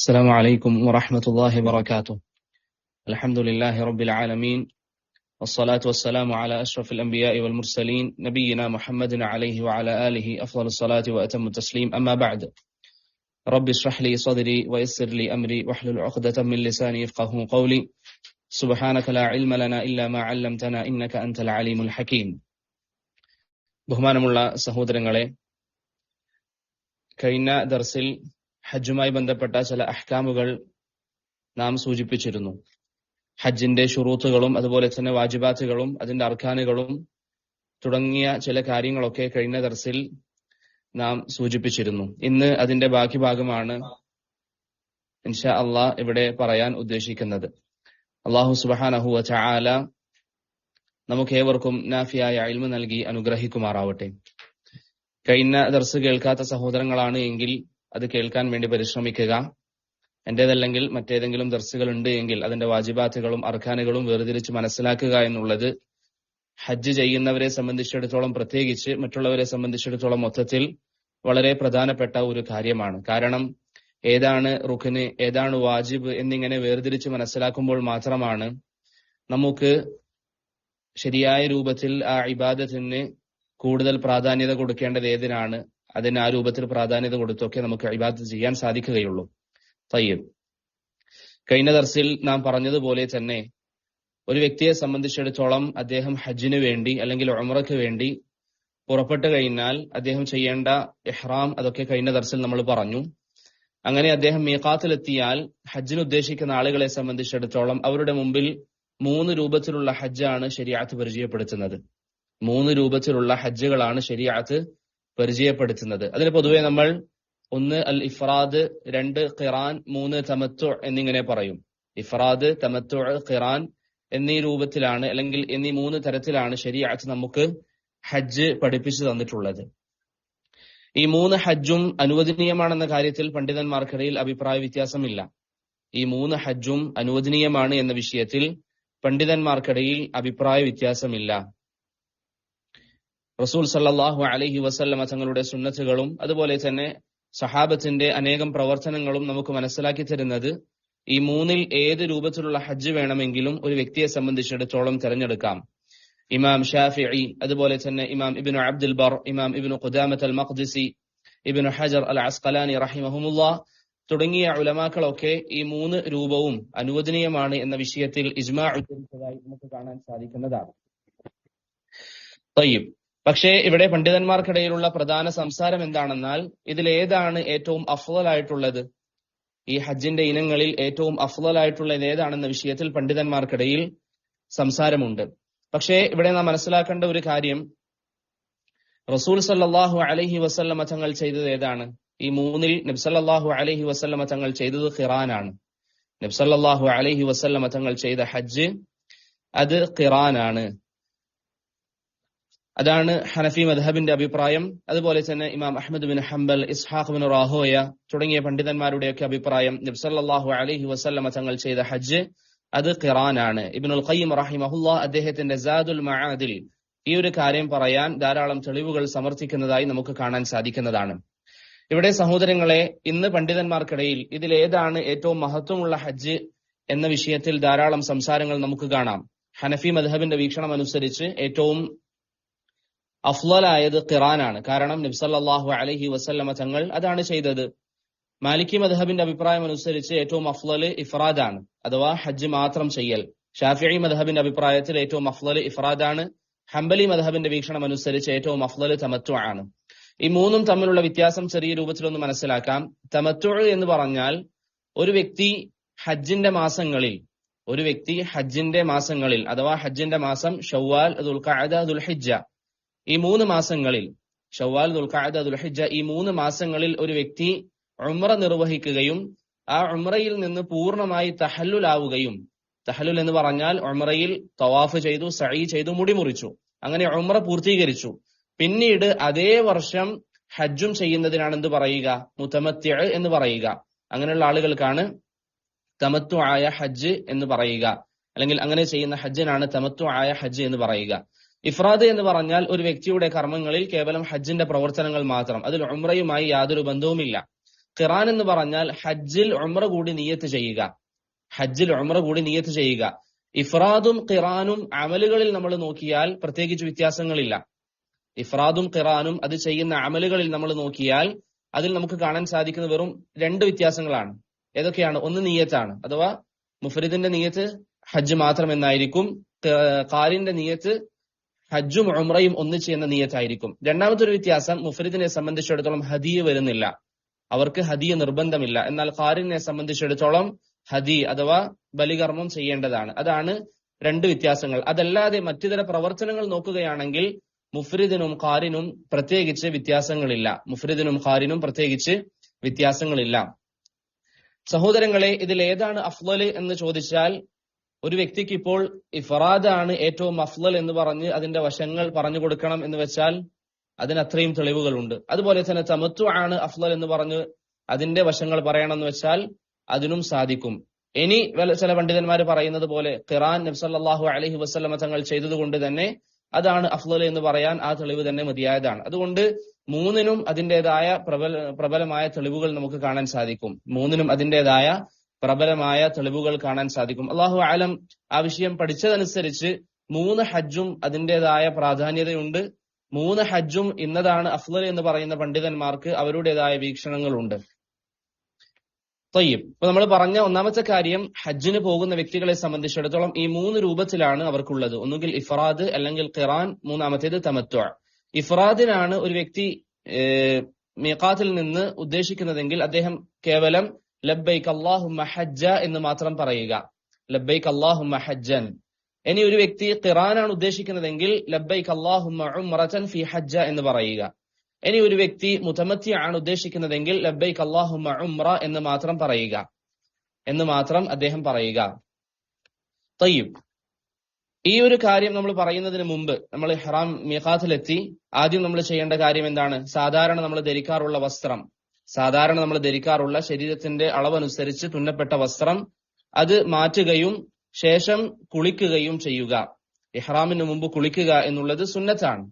السلام عليكم ورحمة الله وبركاته. الحمد لله رب العالمين، والصلاة والسلام على أشرف الأنبياء والمرسلين نبينا محمد عليه وعلى آله أفضل الصلاة وأتم التسليم. أما بعد، رب اشرح لي صدري ويسر لي أمري واحلل عقدة من لساني يفقهوا قولي. سبحانك لا علم لنا إلا ما علمتنا إنك أنت العليم الحكيم. ബഹുമാനമുള്ള സഹോദരങ്ങളെ, കഴിഞ്ഞ ദർസിൽ ഹജ്ജുമായി ബന്ധപ്പെട്ട ചില അഹ്കാമുകൾ നാം സൂചിപ്പിച്ചിരുന്നു. ഹജ്ജിന്റെ ഷുറൂത്തുകളും അതുപോലെ തന്നെ വാജിബാത്തുകളും അതിന്റെ അർക്കാനുകളും തുടങ്ങിയ ചില കാര്യങ്ങളൊക്കെ കഴിഞ്ഞ ദർസിൽ നാം സൂചിപ്പിച്ചിരുന്നു. ഇന്ന് അതിന്റെ ബാക്കി ഭാഗമാണ് ഇൻഷാ അള്ളാഹ് ഇവിടെ പറയാൻ ഉദ്ദേശിക്കുന്നത്. അള്ളാഹു സുബ്ഹാനഹു വ തആല നമുക്കേവർക്കും നാഫിയായ ഇൽമു നൽകി അനുഗ്രഹിക്കുമാറാവട്ടെ. കഴിഞ്ഞ ദർസ് കേൾക്കാത്ത സഹോദരങ്ങളാണ് എങ്കിൽ അത് കേൾക്കാൻ വേണ്ടി പരിശ്രമിക്കുക. എന്റേതല്ലെങ്കിൽ മറ്റേതെങ്കിലും ദർസുകൾ ഉണ്ട് എങ്കിൽ അതിന്റെ വാജിബാത്തുകളും അർക്കാനുകളും വേർതിരിച്ച് മനസ്സിലാക്കുക എന്നുള്ളത് ഹജ്ജ് ചെയ്യുന്നവരെ സംബന്ധിച്ചിടത്തോളം, പ്രത്യേകിച്ച് മറ്റുള്ളവരെ സംബന്ധിച്ചിടത്തോളം മൊത്തത്തിൽ വളരെ പ്രധാനപ്പെട്ട ഒരു കാര്യമാണ്. കാരണം ഏതാണ് റുക്ന്, ഏതാണ് വാജിബ് എന്നിങ്ങനെ വേർതിരിച്ച് മനസ്സിലാക്കുമ്പോൾ മാത്രമാണ് നമുക്ക് ശരിയായ രൂപത്തിൽ ആ ഇബാദത്തിന് കൂടുതൽ പ്രാധാന്യത കൊടുക്കേണ്ടത് ഏതിനാണ്, അതിന് ആ രൂപത്തിൽ പ്രാധാന്യത കൊടുത്തൊക്കെ നമുക്ക് ഇബാദത്ത് ചെയ്യാൻ സാധിക്കുകയുള്ളൂ. തയ്യിബ്, കഴിഞ്ഞ ദർസിൽ നാം പറഞ്ഞതുപോലെ തന്നെ ഒരു വ്യക്തിയെ സംബന്ധിച്ചിടത്തോളം അദ്ദേഹം ഹജ്ജിന് വേണ്ടി അല്ലെങ്കിൽ ഉംറയ്ക്ക് വേണ്ടി പുറപ്പെട്ടു കഴിഞ്ഞാൽ അദ്ദേഹം ചെയ്യേണ്ട ഇഹ്റാം, അതൊക്കെ കഴിഞ്ഞ ദർസിൽ നമ്മൾ പറഞ്ഞു. അങ്ങനെ അദ്ദേഹം മീഖാത്തിലെത്തിയാൽ ഹജ്ജിന് ഉദ്ദേശിക്കുന്ന ആളുകളെ സംബന്ധിച്ചിടത്തോളം അവരുടെ മുമ്പിൽ 3 രൂപത്തിലുള്ള ഹജ്ജാണ് ശരീഅത്ത് പരിചയപ്പെടുത്തുന്നത്. 3 രൂപത്തിലുള്ള ഹജ്ജുകളാണ് ശരീഅത്ത് പരിചയപ്പെടുത്തുന്നത്. അതിന് പൊതുവെ നമ്മൾ 1 അൽ ഇഫ്രാദ്, 2 ഖിറാൻ, 3 തമത്തു എന്നിങ്ങനെ പറയും. ഇഫ്രാദ്, തമത്തു, ഖിറാൻ എന്നീ രൂപത്തിലാണ് അല്ലെങ്കിൽ എന്നീ 3 തരത്തിലാണ് ശരീഅത്ത് നമുക്ക് ഹജ്ജ് പഠിപ്പിച്ചു തന്നിട്ടുള്ളത്. ഈ 3 ഹജ്ജും അനുവദനീയമാണെന്ന കാര്യത്തിൽ പണ്ഡിതന്മാർക്കിടയിൽ അഭിപ്രായ വ്യത്യാസമില്ല. ഈ 3 ഹജ്ജും അനുവദനീയമാണ് എന്ന വിഷയത്തിൽ പണ്ഡിതന്മാർക്കിടയിൽ അഭിപ്രായ വ്യത്യാസമില്ല. റസൂൽ സല്ലല്ലാഹു അലൈഹി വസല്ലമ തങ്ങളുടെ സുന്നത്തുകളും അതുപോലെ തന്നെ സഹാബത്തിന്റെ അനേകം പ്രവർത്തനങ്ങളും നമുക്ക് മനസ്സിലാക്കി തരുന്നത് ഈ 3-ൽ ഏത് രൂപത്തിലുള്ള ഹജ്ജ് വേണമെങ്കിലും ഒരു വ്യക്തിയെ സംബന്ധിച്ചിടത്തോളം തിരഞ്ഞെടുക്കാം. ഇമാം ഷാഫിഈ, അതുപോലെ തന്നെ ഇമാം ഇബ്നു അബ്ദുൽ ബർ, ഇമാം ഇബ്നു ഖുദാമത്ത് അൽ മഖ്ദിസി, ഇബ്നു ഹജർ അൽ അസ്ഖലാനി റഹിമഹുമുല്ലാഹ് തുടങ്ങിയ ഉലമാക്കളൊക്കെ ഈ 3 രൂപവും അനുവദനീയമാണ് എന്ന വിഷയത്തിൽ ഇജ്മാ ഉദ്ധരിച്ചതായി നമുക്ക് കാണാൻ സാധിക്കുന്നതാണ്. തയ്യിബ്, പക്ഷേ ഇവിടെ പണ്ഡിതന്മാർക്കിടയിലുള്ള പ്രധാന സംസാരം എന്താണെന്നാൽ ഇതിലേതാണ് ഏറ്റവും അഫ്ളലായിട്ടുള്ളത്, ഈ ഹജ്ജിന്റെ ഇനങ്ങളിൽ ഏറ്റവും അഫ്ളലായിട്ടുള്ളത് ഏതാണെന്ന വിഷയത്തിൽ പണ്ഡിതന്മാർക്കിടയിൽ സംസാരമുണ്ട്. പക്ഷേ ഇവിടെ നാം മനസ്സിലാക്കേണ്ട ഒരു കാര്യം, റസൂൽ സല്ലല്ലാഹു അലൈഹി വസല്ലമ തങ്ങൾ ചെയ്തത് ഏതാണ്? ഈ 3-ൽ നബി സല്ലല്ലാഹു അലൈഹി വസല്ലമ തങ്ങൾ ചെയ്തത് ഖിറാനാണ്. നബി സല്ലല്ലാഹു അലൈഹി വസല്ലമ തങ്ങൾ ചെയ്ത ഹജ്ജ് അത് ഖിറാനാണ്. അതാണ് ഹനഫി മദ്ഹബിന്റെ അഭിപ്രായം. അതുപോലെ തന്നെ Imam Ahmad bin Hanbal, Ishaq bin Rahoya തുടങ്ങിയ പണ്ഡിതന്മാരുടെയൊക്കെ അഭിപ്രായം നബി സല്ലല്ലാഹു അലൈഹി വസല്ലമ തങ്ങൾ ചെയ്ത ഹജ്ജ് അത് ഖിറാനാണ്. ഇബ്നുൽ ഖയ്യിം റഹിമഹുല്ലാഹ് അദ്ദേഹത്തിന്റെ സാദുൽ മആദിൽ ഈ ഒരു കാര്യം പറയാൻ ധാരാളം തെളിവുകൾ സമർത്ഥിക്കുന്നതായി നമുക്ക് കാണാൻ സാധിക്കുന്നതാണ്. ഇവിടെ സഹോദരങ്ങളെ, ഇന്ന് പണ്ഡിതന്മാർക്കിടയിൽ ഇതിലേതാണ് ഏറ്റവും മഹത്വമുള്ള ഹജ്ജ് എന്ന വിഷയത്തിൽ ധാരാളം സംസാരങ്ങൾ നമുക്ക് കാണാം. ഹനഫി മദ്ഹബിന്റെ വീക്ഷണം അനുസരിച്ച് ഏറ്റവും അഫ്ളലായത് ഖിറാനാണ്. കാരണം നബി സല്ലല്ലാഹു അലൈഹി വസല്ലമ തങ്ങൾ അതാണ് ചെയ്തത്. മാലിക്കി മദ്ഹബിന്റെ അഭിപ്രായം അനുസരിച്ച് ഏറ്റവും അഫ്ളല് ഇഫ്രാദാണ്, അഥവാ ഹജ്ജ് മാത്രം ചെയ്യൽ. ഷാഫിഈ മദ്ഹബിന്റെ അഭിപ്രായത്തിൽ ഏറ്റവും അഫ്ളല് ഇഫ്രാദാണ്. ഹംബലി മദ്ഹബിന്റെ വീക്ഷണം അനുസരിച്ച് ഏറ്റവും അഫ്ളല് തമത്തു ആണ്. ഈ 3-ഉം തമ്മിലുള്ള വ്യത്യാസം ചെറിയ രൂപത്തിലൊന്ന് മനസ്സിലാക്കാം. തമത്തു എന്ന് പറഞ്ഞാൽ ഒരു വ്യക്തി ഹജ്ജിന്റെ മാസങ്ങളിൽ അഥവാ ഹജ്ജിന്റെ മാസം ഷവ്വാൽ, ദുൽഖഅദ, ദുൽഹിജ്ജ, ഈ 3 മാസങ്ങളിൽ, ഷവ്വാൽ, ദുൽഖഅദ, ദുൽഹിജ്ജ, ഈ 3 മാസങ്ങളിൽ ഒരു വ്യക്തി ഉംറ നിർവഹിക്കുകയും ആ ഉംറയിൽ നിന്ന് പൂർണ്ണമായി തഹല്ലുലാവുകയും, തഹല്ലുൽ എന്ന് പറഞ്ഞാൽ ഉംറയിൽ തവാഫ് ചെയ്തു, സഈ ചെയ്തു, മുടി മുറിച്ചു, അങ്ങനെ ഉംറ പൂർത്തീകരിച്ചു. പിന്നീട് അതേ വർഷം ഹജ്ജും ചെയ്യുന്നതിനാണ് എന്ത് പറയുക? മുതമത്തിഅ് എന്ന് പറയുക. അങ്ങനെയുള്ള ആളുകൾക്കാണ് തമത്തു ആയ ഹജ്ജ് എന്ന് പറയുക, അല്ലെങ്കിൽ അങ്ങനെ ചെയ്യുന്ന ഹജ്ജിനാണ് തമത്തു ആയ ഹജ്ജ് എന്ന് പറയുക. ഇഫ്രാദ് എന്ന് പറഞ്ഞാൽ ഒരു വ്യക്തിയുടെ കർമ്മങ്ങളിൽ കേവലം ഹജ്ജിന്റെ പ്രവർത്തനങ്ങൾ മാത്രം, അതിൽ ഉംറയുമായി യാതൊരു ബന്ധവുമില്ല. ഖിറാൻ എന്ന് പറഞ്ഞാൽ ഹജ്ജിൽ ഉംറ കൂടി നിയ്യത്ത് ചെയ്യുക, ഹജ്ജിൽ ഉംറ കൂടി നിയ്യത്ത് ചെയ്യുക. ഇഫ്രാദും ഖിറാനും അമലുകളിൽ നമ്മൾ നോക്കിയാൽ പ്രത്യേകിച്ച് വ്യത്യാസങ്ങളില്ല. ഇഫ്രാദും ഖിറാനും അത് ചെയ്യുന്ന അമലുകളിൽ നമ്മൾ നോക്കിയാൽ അതിൽ നമുക്ക് കാണാൻ സാധിക്കുന്ന വെറും 2 വ്യത്യാസങ്ങളാണ്. ഏതൊക്കെയാണ്? ഒന്ന് നിയ്യത്താണ്, അഥവാ മുഫ്രിദിന്റെ നിയ്യത്ത് ഹജ്ജ് മാത്രം എന്നായിരിക്കും. ഖാരിന്റെ നിയ്യത്ത് ഹജ്ജും ഉംറയും ഒന്നിച്ച് എന്ന നിയ്യത്തായിരിക്കും. രണ്ടാമത്തെ ഒരു വ്യത്യാസം, മുഫ്രിദിനെ സംബന്ധിച്ചിടത്തോളം ഹദിയ വരുന്നില്ല, അവർക്ക് ഹദിയ നിർബന്ധമില്ല. എന്നാൽ ഖാരിനെ സംബന്ധിച്ചിടത്തോളം ഹദി അഥവാ ബലികർമ്മം ചെയ്യേണ്ടതാണ്. അതാണ് 2 വ്യത്യാസങ്ങൾ. അതല്ലാതെ മറ്റിതര പ്രവർത്തനങ്ങൾ നോക്കുകയാണെങ്കിൽ മുഫ്രിദിനും ഖാരിനും പ്രത്യേകിച്ച് വ്യത്യാസങ്ങളില്ല. മുഫ്രിദിനും ഖാരിനും പ്രത്യേകിച്ച് വ്യത്യാസങ്ങളില്ല. സഹോദരങ്ങളെ, ഇതിൽ ഏതാണ് അഫ്ളല് എന്ന് ചോദിച്ചാൽ, ഒരു വ്യക്തിക്ക് ഇപ്പോൾ ഇഫ്റാദാണ് ഏറ്റവും അഫ്ളൽ എന്ന് പറഞ്ഞ് അതിന്റെ വശങ്ങൾ പറഞ്ഞു കൊടുക്കണം എന്ന് വെച്ചാൽ അതിന് അത്രയും തെളിവുകളുണ്ട്. അതുപോലെ തന്നെ തമത്തു ആണ് അഫ്ളൽ എന്ന് പറഞ്ഞ് അതിന്റെ വശങ്ങൾ പറയണം എന്ന് വെച്ചാൽ അതിനും സാധിക്കും. ഇനി ചില പണ്ഡിതന്മാർ പറയുന്നത് പോലെ ഖിറാൻ നബി സല്ലല്ലാഹു അലൈഹി വസല്ലമ തങ്ങൾ ചെയ്തതുകൊണ്ട് തന്നെ അതാണ് അഫ്ളൽ എന്ന് പറയാൻ ആ തെളിവ് തന്നെ മതിയായതാണ്. അതുകൊണ്ട് മൂന്നിനും അതിൻ്റെതായ പ്രബലമായ തെളിവുകൾ നമുക്ക് കാണാൻ സാധിക്കും. മൂന്നിനും അതിൻ്റെതായ പ്രബലമായ തെളിവുകൾ കാണാൻ സാധിക്കും. അല്ലാഹു അലം, ആ വിഷയം പഠിച്ചതനുസരിച്ച് 3 ഹജ്ജും അതിൻ്റെതായ പ്രാധാന്യതയുണ്ട്. 3 ഹജ്ജും ഇന്നതാണ് അഫ്ളൽ എന്ന് പറയുന്ന പണ്ഡിതന്മാർക്ക് അവരുടേതായ വീക്ഷണങ്ങളുണ്ട്. തയ്യിബ്, ഇപ്പൊ നമ്മൾ പറഞ്ഞ ഒന്നാമത്തെ കാര്യം, ഹജ്ജിന് പോകുന്ന വ്യക്തികളെ സംബന്ധിച്ചിടത്തോളം ഈ 3 രൂപത്തിലാണ് അവർക്കുള്ളത്. ഒന്നുകിൽ ഇഫ്റാദ്, അല്ലെങ്കിൽ ഖിറാൻ, മൂന്നാമത്തേത് തമത്തു. ഇഫ്റാദിനാണ് ഒരു വ്യക്തി മീഖാത്തിൽ നിന്ന് ഉദ്ദേശിക്കുന്നതെങ്കിൽ അദ്ദേഹം കേവലം ലബ്ബൈക അല്ലാഹുമ്മ ഹജ്ജ എന്ന് മാത്രം പറയുക, ലബ്ബൈക അല്ലാഹുമ്മ ഹജ്ജൻ. ഇനി ഒരു വ്യക്തി ഖിറാനാണ് ഉദ്ദേശിക്കുന്നതെങ്കിൽ ലബ്ബൈക അല്ലാഹുമ്മ ഉംറതൻ ഫി ഹജ്ജ എന്ന് പറയുക. ഇനി ഒരു വ്യക്തി മുതമത്തി ആണ് ഉദ്ദേശിക്കുന്നതെങ്കിൽ ലബ്ബൈക അല്ലാഹുമ്മ ഉംറ എന്ന് മാത്രം പറയുക, എന്ന് മാത്രം അദ്ദേഹം പറയുക. തയ്യിബ്, ഈ ഒരു കാര്യം നമ്മൾ പറയുന്നതിന് മുമ്പ് നമ്മൾ ഇഹ്റാം മീഖാത്തിലെത്തി ആദ്യം നമ്മൾ ചെയ്യേണ്ട കാര്യം എന്താണ്? സാധാരണ നമ്മൾ ധരിക്കാറുള്ള വസ്ത്രം, സാധാരണ നമ്മൾ ധരിക്കാറുള്ള ശരീരത്തിന്റെ അളവനുസരിച്ച് തുന്നപ്പെട്ട വസ്ത്രം അത് മാറ്റുകയും ശേഷം കുളിക്കുകയും ചെയ്യുക. ഇഹ്റാമിന് മുമ്പ് കുളിക്കുക എന്നുള്ളത് സുന്നത്താണ്.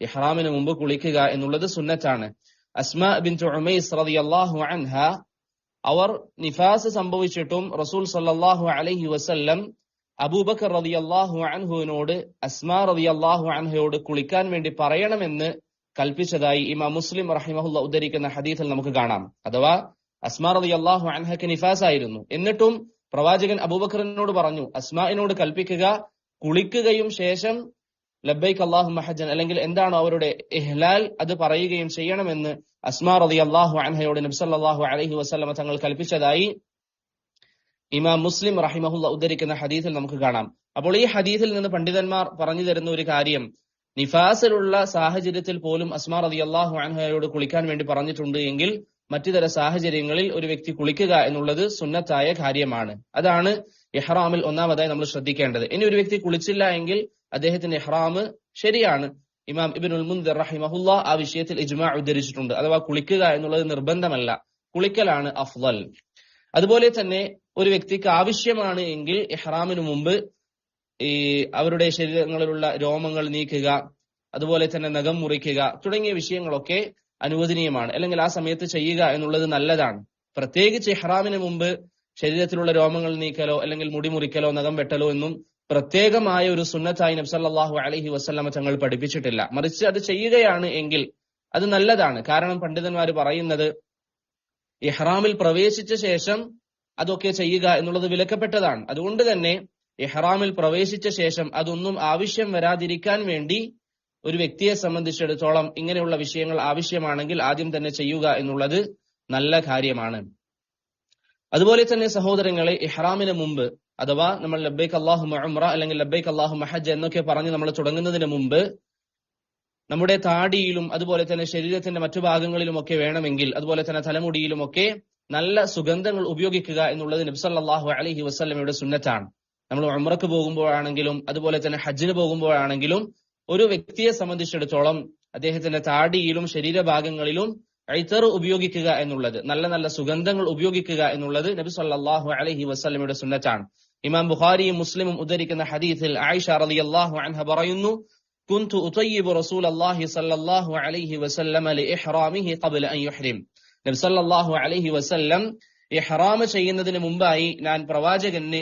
ഇഹ്റാമിന് മുമ്പ് കുളിക്കുക എന്നുള്ളത് സുന്നത്താണ്. അസ്മാ ബിൻതു ഉമൈസ് റളിയല്ലാഹു അൻഹ, അവർ നിഫാസ് സംഭവിച്ചിട്ടും റസൂൽ സല്ലല്ലാഹു അലൈഹി വസല്ലം അബൂബക്കർ റളിയല്ലാഹു അൻഹുവിനോട് അസ്മാ റളിയല്ലാഹു അൻഹയോട് കുളിക്കാൻ വേണ്ടി പറയണമെന്ന് കൽപ്പിച്ചതായി ഇമാം മുസ്ലിം റഹിമഹുല്ലാഹ് ഉദ്ധരിക്കുന്ന ഹദീസിൽ നമുക്ക് കാണാം. അഥവാ അസ്മാ റളിയല്ലാഹു അൻഹയ്ക്ക് നിഫാസ് ആയിരുന്നു, എന്നിട്ടും പ്രവാചകൻ അബൂബക്കറിനോട് പറഞ്ഞു, അസ്മാഇനോട് കൽപ്പിക്കുക കുളിക്കുകയും ശേഷം ലബ്ബൈക അല്ലാഹുമ്മ ഹജ്ജൻ, അല്ലെങ്കിൽ എന്താണോ അവരുടെ ഇഹ്ലാൽ അത് പറയുകയും ചെയ്യണമെന്ന് അസ്മാ റളിയല്ലാഹു അൻഹയോട് നബി സല്ലല്ലാഹു അലൈഹി വസല്ലം തങ്ങൾ കൽപ്പിച്ചതായി ഇമാം മുസ്ലിം റഹിമഹുല്ലാഹ് ഉദ്ധരിക്കുന്ന ഹദീസിൽ നമുക്ക് കാണാം. അപ്പോൾ ഈ ഹദീസിൽ നിന്ന് പണ്ഡിതന്മാർ പറഞ്ഞു തരുന്ന ഒരു കാര്യം, നിഫാസിലുള്ള സാഹചര്യത്തിൽ പോലും അസ്മാ റളിയല്ലാഹു അൻഹയോട് കുളിക്കാൻ വേണ്ടി പറഞ്ഞിട്ടുണ്ട് എങ്കിൽ മറ്റുതര സാഹചര്യങ്ങളിൽ ഒരു വ്യക്തി കുളിക്കുക എന്നുള്ളത് സുന്നത്തായ കാര്യമാണ്. അതാണ് ഇഹ്റാമിൽ ഒന്നാമതായി നമ്മൾ ശ്രദ്ധിക്കേണ്ടത്. ഇനി ഒരു വ്യക്തി കുളിച്ചില്ല എങ്കിൽ അദ്ദേഹത്തിന്റെ ഇഹ്റാം ശരിയാണ്. ഇമാം ഇബ്നുൽ മുൻദിർ റഹിമഹുല്ലാഹ് ആ വിഷയത്തിൽ ഇജ്മാ ഉദ്ധരിച്ചിട്ടുണ്ട്. അഥവാ കുളിക്കുക എന്നുള്ളത് നിർബന്ധമല്ല, കുളിക്കലാണ് അഫ്ളൽ. അതുപോലെ തന്നെ ഒരു വ്യക്തിക്ക് ആവശ്യമാണ് എങ്കിൽ ഇഹ്റാമിന് മുമ്പ് അവരുടെ ശരീരങ്ങളിലുള്ള രോമങ്ങൾ നീക്കുക, അതുപോലെ തന്നെ നഖം മുറിക്കുക തുടങ്ങിയ വിഷയങ്ങളൊക്കെ അനുവദനീയമാണ്, അല്ലെങ്കിൽ ആ സമയത്ത് ചെയ്യുക എന്നുള്ളത് നല്ലതാണ്. പ്രത്യേകിച്ച് ഇഹ്റാമിന് മുമ്പ് ശരീരത്തിലുള്ള രോമങ്ങൾ നീക്കലോ അല്ലെങ്കിൽ മുടി മുറിക്കലോ നഖം വെട്ടലോ എന്നും പ്രത്യേകമായ ഒരു സുന്നത്തായി നബി സല്ലല്ലാഹു അലൈഹി വസല്ലമ തങ്ങൾ പഠിപ്പിച്ചിട്ടില്ല. മറിച്ച് അത് ചെയ്യുകയാണ് എങ്കിൽ അത് നല്ലതാണ്. കാരണം പണ്ഡിതന്മാർ പറയുന്നത് ഇഹ്റാമിൽ പ്രവേശിച്ച ശേഷം അതൊക്കെ ചെയ്യുക എന്നുള്ളത് വിലക്കപ്പെട്ടതാണ്. അതുകൊണ്ട് തന്നെ ഇഹ്റാമിൽ പ്രവേശിച്ച ശേഷം അതൊന്നും ആവശ്യം വരാതിരിക്കാൻ വേണ്ടി ഒരു വ്യക്തിയെ സംബന്ധിച്ചിടത്തോളം ഇങ്ങനെയുള്ള വിഷയങ്ങൾ ആവശ്യമാണെങ്കിൽ ആദ്യം തന്നെ ചെയ്യുക എന്നുള്ളത് നല്ല കാര്യമാണ്. അതുപോലെ തന്നെ സഹോദരങ്ങളെ, ഇഹ്റാമിന് മുമ്പ് അഥവാ നമ്മൾ ലബ്ബൈക അല്ലാഹുമ്മ ഉംറ അല്ലെങ്കിൽ ലബ്ബൈക അല്ലാഹുമ്മ ഹജ്ജ് എന്നൊക്കെ പറഞ്ഞ് നമ്മൾ തുടങ്ങുന്നതിന് മുമ്പ് നമ്മുടെ താടിയിലും അതുപോലെ തന്നെ ശരീരത്തിന്റെ മറ്റു ഭാഗങ്ങളിലുമൊക്കെ വേണമെങ്കിൽ, അതുപോലെ തന്നെ തലമുടിയിലുമൊക്കെ നല്ല സുഗന്ധങ്ങൾ ഉപയോഗിക്കുക എന്നുള്ളത് നബി സല്ലല്ലാഹു അലൈഹി വസല്ലമയുടെ സുന്നത്താണ്. നമ്മൾ ഉംറക്ക് പോകുമ്പോഴാണെങ്കിലും അതുപോലെ തന്നെ ഹജ്ജിന് പോകുമ്പോഴാണെങ്കിലും ഒരു വ്യക്തിയെ സംബന്ധിച്ചിടത്തോളം അദ്ദേഹത്തിന്റെ താടിയിലും ശരീരഭാഗങ്ങളിലും ഐതർ ഉപയോഗിക്കുക എന്നുള്ളത്, നല്ല നല്ല സുഗന്ധങ്ങൾ ഉപയോഗിക്കുക എന്നുള്ളത് നബി സല്ലല്ലാഹു അലൈഹി വസല്ലമയുടെ സുന്നത്താണ്. ഇമാം ബുഖാരിയും മുസ്ലിമും ഉദ്ധരിക്കുന്ന ഹദീസിൽ ആയിഷ റളിയല്ലാഹു അൻഹ പറയുന്നു, കുന്തു ഉതയ്യിബു റസൂലല്ലാഹി സല്ലല്ലാഹു അലൈഹി വസല്ലമ ലിഇഹ്റാമിഹി ഖബ്ല അൻ യുഹ്രിം. നബി സല്ലല്ലാഹു അലൈഹി വസല്ലം ഇഹ്റാം ചെയ്യുന്നതിന് മുമ്പായി ഞാൻ പ്രവാചകന്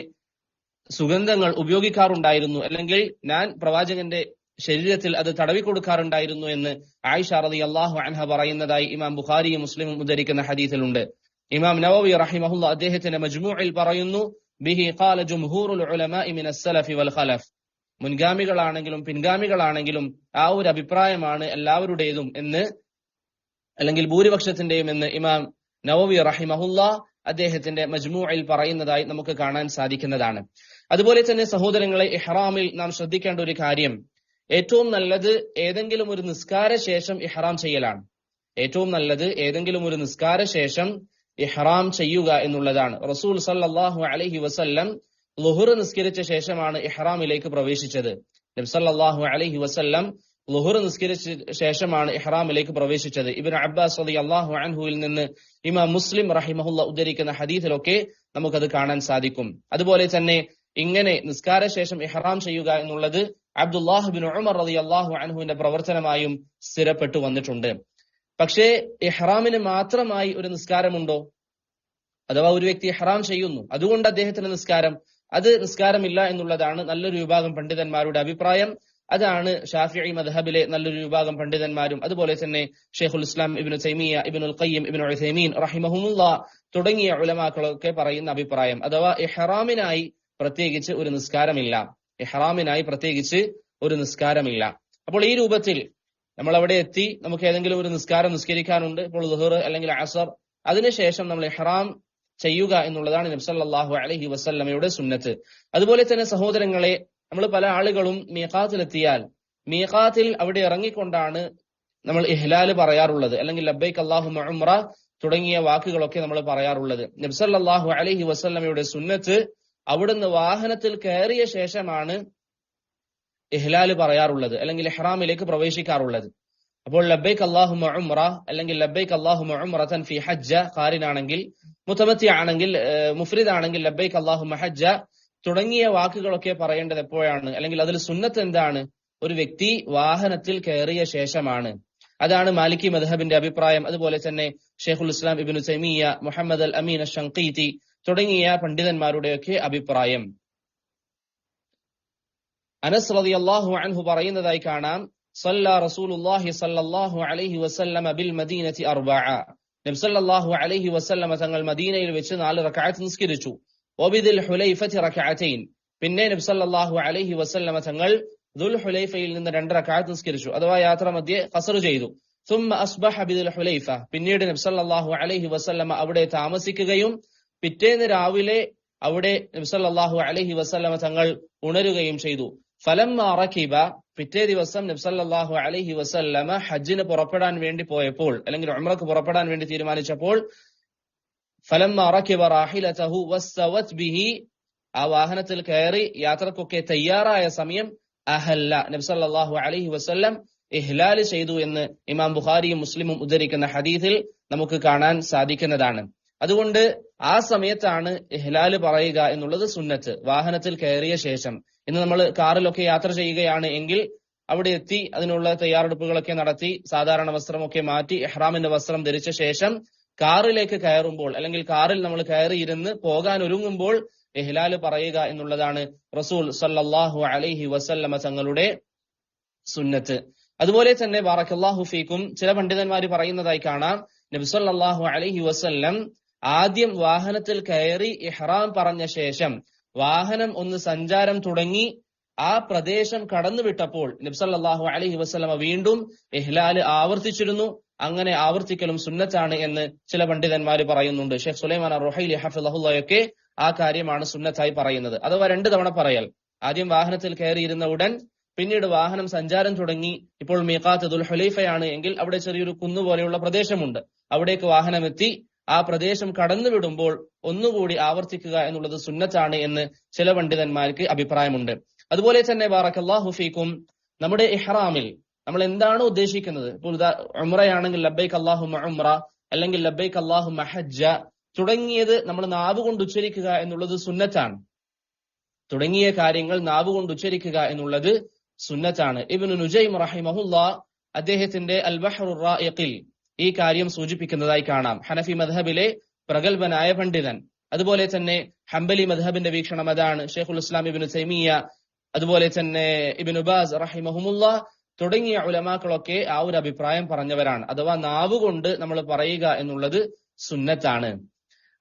സുഗന്ധങ്ങൾ ഉപയോഗിക്കാറുണ്ടായിരുന്നു, അല്ലെങ്കിൽ ഞാൻ പ്രവാചകന്റെ ശരീരത്തിൽ അത് തടവി കൊടുക്കാറുണ്ടായിരുന്നു എന്ന് ആയിഷ റളിയല്ലാഹു അൻഹ പറയുന്നതായി ഇമാം ബുഖാരിയും മുസ്ലിമും ഉദ്ധരിക്കുന്ന ഹദീസിലുണ്ട്. ഇമാം നവവി റഹിമഹുല്ലാഹ് അദ്ദേഹത്തിന്റെ മജ്മൂഇൽ പറയുന്നു, ബിഹി ഖാല ജംഹൂറുൽ ഉലമാഇ മിനസ് സലഫി വൽ ഖലഫ്. മുൻഗാമികളാണെങ്കിലും പിൻഗാമികളാണെങ്കിലും ആ ഒരു അഭിപ്രായമാണ് എല്ലാവരുടേതും എന്ന്, അല്ലെങ്കിൽ ഭൂരിപക്ഷത്തിന്റെയും എന്ന് ഇമാം നവവി റഹിമഹുല്ലാഹ് അദ്ദേഹത്തിന്റെ മജ്മൂഇൽ പറയുന്നതായി നമുക്ക് കാണാൻ സാധിക്കുന്നതാണ്. അതുപോലെ തന്നെ സഹോദരങ്ങളെ, ഇഹ്റാമിൽ നാം ശ്രദ്ധിക്കേണ്ട ഒരു കാര്യം, ഏറ്റവും നല്ലത് ഏതെങ്കിലും ഒരു നിസ്കാര ശേഷം ഇഹ്റാം ചെയ്യലാണ്. ഏറ്റവും നല്ലത് ഏതെങ്കിലും ഒരു നിസ്കാര ശേഷം ഇഹ്റാം ചെയ്യുക എന്നുള്ളതാണ്. റസൂൽ സല്ലല്ലാഹു അലൈഹി വസല്ലം ളുഹുർ നിസ്കരിച്ച ശേഷമാണ് ഇഹ്റാമിലേക്ക് പ്രവേശിച്ചത്. നബി സല്ലല്ലാഹു അലൈഹി വസല്ലം ളുഹുർ നിസ്കരിച്ച ശേഷമാണ് ഇഹ്റാമിലേക്ക് പ്രവേശിച്ചത്. ഇബ്നു അബ്ബാസ് റളിയല്ലാഹു അൻഹുവിൽ നിന്ന് ഇമാം മുസ്ലിം റഹിമഹുല്ലാഹ് ഉദ്ധരിക്കുന്ന ഹദീസിലൊക്കെ നമുക്കത് കാണാൻ സാധിക്കും. അതുപോലെ തന്നെ ഇങ്ങനെ നിസ്കാര ശേഷം ഇഹ്റാം ചെയ്യുക എന്നുള്ളത് അബ്ദുല്ലാഹ് ബിൻ ഉമർ റളിയല്ലാഹു അൻഹുവിന്റെ പ്രവർത്തനമായും സ്ഥിരപ്പെട്ടു വന്നിട്ടുണ്ട്. പക്ഷേ ഇഹ്റാമിന് മാത്രമായി ഒരു നിസ്കാരമുണ്ടോ? അഥവാ ഒരു വ്യക്തി ഇഹ്റാം ചെയ്യുന്നു, അതുകൊണ്ട് അദ്ദേഹത്തിന് നിസ്കാരമില്ല എന്നുള്ളതാണ് നല്ലൊരു വിഭാഗം പണ്ഡിതന്മാരുടെ അഭിപ്രായം. അതാണ് ഷാഫിഈ മദ്ഹബിലെ നല്ലൊരു വിഭാഗം പണ്ഡിതന്മാരും അതുപോലെ തന്നെ ഷെയ്ഖുൽ ഇസ്ലാം ഇബ്നു തൈമിയ്യ, ഇബ്നുൽ ഖയ്യിം, ഇബ്നു ഉസൈമീൻ റഹിമഹുമുല്ലാഹ് തുടങ്ങിയ ഉലമാക്കളൊക്കെ പറയുന്ന അഭിപ്രായം, അഥവാ ഇഹ്റാമിനായി പ്രത്യേകിച്ച് ഒരു നിസ്കാരമില്ല. ഇഹ്റാമിനായി പ്രത്യേകിച്ച് ഒരു നിസ്കാരമില്ല. അപ്പോൾ ഈ രൂപത്തിൽ നമ്മൾ അവിടെ എത്തി, നമുക്ക് ഏതെങ്കിലും ഒരു നിസ്കാരം നിസ്കരിക്കാനുണ്ട്, ഇപ്പോൾ ളുഹർ അല്ലെങ്കിൽ അസർ, അതിനുശേഷം നമ്മൾ ഇഹ്റാം ചെയ്യുക എന്നുള്ളതാണ് നബി സല്ലല്ലാഹു അലൈഹി വസല്ലമയുടെ സുന്നത്ത്. അതുപോലെ തന്നെ സഹോദരങ്ങളെ, നമ്മൾ പല ആളുകളും മീഖാത്തിലെത്തിയാൽ മീഖാത്തിൽ അവിടെ ഇറങ്ങിക്കൊണ്ടാണ് നമ്മൾ ഇഹ്ലാൽ പറയാറുള്ളത്, അല്ലെങ്കിൽ ലബ്ബൈക് അല്ലാഹുമ്മ ഉംറ തുടങ്ങിയ വാക്കുകളൊക്കെ നമ്മൾ പറയാറുള്ളത്. നബി സല്ലല്ലാഹു അലൈഹി വസല്ലമയുടെ സുന്നത്ത് അവിടുന്ന് വാഹനത്തിൽ കയറിയ ശേഷമാണ് ഇഹ്ലാൽ പറയാറുള്ളത്, അല്ലെങ്കിൽ ഇഹ്റാമിലേക്ക് പ്രവേശിക്കാറുള്ളത്. അപ്പോൾ ലബ്ബൈക് അല്ലാഹുമ്മ ഉംറ അല്ലെങ്കിൽ ലബ്ബൈക് അല്ലാഹുമ്മ ഉംറതൻ ഫി ഹജ്ജ, ഖാരിനാണെങ്കിൽ, മുതമത്തി ആണെങ്കിൽ, മുഫ്രിദ് ആണെങ്കിൽ ലബ്ബൈക് അല്ലാഹുമ്മ ഹജ്ജ തുടങ്ങിയ വാക്കുകളൊക്കെ പറയേണ്ടത് എപ്പോഴാണ്, അല്ലെങ്കിൽ അതിൽ സുന്നത്ത് എന്താണ്? ഒരു വ്യക്തി വാഹനത്തിൽ കയറിയ ശേഷമാണ്. അതാണ് മാലിക്കി മദ്ഹബിന്റെ അഭിപ്രായം. അതുപോലെ തന്നെ ഷെയ്ഖുൽ ഇസ്ലാം ഇബ്നു തൈമിയ്യ, മുഹമ്മദ് അൽ അമീൻ അഷ്ശൻഖീതി തുടങ്ങിയ പണ്ഡിതന്മാരുടെയൊക്കെ അഭിപ്രായം. അനസ് റളിയല്ലാഹു അൻഹു പറയുന്നതായി കാണാം, സല്ല റസൂലുള്ളാഹി സല്ലല്ലാഹു അലൈഹി വസല്ലമ ബിൽ മദീനത്തി അർബഅ. നബി സല്ലല്ലാഹു അലൈഹി വസല്ലമ തങ്ങൾ മദീനയിൽ വെച്ച് 4 റക്അത്ത് നിസ്കരിച്ചു. വബിദിൽ ഹുലൈഫത്തി റക്അതൈൻ. പിന്നെ നബി സല്ലല്ലാഹു അലൈഹി വസല്ലമ തങ്ങൾ ദുൽ ഹുലൈഫയിൽ നിന്ന് 2 റക്അത്ത് നിസ്കരിച്ചു, അഥവാ യാത്ര മധ്യേ ഖസർ ചെയ്തു. സുമ്മ അസ്ബഹ ബിദുൽ ഹുലൈഫ. പിന്നീട് നബി സല്ലല്ലാഹു അലൈഹി വസല്ലമ അവിടെ താമസിക്കുകയും പിറ്റേന്ന് രാവിലെ അവിടെ നബി സല്ലല്ലാഹു അലൈഹി വസല്ലമ തങ്ങൾ ഉണരുകയും ചെയ്തു. ഫലമ്മ റകിബ. പിറ്റേ ദിവസം നബി സല്ലല്ലാഹു അലൈഹി വസല്ലമ ഹജ്ജിന് പുറപ്പെടാൻ വേണ്ടി പോയപ്പോൾ, അല്ലെങ്കിൽ ഉംറക്ക് പുറപ്പെടാൻ വേണ്ടി തീരുമാനിച്ചപ്പോൾ, ഫലമ്മ റകിബ റാഹിലതഹു വസ്തവത് ബിഹി, ആ വാഹനത്തിൽ കയറി യാത്രക്കൊക്കെ തയ്യാറായ സമയം, അഹല്ല, നബി സല്ലല്ലാഹു അലൈഹി വസല്ലം ഇഹ്ലാൽ ചെയ്തു എന്ന് ഇമാം ബുഖാരിയും മുസ്ലിമും ഉദ്ധരിക്കുന്ന ഹദീസിൽ നമുക്ക് കാണാൻ സാധിക്കുന്നതാണ്. അതുകൊണ്ട് ആ സമയത്താണ് ഇഹ്ലാൽ പറയുക എന്നുള്ളത് സുന്നത്ത്, വാഹനത്തിൽ കയറിയ ശേഷം. ഇന്ന് നമ്മൾ കാറിലൊക്കെ യാത്ര ചെയ്യുകയാണ് എങ്കിൽ അവിടെ എത്തി അതിനുള്ള തയ്യാറെടുപ്പുകളൊക്കെ നടത്തി സാധാരണ വസ്ത്രമൊക്കെ മാറ്റി ഇഹ്റാമിന്റെ വസ്ത്രം ധരിച്ച ശേഷം കാറിലേക്ക് കയറുമ്പോൾ, അല്ലെങ്കിൽ കാറിൽ നമ്മൾ കയറിയിരുന്ന് പോകാൻ ഒരുങ്ങുമ്പോൾ ഇഹ്ലാൽ പറയുക എന്നുള്ളതാണ് റസൂൽ സല്ലല്ലാഹു അലൈഹി വസല്ലമ തങ്ങളുടെ സുന്നത്ത്. അതുപോലെ തന്നെ ബാറക്കല്ലാഹു ഫീക്കും, ചില പണ്ഡിതന്മാർ പറയുന്നതായി കാണാം, നബി സല്ലല്ലാഹു അലൈഹി വസല്ലം ആദ്യം വാഹനത്തിൽ കയറി ഇഹ്റാം പറഞ്ഞ ശേഷം വാഹനം ഒന്ന് സഞ്ചാരം തുടങ്ങി ആ പ്രദേശം കടന്നുവിട്ടപ്പോൾ നബി സല്ലല്ലാഹു അലൈഹി വസല്ലമ വീണ്ടും ഇഹ്ലാൽ ആവർത്തിച്ചിരുന്നു. അങ്ങനെ ആവർത്തിക്കലും സുന്നത്താണ് എന്ന് ചില പണ്ഡിതന്മാർ പറയുന്നുണ്ട്. ഷെയ്ഖ് സുലൈമാൻ അർ-റുഹൈലി ഹഫിളഹുല്ലാഹയൊക്കെ ആ കാര്യമാണ് സുന്നത്തായി പറയുന്നത്. അഥവാ 2 തവണ പറയൽ. ആദ്യം വാഹനത്തിൽ കയറിയിരുന്ന ഉടൻ, പിന്നീട് വാഹനം സഞ്ചാരം തുടങ്ങി, ഇപ്പോൾ മീഖാത്ത് ദുൽ ഹുലൈഫയാണ് എങ്കിൽ അവിടെ ചെറിയൊരു കുന്നുപോലെയുള്ള പ്രദേശമുണ്ട്, അവിടേക്ക് വാഹനം എത്തി ആ പ്രദേശം കടന്നു വിടുമ്പോൾ ഒന്നുകൂടി ആവർത്തിക്കുക എന്നുള്ളത് സുന്നത്താണ് എന്ന് ചില പണ്ഡിതന്മാർക്ക് അഭിപ്രായമുണ്ട്. അതുപോലെ തന്നെ ബാറക്കല്ലാഹു ഫീക്കും, നമ്മുടെ ഇഹ്റാമിൽ നമ്മൾ എന്താണ് ഉദ്ദേശിക്കുന്നത്? ഇപ്പോൾ ഉംറയാണെങ്കിൽ ലബ്ബൈക് അല്ലാഹുമ്മ ഉംറ, അല്ലെങ്കിൽ ലബ്ബൈക് അല്ലാഹുമ്മ ഹജ്ജ തുടങ്ങിയത് നമ്മൾ നാവ് കൊണ്ട് ഉച്ചരിക്കുക എന്നുള്ളത് സുന്നത്താണ്. തുടങ്ങിയ കാര്യങ്ങൾ നാവ് കൊണ്ട് ഉച്ചരിക്കുക എന്നുള്ളത് സുന്നത്താണ്. ഇബ്നു നുജൈം റഹിമഹുല്ലാഹ് അദ്ദേഹത്തിന്റെ അൽ ബഹ്റുർ റായിഖിൽ ഈ കാര്യം സൂചിപ്പിക്കുന്നതായി കാണാം. ഹനഫി മദ്ഹബിലെ പ്രഗത്ഭനായ പണ്ഡിതൻ, അതുപോലെ തന്നെ ഹംബലി മദ്ഹബിന്റെ വീക്ഷണം അതാണ്. ഷെയ്ഖുൽ ഇസ്ലാം ഇബ്നു തൈമിയ്യ, അതുപോലെ തന്നെ ഇബ്നു ബാസ് റഹിമഹുമുല്ലാഹ് തുടങ്ങിയ ഉലമാക്കളൊക്കെ ആ ഒരു അഭിപ്രായം പറഞ്ഞവരാണ്. അഥവാ നാവുകൊണ്ട് നമ്മൾ പറയുക എന്നുള്ളത് സുന്നത്താണ്.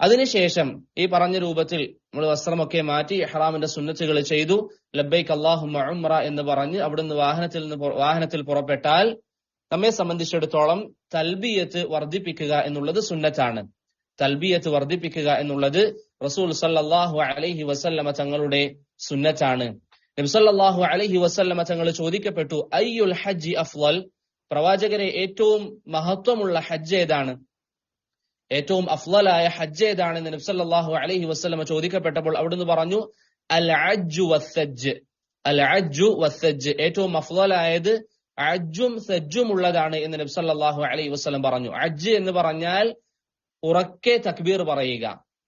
അതിനുശേഷം ഈ പറഞ്ഞ രൂപത്തിൽ നമ്മൾ വസ്ത്രമൊക്കെ മാറ്റി ഇഹ്റാമിന്റെ സുന്നത്തുകൾ ചെയ്തു, ലബ്ബൈക് അല്ലാഹുമ്മ ഉംറ എന്ന് പറഞ്ഞ് അവിടുന്ന് വാഹനത്തിൽ പുറപ്പെട്ടാൽ നമ്മെ സംബന്ധിച്ചിടത്തോളം തൽബിയത്ത് വർദ്ധിപ്പിക്കുക എന്നുള്ളത് സുന്നത്താണ്. തൽബിയത്ത് വർദ്ധിപ്പിക്കുക എന്നുള്ളത് റസൂൽ സല്ലല്ലാഹു അലൈഹി വസല്ലമ തങ്ങളുടെ സുന്നത്താണ്. നബി സല്ലല്ലാഹു അലൈഹി വസല്ലമ തങ്ങൾ ചോദിക്കപ്പെട്ടു, അയ്യുൽ ഹജ്ജി അഫ്ളൽ, പ്രവാചകരെ ഏറ്റവും മഹത്വമുള്ള ഹജ്ജ് ഏതാണ്, ഏറ്റവും അഫ്ളലായ ഹജ്ജ് ഏതാണെന്ന് നബി സല്ലല്ലാഹു അലൈഹി വസല്ലമ ചോദിക്കപ്പെട്ടപ്പോൾ അവിടുന്ന് പറഞ്ഞു, അൽ അജ്ജു വസ്സജ്ജ്, അൽ അജ്ജു വസ്സജ്ജ്, ഏറ്റവും അഫ്ളലായത് അജ്ജും സജ്ജും ഉള്ളതാണ് എന്ന് നബി സല്ലല്ലാഹു അലൈഹി വസല്ലം പറഞ്ഞു. അജ്ജ് എന്ന് പറഞ്ഞാൽ ഉറക്കെ തക്ബീർ പറയുക,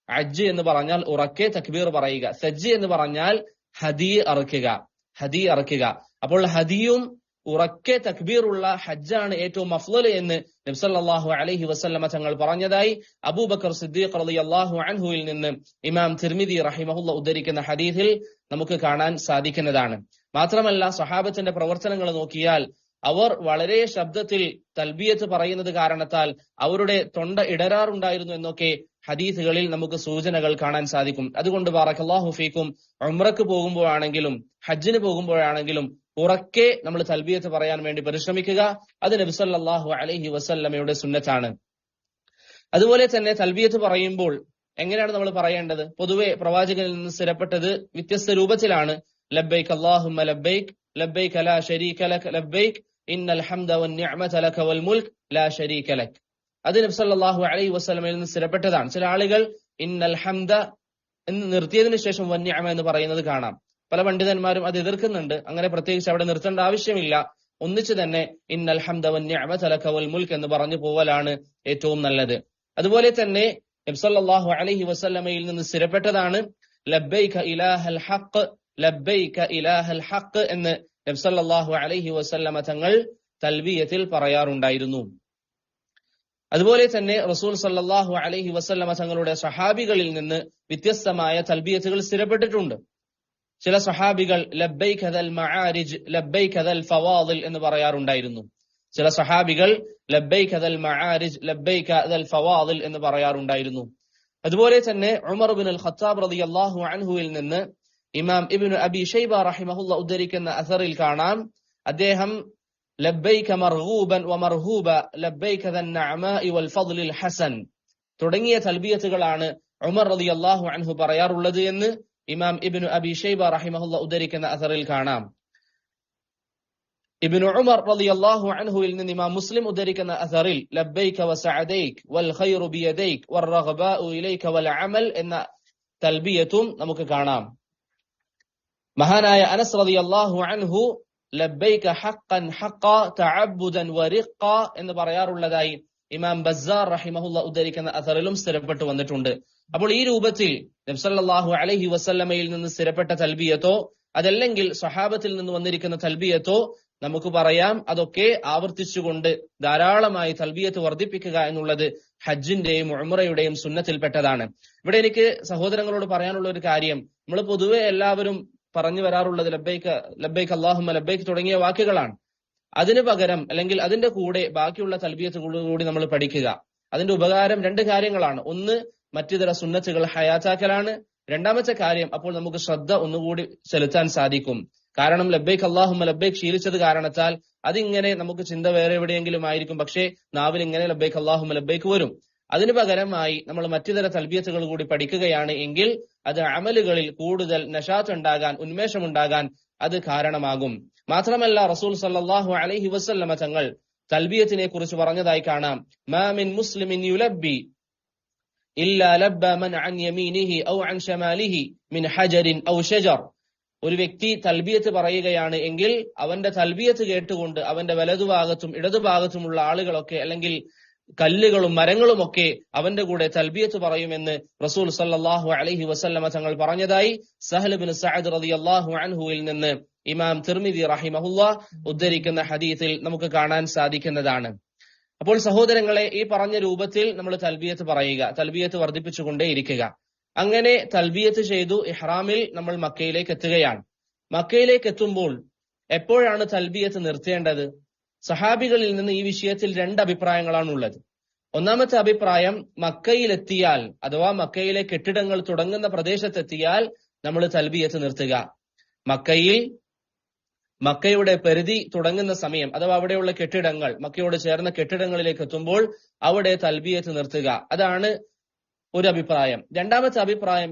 അജ്ജ് എന്ന് പറഞ്ഞാൽ ഉറക്കെ തക്ബീർ പറയുക. സജ്ജ് എന്ന് പറഞ്ഞാൽ ഹദീ അറുക്കുക, ഹദീ അറുക്കുക. അപ്പോൾ ഹദിയും ഉറക്കെ തക്ബീറുള്ള ഹജ്ജാണ് ഏറ്റവും അഫ്ളൽ എന്ന് നബി സല്ലല്ലാഹു അലൈഹി വസല്ലമ തങ്ങൾ പറഞ്ഞതായി അബൂബക്കർ സിദ്ദീഖ് റളിയല്ലാഹു അൻഹുവിൽ നിന്ന് ഇമാം തിർമിദി റഹിമഹുല്ലാഹ് ഉദ്ധരിക്കുന്ന ഹദീസിൽ നമുക്ക് കാണാൻ സാധിക്കുന്നതാണ്. മാത്രമല്ല സഹാബത്തിന്റെ പ്രവർത്തനങ്ങൾ നോക്കിയാൽ അവർ വളരെ ശബ്ദത്തിൽ തൽബിയത്ത് പറയുന്നത് കാരണത്താൽ അവരുടെ തൊണ്ട ഇടരാറുണ്ടായിരുന്നു എന്നൊക്കെ ഹദീസുകളിൽ നമുക്ക് സൂചനകൾ കാണാൻ സാധിക്കും. അതുകൊണ്ട് ബറകല്ലാഹു ഫീക്കും, ഉംറക്ക് പോകുമ്പോഴാണെങ്കിലും ഹജ്ജിന് പോകുമ്പോഴാണെങ്കിലും ഉറക്കെ നമ്മൾ തൽബിയത്ത് പറയാൻ വേണ്ടി പരിശ്രമിക്കുക. അത് നബി സല്ലല്ലാഹു അലൈഹി വസല്ലമയുടെ സുന്നത്താണ്. അതുപോലെ തന്നെ തൽബിയത്ത് പറയുമ്പോൾ എങ്ങനെയാണ് നമ്മൾ പറയേണ്ടത്? പൊതുവെ പ്രവാചകനിൽ നിന്ന് സ്ഥിരപ്പെട്ടത് വ്യത്യസ്ത രൂപത്തിലാണ്. ലബ്ബൈക് അല്ലാഹുമ്മ ലബ്ബൈക്, ലബ്ബൈക ലാ ശരീക ലക ലബ്ബൈക്, ഇന്നൽ ഹംദ വന്നിഅമത ലക വൽ മുൽക് ലാ ശരീക ലക്. അത് നബി സല്ലല്ലാഹു അലൈഹി വസല്ലമയിൽ നിന്ന് സ്ഥിരപ്പെട്ടതാണ്. ചില ആളുകൾ ഇന്നൽ ഹംദ എന്ന് നിർത്തിയതിനു ശേഷം വന്നിഅമ എന്ന് പറയുന്നത് കാണാം. പല പണ്ഡിതന്മാരും അത് എതിർക്കുന്നുണ്ട്. അങ്ങനെ പ്രത്യേകിച്ച് അവിടെ നിർത്തേണ്ട ആവശ്യമില്ല. ഒന്നിച്ചു തന്നെ ഇന്നൽ ഹംദ വന്നിഅമത ലക വൽ മുൽക് എന്ന് പറഞ്ഞു പോവലാണ് ഏറ്റവും നല്ലത്. അതുപോലെ തന്നെ നബി സല്ലല്ലാഹു അലൈഹി വസല്ലമയിൽ നിന്ന് സ്ഥിരപ്പെട്ടതാണ് ലബ്ബൈക ഇലാഹൽ ഹഖ്, ലബ്ബൈക ഇലാഹൽ ഹഖ് എന്ന് നബി സല്ലല്ലാഹു അലൈഹി വസല്ലമ തങ്ങൾ തൽബിയത്തിൽ പറയാറുണ്ടായിരുന്നു. അതുപോലെ തന്നെ റസൂൽ സല്ലല്ലാഹു അലൈഹി വസല്ലമ തങ്ങളുടെ സഹാബികളിൽ നിന്ന് വ്യത്യസ്തമായ തൽബിയത്തുകൾ സ്ഥിരപ്പെട്ടിട്ടുണ്ട്. ചില സഹാബികൾ ലബ്ബൈക ദൽ മആരിജ്, ലബ്ബൈക ദൽ ഫവാദിൽ എന്ന് പറയാറുണ്ടായിരുന്നു. ചില സഹാബികൾ ലബ്ബൈക ദൽ മആരിജ്, ലബ്ബൈക ദൽ ഫവാദിൽ എന്ന് പറയാറുണ്ടായിരുന്നു. അതുപോലെ തന്നെ ഉമർ ഇബ്നുൽ ഖത്താബ് റളിയല്ലാഹു അൻഹുവിൽ നിന്ന് ഇമാം ഇബ്നു അബി ഷൈബ റഹിമഹുല്ലാഹ് ഉദ്ധരിക്കുന്ന അസറിൽ കാണാം, അദ്ദേഹം ലബ്ബൈക മർഗൂബൻ വമർഹൂബ, ലബ്ബൈക ദൻ നഅമാഇ വൽ ഫദ്ലിൽ ഹസൻ തുടങ്ങിയ തൽബിയത്തുകളാണ് ഉമർ റളിയല്ലാഹു അൻഹു പറയാറുള്ളത് എന്ന് ഇമാം ഇബ്നു അബി ഷൈബ റഹിമഹുല്ലാഹ് ഉദ്ധരിക്കുന്ന അസറിൽ കാണാം. ഇബ്നു ഉമർ റളിയല്ലാഹു അൻഹുവിൽ നിന്ന് ഇമാം മുസ്ലിം ഉദ്ധരിക്കുന്ന അസറിൽ ലബ്ബൈക വസഅദൈക വൽ ഖൈറു ബിയദൈക വറഗ്ബാഉ ഇലൈക വൽ അമൽ എന്ന തൽബിയത്തും നമുക്ക് കാണാം. മഹാനായ അനസ് റളിയല്ലാഹു അൻഹു ലബ്ബൈക ഹഖ്ഖൻ ഹഖ്ഖ തഅബ്ബുദൻ വറിഖ എന്ന് പറയാറുള്ളതായി ഇമാം ബസ്സാർ റഹിമഹുല്ലാഹ് ഉദ്ധരിക്കുന്ന അസറിലും സ്ഥിരപ്പെട്ടു വന്നിട്ടുണ്ട്. അപ്പോൾ ഈ രൂപത്തിൽ നബി സല്ലല്ലാഹു അലൈഹി വസല്ലമയിൽ നിന്ന് സ്ഥിരപ്പെട്ട തൽബിയത്തോ അതല്ലെങ്കിൽ സ്വഹാബത്തിൽ നിന്ന് വന്നിരിക്കുന്ന തൽബിയത്തോ നമുക്ക് പറയാം. അതൊക്കെ ആവർത്തിച്ചുകൊണ്ട് ധാരാളമായി തൽബിയത്ത് വർദ്ധിപ്പിക്കുക എന്നുള്ളത് ഹജ്ജിന്റെയും ഉംറയുടെയും സുന്നത്തിൽപ്പെട്ടതാണ്. ഇവിടെ എനിക്ക് സഹോദരങ്ങളോട് പറയാനുള്ള ഒരു കാര്യം, നമ്മൾ പൊതുവെ എല്ലാവരും പറഞ്ഞു വരാറുള്ളത് ലബ്ബൈക അല്ലാഹുമ്മ ലബ്ബൈക തുടങ്ങിയ വാക്കുകളാണ്. അതിനു പകരം അല്ലെങ്കിൽ അതിന്റെ കൂടെ ബാക്കിയുള്ള തൽബിയത്ത് കൂടി നമ്മൾ പഠിക്കുക. അതിന്റെ ഉപകാരം രണ്ട് കാര്യങ്ങളാണ്. ഒന്ന്, മറ്റിതര സുന്നത്തുകൾ ഹയാത്താക്കലാണ്. രണ്ടാമത്തെ കാര്യം, അപ്പോൾ നമുക്ക് ശ്രദ്ധ ഒന്നുകൂടി ചെലുത്താൻ സാധിക്കും. കാരണം ലബ്ബൈക അല്ലാഹുമ്മ ലബ്ബൈക ശീലിച്ചത് കാരണത്താൽ അതിങ്ങനെ നമുക്ക് ചിന്ത വേറെ എവിടെയെങ്കിലും ആയിരിക്കും, പക്ഷേ നാവിൽ ഇങ്ങനെ ലബ്ബൈക അല്ലാഹുമ്മ ലബ്ബൈക വരും. അതിനു പകരമായി നമ്മൾ മറ്റുതര തൽബിയത്തുകൾ കൂടി പഠിക്കുകയാണ് എങ്കിൽ അത് അമലുകളിൽ കൂടുതൽ നശാത്ത് ഉണ്ടാകാൻ, ഉന്മേഷമുണ്ടാകാൻ അത് കാരണമാകും. മാത്രമല്ല റസൂൽ സല്ലല്ലാഹു അലൈഹി വസല്ലമ തങ്ങൾ തൽബിയത്തിനെ കുറിച്ച് പറഞ്ഞതായി കാണാം, മാ മിൻ മുസ്ലിമിൻ യുലബ്ബി ഇല്ലാ ലബ്ബ മൻ അൻ യമീനിഹി ഔ അൻ ശമാലിഹി മിൻ ഹജറിൻ ഔ ഷജർ. ഒരു വ്യക്തി തൽബിയത്ത് പറയുകയാണ് എങ്കിൽ അവന്റെ തൽബിയത്ത് കേട്ടുകൊണ്ട് അവന്റെ വലതുഭാഗത്തും ഇടതുഭാഗത്തുമുള്ള ആളുകളൊക്കെ അല്ലെങ്കിൽ കല്ലുകളും മരങ്ങളുമൊക്കെ അവന്റെ കൂടെ തൽബിയത്ത് പറയുമെന്ന് റസൂൽ സല്ലല്ലാഹു അലൈഹി വസല്ലമ തങ്ങൾ പറഞ്ഞതായി സഹൽ ഇബ്നു സഅദ് റളിയല്ലാഹു അൻഹുവിൽ നിന്ന് ഇമാം തിർമിദി റഹിമഹുല്ലാഹ് ഉദ്ധരിക്കുന്ന ഹദീസിൽ നമുക്ക് കാണാൻ സാധിക്കുന്നതാണ്. അപ്പോൾ സഹോദരങ്ങളെ, ഈ പറഞ്ഞ രൂപത്തിൽ നമ്മൾ തൽബിയത്ത് പറയുക, തൽബിയത്ത് വർദ്ധിപ്പിച്ചുകൊണ്ടേ ഇരിക്കുക. അങ്ങനെ തൽബിയത്ത് ചെയ്തു ഇഹ്റാമിൽ നമ്മൾ മക്കയിലേക്ക് എത്തുകയാണ്. മക്കയിലേക്ക് എത്തുമ്പോൾ എപ്പോഴാണ് തൽബിയത്ത് നിർത്തേണ്ടത്? സഹാബികളിൽ നിന്ന് ഈ വിഷയത്തിൽ 2 അഭിപ്രായങ്ങളാണ് ഉള്ളത്. ഒന്നാമത്തെ അഭിപ്രായം, മക്കയിലെത്തിയാൽ അഥവാ മക്കയിലെ കെട്ടിടങ്ങൾ തുടങ്ങുന്ന പ്രദേശത്തെത്തിയാൽ നമ്മൾ തൽബിയത്ത് നിർത്തുക. മക്കയുടെ പരിധി തുടങ്ങുന്ന സമയം അഥവാ അവിടെയുള്ള കെട്ടിടങ്ങൾ, മക്കയോട് ചേർന്ന കെട്ടിടങ്ങളിലേക്ക് എത്തുമ്പോൾ അവിടെ തൽബിയത്ത് നിർത്തുക. അതാണ് ഒരു അഭിപ്രായം. രണ്ടാമത്തെ അഭിപ്രായം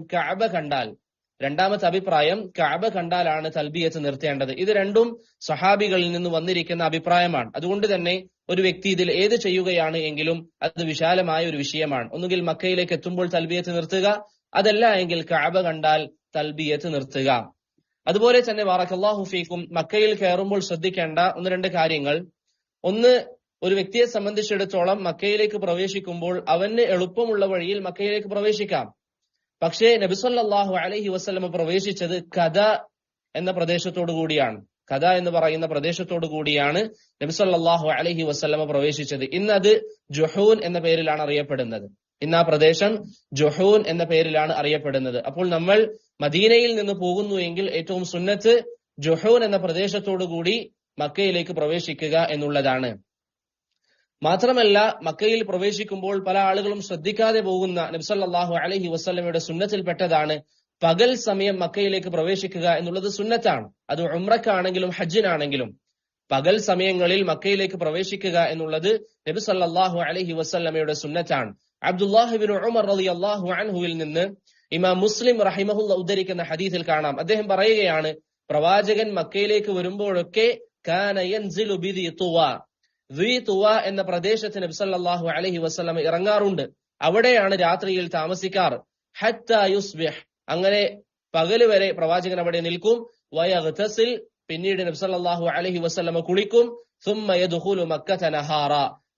കഅബ കണ്ടാലാണ് തൽബിയത്ത് നിർത്തേണ്ടത്. ഇത് രണ്ടും സഹാബികളിൽ നിന്ന് വന്നിരിക്കുന്ന അഭിപ്രായമാണ്. അതുകൊണ്ട് തന്നെ ഒരു വ്യക്തി ഇതിൽ ഏത് ചെയ്യുകയാണ് എങ്കിലും അത് വിശാലമായ ഒരു വിഷയമാണ്. ഒന്നുകിൽ മക്കയിലേക്ക് എത്തുമ്പോൾ തൽബിയത്ത് നിർത്തുക, അതല്ല എങ്കിൽ കഅബ കണ്ടാൽ തൽബിയത്ത് നിർത്തുക. അതുപോലെ തന്നെ ബാറക്കല്ലാഹു ഫീക്കും, മക്കയിൽ കയറുമ്പോൾ ശ്രദ്ധിക്കേണ്ട 1-2 കാര്യങ്ങൾ. ഒന്ന്, ഒരു വ്യക്തിയെ സംബന്ധിച്ചിടത്തോളം മക്കയിലേക്ക് പ്രവേശിക്കുമ്പോൾ അവന് എളുപ്പമുള്ള വഴിയിൽ മക്കയിലേക്ക് പ്രവേശിക്കാം. പക്ഷേ നബി സല്ലല്ലാഹു അലൈഹി വസല്ലമ പ്രവേശിച്ചത് കദ എന്ന പ്രദേശത്തോടു കൂടിയാണ്. കദ എന്ന് പറയുന്ന പ്രദേശത്തോടു കൂടിയാണ് നബി സല്ലല്ലാഹു അലൈഹി വസല്ലമ പ്രവേശിച്ചത്. ഇന്ന് അത് ജുഹൂൻ എന്ന പേരിലാണ് അറിയപ്പെടുന്നത്. ഇന്ന് ആ പ്രദേശം ജുഹൂൻ എന്ന പേരിലാണ് അറിയപ്പെടുന്നത്. അപ്പോൾ നമ്മൾ മദീനയിൽ നിന്ന് പോകുന്നു എങ്കിൽ ഏറ്റവും സുന്നത്ത് ജുഹൂൻ എന്ന പ്രദേശത്തോടു കൂടി മക്കയിലേക്ക് പ്രവേശിക്കുക എന്നുള്ളതാണ്. മാത്രമല്ല, മക്കയിൽ പ്രവേശിക്കുമ്പോൾ പല ആളുകളും ശ്രദ്ധിക്കാതെ പോകുന്ന നബി സല്ലല്ലാഹു അലൈഹി വസല്ലമയുടെ സുന്നത്തിൽപ്പെട്ടതാണ് പകൽ സമയം മക്കയിലേക്ക് പ്രവേശിക്കുക എന്നുള്ളത് സുന്നത്താണ്. അത് ഉംറക്കാണെങ്കിലും ഹജ്ജിനാണെങ്കിലും പകൽ സമയങ്ങളിൽ മക്കയിലേക്ക് പ്രവേശിക്കുക എന്നുള്ളത് നബി സല്ലല്ലാഹു അലൈഹി വസല്ലമയുടെ സുന്നത്താണ്. അബ്ദുല്ലാഹ് ഇബ്നു ഉമർ റളിയല്ലാഹു അൻഹുവിൽ നിന്ന് ഇമാം മുസ്ലിം റഹിമഹുല്ല ഉദ്ധരിക്കുന്ന ഹദീസിൽ കാണാം. അദ്ദേഹം പറയുകയാണ്, പ്രവാചകൻ മക്കയിലേക്ക് വരുമ്പോഴൊക്കെ കാന യൻസിലു ബിദി തുവ എന്ന പ്രദേശത്ത് നബി സല്ലല്ലാഹു അലൈഹി വസല്ലം ഇറങ്ങാറുണ്ട്. അവിടെയാണ് രാത്രിയിൽ താമസിക്കാറ്. ഹത്താ യുസ്ബിഹ്, അങ്ങനെ പകല് വരെ പ്രവാചകൻ അവിടെ നിൽക്കും. വയഗ്തസിൽ, പിന്നീട് നബി സല്ലല്ലാഹു അലൈഹി വസല്ലം കുളിക്കും. സുമ്മ യദ്ഖുലു മക്കത നഹാറ,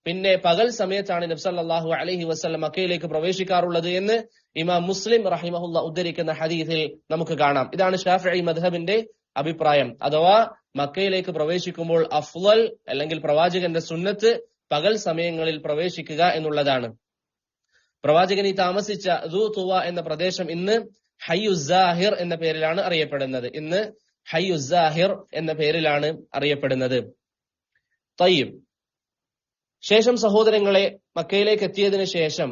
പിന്നെ പകൽ സമയത്താണ് നബി സല്ലല്ലാഹു അലൈഹി വസല്ലം മക്കയിലേക്ക് പ്രവേശിക്കാറുള്ളത് എന്ന് ഇമാം മുസ്ലിം റഹിമഹുല്ല ഉദ്ധരിക്കുന്ന ഹദീസിൽ നമുക്ക് കാണാം. ഇതാണ് ശാഫിഈ മദ്ഹബിന്റെ അഭിപ്രായം. അഥവാ മക്കയിലേക്ക് പ്രവേശിക്കുമ്പോൾ അഫ്ളൽ അല്ലെങ്കിൽ പ്രവാചകന്റെ സുന്നത്ത് പകൽ സമയങ്ങളിൽ പ്രവേശിക്കുക എന്നുള്ളതാണ്. പ്രവാചകൻ ഈ താമസിച്ച ദൂ തുവ എന്ന പ്രദേശം ഇന്ന് ഹയ്യുസ്സാഹിർ എന്ന പേരിലാണ് അറിയപ്പെടുന്നത്. തയ്യിബ്. ശേഷം സഹോദരങ്ങളെ, മക്കയിലേക്ക് എത്തിയതിനു ശേഷം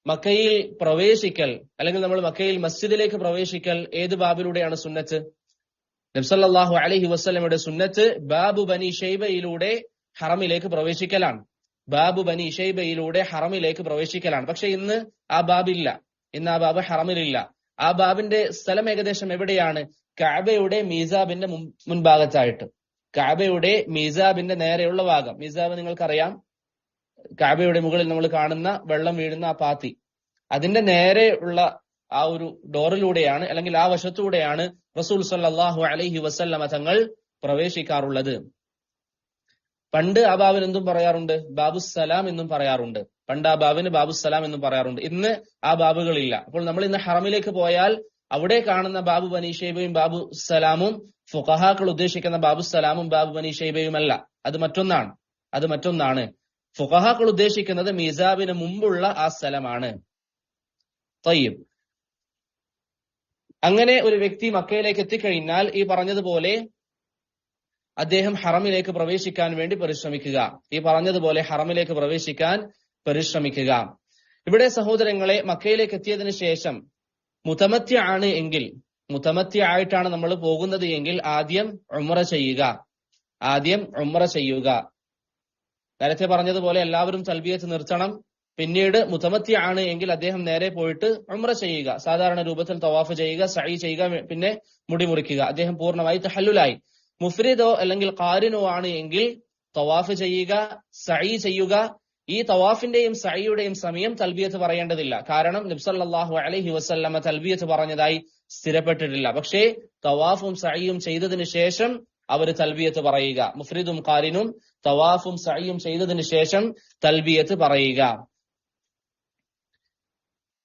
മക്കയിൽ പ്രവേശിക്കൽ അല്ലെങ്കിൽ നമ്മൾ മക്കയിൽ മസ്ജിദിലേക്ക് പ്രവേശിക്കൽ ഏത് ബാബിലൂടെയാണ് സുന്നത്ത്? നബി സല്ലല്ലാഹു അലൈഹി വസല്ലമയുടെ സുന്നത്ത് ബാബു ബനി ഷൈബയിലൂടെ ഹറമിലേക്ക് പ്രവേശിക്കലാണ്. പക്ഷെ ഇന്ന് ആ ബാബില്ല. ഇന്ന് ആ ബാബ് ഹറമിലില്ല. ആ ബാബിന്റെ സ്ഥലം ഏകദേശം എവിടെയാണ്? കഅബയുടെ മീസാബിന്റെ മുൻഭാഗത്തായിട്ട്, കഅബയുടെ മീസാബിന്റെ നേരെയുള്ള ഭാഗം. മീസാബ് നിങ്ങൾക്കറിയാം, കഅബയുടെ മുകളിൽ നമ്മൾ കാണുന്ന വെള്ളം വീഴുന്ന ആ പാത്തി, അതിന്റെ നേരെ ഉള്ള ആ ഒരു ഡോറിലൂടെയാണ് അല്ലെങ്കിൽ ആ വശത്തൂടെയാണ് റസൂൽ സല്ലല്ലാഹു അലൈഹി വസല്ലമ തങ്ങൾ പ്രവേശിക്കാറുള്ളത്. പണ്ട് ആ ബാബിന് എന്തും പറയാറുണ്ട്? ബാബുസ്സലാം എന്നും പറയാറുണ്ട്. ഇന്ന് ആ ബാബുകളില്ല. അപ്പോൾ നമ്മൾ ഇന്ന് ഹറമിലേക്ക് പോയാൽ അവിടെ കാണുന്ന ബാബു ബനി ഷൈബയും ബാബു സലാമും ഫുഖഹാക്കൾ ഉദ്ദേശിക്കുന്ന ബാബുസ്സലാമും ബാബു ബനി ഷൈബയും അല്ല, അത് മറ്റൊന്നാണ്. ഫുഖഹാക്കൾ ഉദ്ദേശിക്കുന്നത് മീസാബിന് മുമ്പുള്ള ആ സ്ഥലമാണ്. തയ്യിബ്. അങ്ങനെ ഒരു വ്യക്തി മക്കയിലേക്ക് എത്തിക്കഴിഞ്ഞാൽ ഈ പറഞ്ഞതുപോലെ അദ്ദേഹം ഹറമിലേക്ക് പ്രവേശിക്കാൻ വേണ്ടി പരിശ്രമിക്കുക. ഇവിടെ സഹോദരങ്ങളെ, മക്കയിലേക്ക് എത്തിയതിനു ശേഷം മുതമത്തി ആണ് എങ്കിൽ, മുതമത്തി ആയിട്ടാണ് നമ്മൾ പോകുന്നത് എങ്കിൽ ആദ്യം ഉംറ ചെയ്യുക. നേരത്തെ പറഞ്ഞതുപോലെ എല്ലാവരും തൽബിയത്ത് നിർത്തണം. പിന്നീട് മുതമത്തി ആണ് എങ്കിൽ അദ്ദേഹം നേരെ പോയിട്ട് ഉംറ ചെയ്യുക. സാധാരണ രൂപത്തിൽ തവാഫ് ചെയ്യുക, സഈ ചെയ്യുക, പിന്നെ മുടി മുറിക്കുക. അദ്ദേഹം പൂർണ്ണമായി തഹല്ലുലായി. മുഫ്രിദോ അല്ലെങ്കിൽ ഖാരിനോ ആണ് എങ്കിൽ തവാഫ് ചെയ്യുക, സഈ ചെയ്യുക. ഈ തവാഫിന്റെയും സഈയുടെയും സമയം തൽബിയത്ത് പറയേണ്ടതില്ല. കാരണം നബി സല്ലല്ലാഹു അലൈഹി വസല്ലമ തൽബിയത്ത് പറഞ്ഞതായി സ്ഥിരപ്പെട്ടിട്ടില്ല. പക്ഷേ തവാഫും സഈയും ചെയ്തതിനു ശേഷം അവർ തൽബിയത്ത് പറയുക. മുഫ്രിദും ഖാരിനും തവാഫും സഈയും ചെയ്തതിനു ശേഷം തൽബിയത്ത് പറയുക.